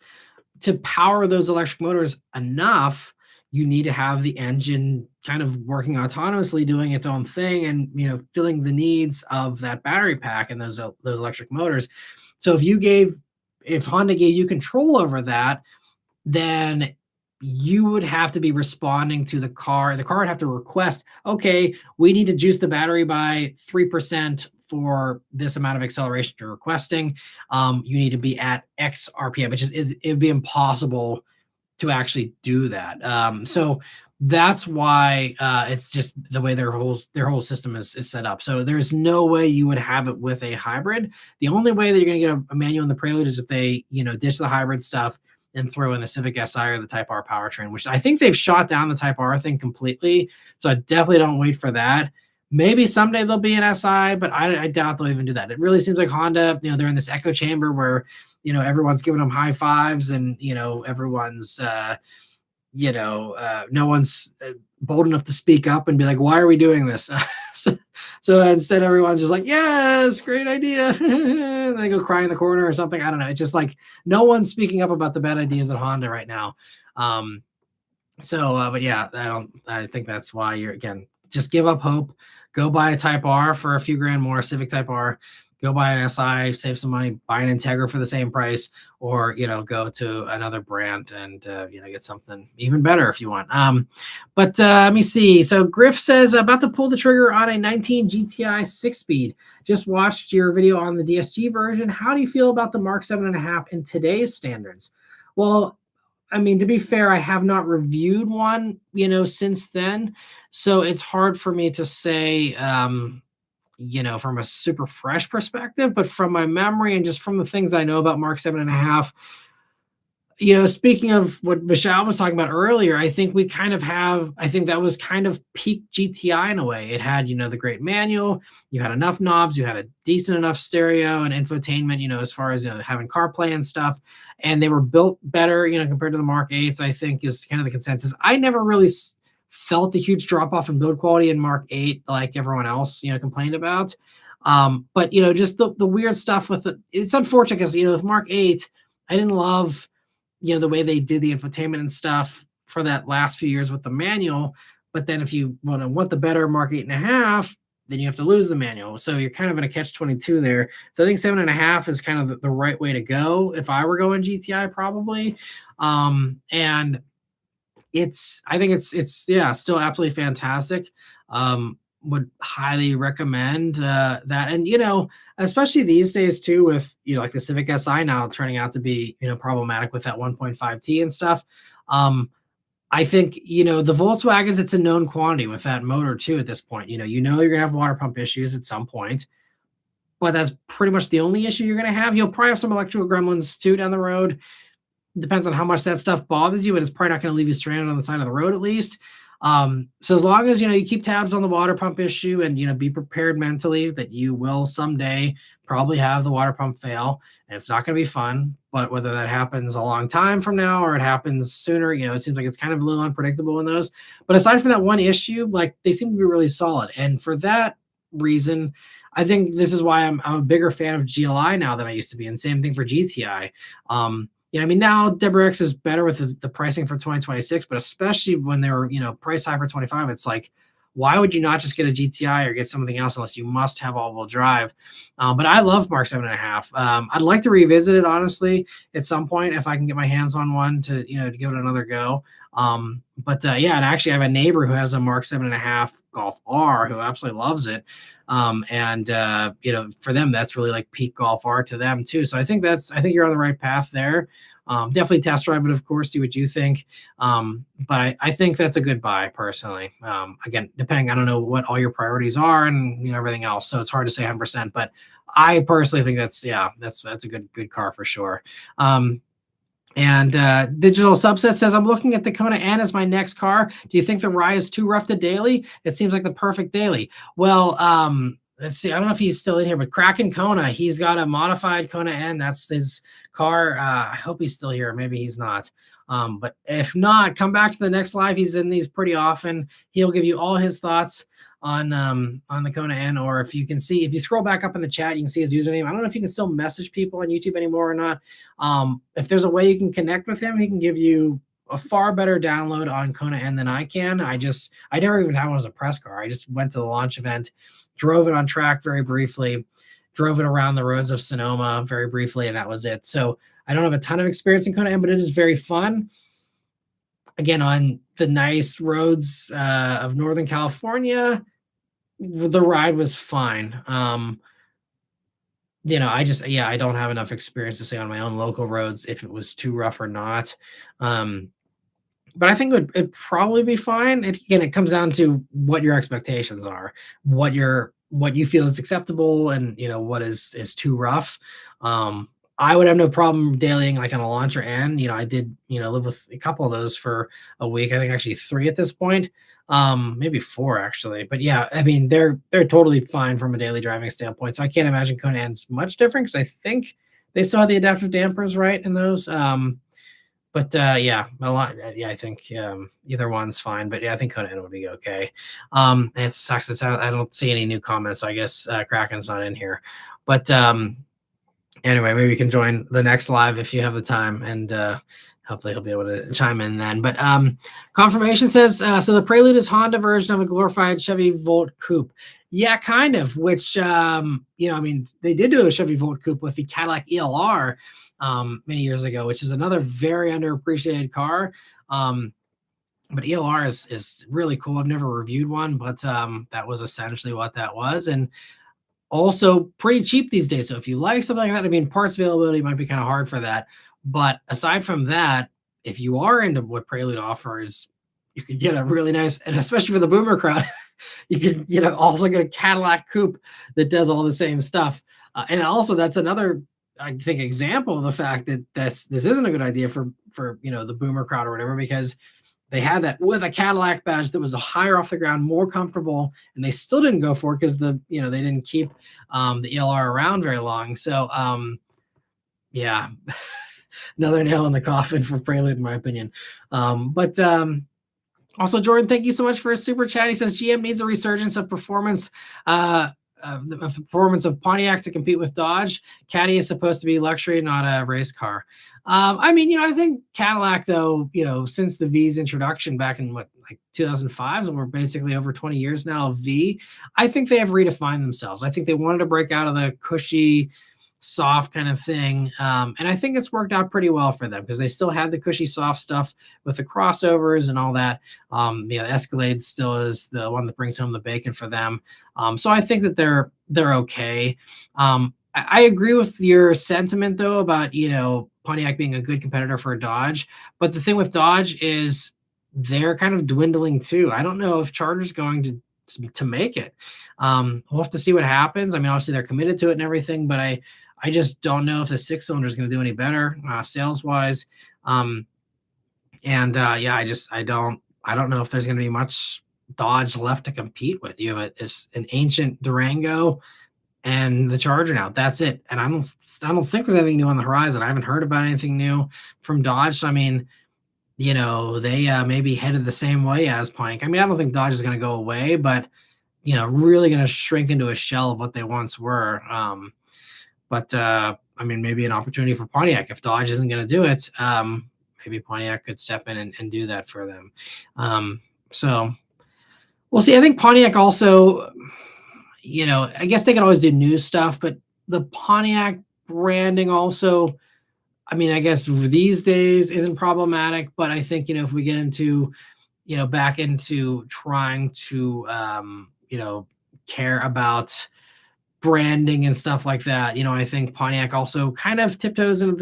to power those electric motors enough, you need to have the engine kind of working autonomously, doing its own thing, and filling the needs of that battery pack and those electric motors. So if Honda gave you control over that, then you would have to be responding to the car. The car would have to request, okay, we need to juice the battery by 3% for this amount of acceleration you're requesting. You need to be at X RPM, which is it'd be impossible to actually do that. So that's why it's just the way their whole system is set up. So there's no way you would have it with a hybrid. The only way that you're going to get a manual in the Prelude is if they ditch the hybrid stuff and throw in the Civic Si or the Type R powertrain, which I think they've shot down the Type R thing completely. So I definitely don't wait for that. Maybe someday there'll be an SI, but I doubt they'll even do that. It really seems like Honda, they're in this echo chamber where, everyone's giving them high fives and, everyone's, no one's bold enough to speak up and be like, why are we doing this? So instead, everyone's just like, yes, great idea. And they go cry in the corner or something. I don't know. It's just like no one's speaking up about the bad ideas at Honda right now. But yeah, I think that's why just give up hope. Go buy a Type R for a few grand more, Civic Type R. Go buy an SI, save some money, buy an Integra for the same price, or, go to another brand and, get something even better if you want. But let me see. So Griff says, about to pull the trigger on a 19 GTI 6-speed. Just watched your video on the DSG version. How do you feel about the Mark 7.5 in today's standards? Well, I mean, to be fair, I have not reviewed one, since then. So it's hard for me to say, from a super fresh perspective, but from my memory and just from the things I know about Mark 7.5, speaking of what Vishal was talking about earlier, I think that was kind of peak GTI in a way. It had, the great manual, you had enough knobs, you had a decent enough stereo and infotainment, as far as having CarPlay and stuff, and they were built better, compared to the Mark 8s, I think is kind of the consensus. I never really felt the huge drop off in build quality in Mark 8 like everyone else complained about, but just the weird stuff with it's unfortunate because with Mark 8 I didn't love the way they did the infotainment and stuff for that last few years with the manual, but then if you want the better Mark 8.5, then you have to lose the manual, so you're kind of in a catch-22 there. So I think 7.5 is kind of the right way to go if I were going GTI probably. And I think it's still absolutely fantastic. Would highly recommend that. And especially these days too, with like the Civic Si now turning out to be problematic with that 1.5T and stuff. I think, the Volkswagens, it's a known quantity with that motor too at this point. You're gonna have water pump issues at some point, but that's pretty much the only issue you're gonna have. You'll probably have some electrical gremlins too down the road. Depends on how much that stuff bothers you, but it's probably not gonna leave you stranded on the side of the road at least. So as long as you keep tabs on the water pump issue and be prepared mentally that you will someday probably have the water pump fail, and it's not going to be fun. But whether that happens a long time from now or it happens sooner, it seems like it's kind of a little unpredictable in those. But aside from that one issue, like they seem to be really solid, and for that reason, I think this is why I'm a bigger fan of GLI now than I used to be, and same thing for GTI. Now WRX is better with the pricing for 2026, but especially when they were, price high for 25, it's like, why would you not just get a GTI or get something else unless you must have all-wheel drive? But I love Mark 7.5. I'd like to revisit it, honestly, at some point if I can get my hands on one to give it another go. Yeah, and actually I have a neighbor who has a Mark 7.5 Golf R who absolutely loves it. For them, that's really like peak Golf R to them too. So I think you're on the right path there. Definitely test drive it, of course, see what you think. But I think that's a good buy personally. Again, depending, I don't know what all your priorities are and everything else. So it's hard to say 100%, but I personally think that's a good car for sure. And Digital Subset says, I'm looking at the Kona N as my next car. Do you think the ride is too rough to daily? It seems like the perfect daily. Well, let's see. I don't know if he's still in here, but Kraken Kona, he's got a modified Kona N. That's his car. I hope he's still here. Maybe he's not. But if not, come back to the next live. He's in these pretty often. He'll give you all his thoughts on the Kona N, or if you scroll back up in the chat, you can see his username. I don't know if you can still message people on YouTube anymore or not. If there's a way you can connect with him, he can give you a far better download on Kona N than I can. I never even had one as a press car. I just went to the launch event, drove it on track very briefly, drove it around the roads of Sonoma very briefly, and that was it. So I don't have a ton of experience in Kona N, but it is very fun. Again, on the nice roads of Northern California, the ride was fine. I don't have enough experience to say on my own local roads if it was too rough or not. But I think it'd probably be fine. It comes down to what your expectations are, what you feel is acceptable, and what is too rough. I would have no problem dailying like on a Launcher N. I did live with a couple of those for a week. I think actually 3 at this point, maybe 4 actually. But yeah, I mean they're totally fine from a daily driving standpoint. So I can't imagine Kona N's much different because I think they still have the adaptive dampers right in those. I think either one's fine. But yeah, I think Kona N would be okay. It sucks. I don't see any new comments. So I guess Kraken's not in here. But anyway, maybe you can join the next live if you have the time, and hopefully he'll be able to chime in then. But Confirmation says, so the Prelude is Honda version of a glorified Chevy Volt Coupe. Yeah, kind of, which, they did do a Chevy Volt Coupe with the Cadillac ELR many years ago, which is another very underappreciated car. But ELR is really cool. I've never reviewed one, but that was essentially what that was. And also pretty cheap these days. So if you like something like that, parts availability might be kind of hard for that. But aside from that, if you are into what Prelude offers, you could get a really nice, and especially for the boomer crowd, you could also get a Cadillac coupe that does all the same stuff. And also that's another, I think, example of the fact that this isn't a good idea for the boomer crowd or whatever, because they had that with a Cadillac badge that was a higher off the ground, more comfortable, and they still didn't go for it because they didn't keep the ELR around very long. So yeah, another nail in the coffin for Prelude, in my opinion. Also, Jordan, thank you so much for a super chat. He says GM needs a resurgence of performance. The performance of Pontiac to compete with Dodge. Caddy is supposed to be luxury, not a race car. I think Cadillac, though, since the V's introduction back in 2005, so we're basically over 20 years now of V, I think they have redefined themselves. I think they wanted to break out of the cushy, soft kind of thing. And I think it's worked out pretty well for them because they still have the cushy, soft stuff with the crossovers and all that. The Escalade still is the one that brings home the bacon for them. So I think that they're okay. I agree with your sentiment, though, about, Pontiac being a good competitor for Dodge. But the thing with Dodge is they're kind of dwindling too. I don't know if Charter's going to make it. We'll have to see what happens. I mean, obviously they're committed to it and everything, but I just don't know if the six cylinder is going to do any better sales wise. Yeah, I don't know if there's going to be much Dodge left to compete with. You have an ancient Durango and the Charger now. That's it. And I don't think there's anything new on the horizon. I haven't heard about anything new from Dodge. So, I mean, they maybe headed the same way as Pontiac. I mean, I don't think Dodge is going to go away, but really going to shrink into a shell of what they once were. I mean, maybe an opportunity for Pontiac if Dodge isn't going to do it. Maybe Pontiac could step in and do that for them. So we'll see. I think Pontiac also, I guess they could always do new stuff, but the Pontiac branding also, I mean, I guess these days isn't problematic, but I think, if we get into, back into trying to, care about branding and stuff like that, I think Pontiac also kind of tiptoes into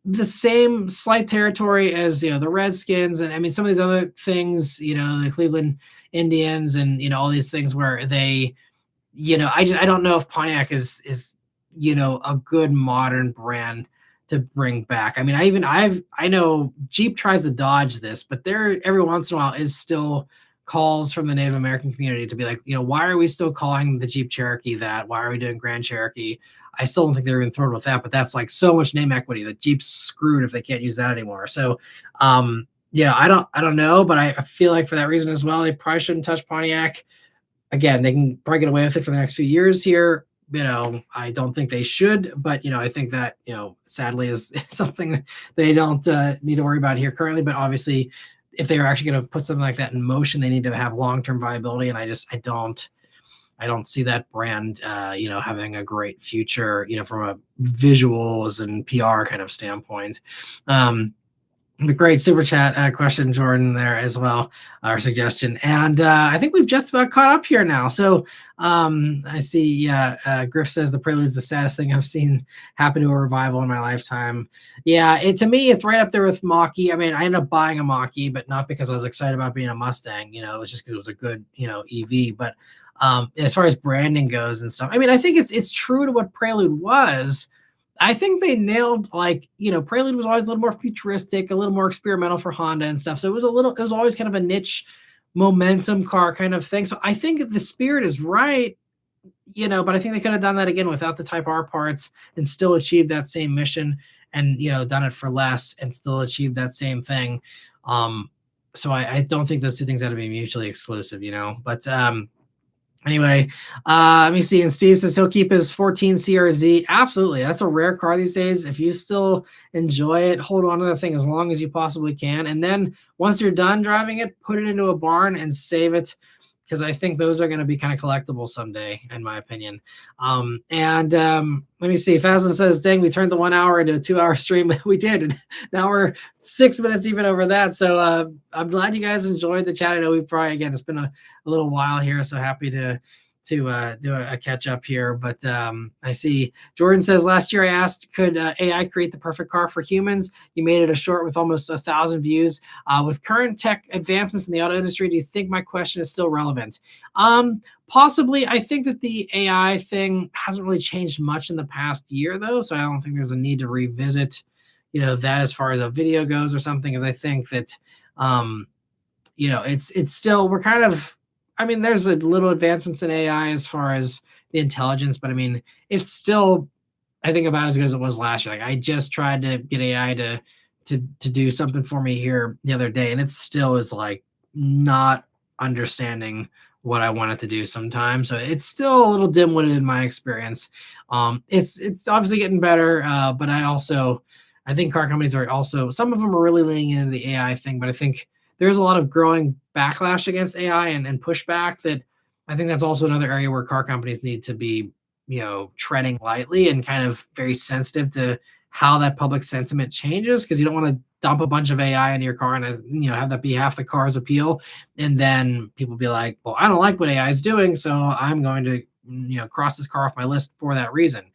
the same slight territory as, the Redskins. And I mean, some of these other things, the Cleveland Indians and, all these things where they, I don't know if Pontiac is, a good modern brand to bring back. I mean, I know Jeep tries to dodge this, but there every once in a while is still calls from the Native American community to be like, why are we still calling the Jeep Cherokee that? Why are we doing Grand Cherokee? I still don't think they're even thrilled with that, but that's like so much name equity that Jeep's screwed if they can't use that anymore. So, I don't know, but I feel like for that reason as well, they probably shouldn't touch Pontiac. Again, they can probably get away with it for the next few years here. I don't think they should, but I think that sadly is something they don't need to worry about here currently. But obviously, if they are actually going to put something like that in motion, they need to have long-term viability, and I don't see that brand having a great future from a visuals and PR kind of standpoint. But great super chat question, Jordan, there as well, our suggestion. And I think we've just about caught up here now. So I see, Griff says the Prelude's the saddest thing I've seen happen to a revival in my lifetime. Yeah, to me, it's right up there with Mach-E. I mean, I ended up buying a Mach-E, but not because I was excited about being a Mustang. It was just because it was a good, EV. But as far as branding goes and stuff, I mean, I think it's true to what Prelude was. I think they nailed, Prelude was always a little more futuristic, a little more experimental for Honda and stuff. So it was always kind of a niche momentum car kind of thing. So I think the spirit is right, but I think they could have done that again without the Type R parts and still achieved that same mission and, done it for less and still achieved that same thing. So I don't think those two things have to be mutually exclusive, but, anyway, let me see. And Steve says he'll keep his 14 CRZ. Absolutely. That's a rare car these days. If you still enjoy it, hold on to the thing as long as you possibly can. And then once you're done driving it, put it into a barn and save it, because I think those are going to be kind of collectible someday, in my opinion. Let me see. Fazlin says, dang, we turned the 1 hour into a 2 hour stream. We did. And now we're 6 minutes even over that. So I'm glad you guys enjoyed the chat. I know it's been a little while here. So happy to do a catch up here. But I see Jordan says, last year I asked, could AI create the perfect car for humans? You made it a short with almost 1,000 views. With current tech advancements in the auto industry, do you think my question is still relevant? Possibly. I think that the AI thing hasn't really changed much in the past year, though. So I don't think there's a need to revisit, that as far as a video goes or something. Because I think that, it's still, we're kind of, I mean, there's a little advancements in AI as far as the intelligence, but I mean, it's still, I think, about as good as it was last year. Like, I just tried to get AI to do something for me here the other day, and it still is like not understanding what I want it to do sometimes. So it's still a little dim-witted in my experience. It's obviously getting better, but I think car companies are also, some of them are really leaning into the AI thing, but I think there's a lot of growing backlash against AI and pushback that I think that's also another area where car companies need to be, treading lightly and kind of very sensitive to how that public sentiment changes, because you don't want to dump a bunch of AI into your car and, have that be half the car's appeal. And then people be like, well, I don't like what AI is doing, so I'm going to, cross this car off my list for that reason,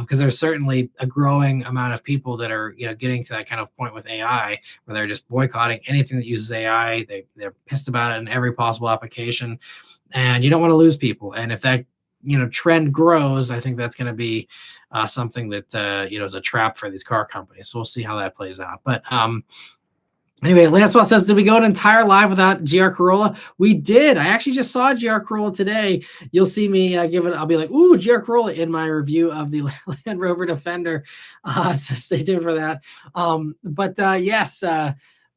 because there's certainly a growing amount of people that are getting to that kind of point with AI where they're just boycotting anything that uses AI. They're pissed about it in every possible application, and you don't want to lose people. And if that trend grows, I think that's going to be something that is a trap for these car companies. So we'll see how that plays out. But anyway, Lancelot says, did we go an entire live without GR Corolla? We did. I actually just saw GR Corolla today. You'll see me I'll be like, ooh, GR Corolla in my review of the Land Rover Defender. So stay tuned for that. But yes,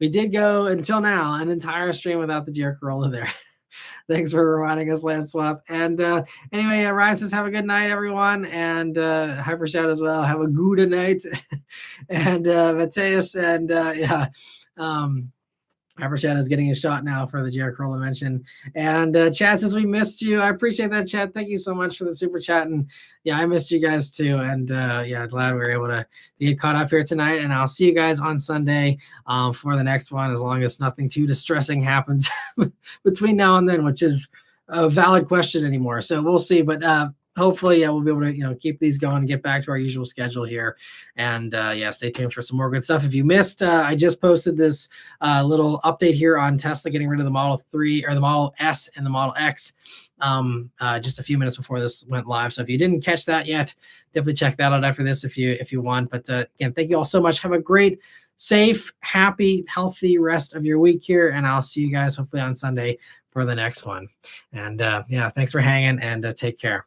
we did go until now an entire stream without the GR Corolla there. Thanks for reminding us, Lancelot. And anyway, Ryan says, have a good night, everyone. And Hyper Shout as well. Have a good night. And Mateus and Hyper Shout is getting a shot now for the GR Corolla mention. And Chad says, we missed you. I appreciate that, Chad. Thank you so much for the super chat. And yeah, I missed you guys too. And glad we were able to get caught up here tonight. And I'll see you guys on Sunday for the next one, as long as nothing too distressing happens between now and then, which is a valid question anymore. So we'll see. But hopefully we'll be able to keep these going and get back to our usual schedule here. And stay tuned for some more good stuff. If you missed, I just posted this little update here on Tesla getting rid of the Model 3 or the Model S and the Model X just a few minutes before this went live. So if you didn't catch that yet, definitely check that out after this if you want. But again, thank you all so much. Have a great, safe, happy, healthy rest of your week here, and I'll see you guys hopefully on Sunday for the next one. And thanks for hanging, and take care.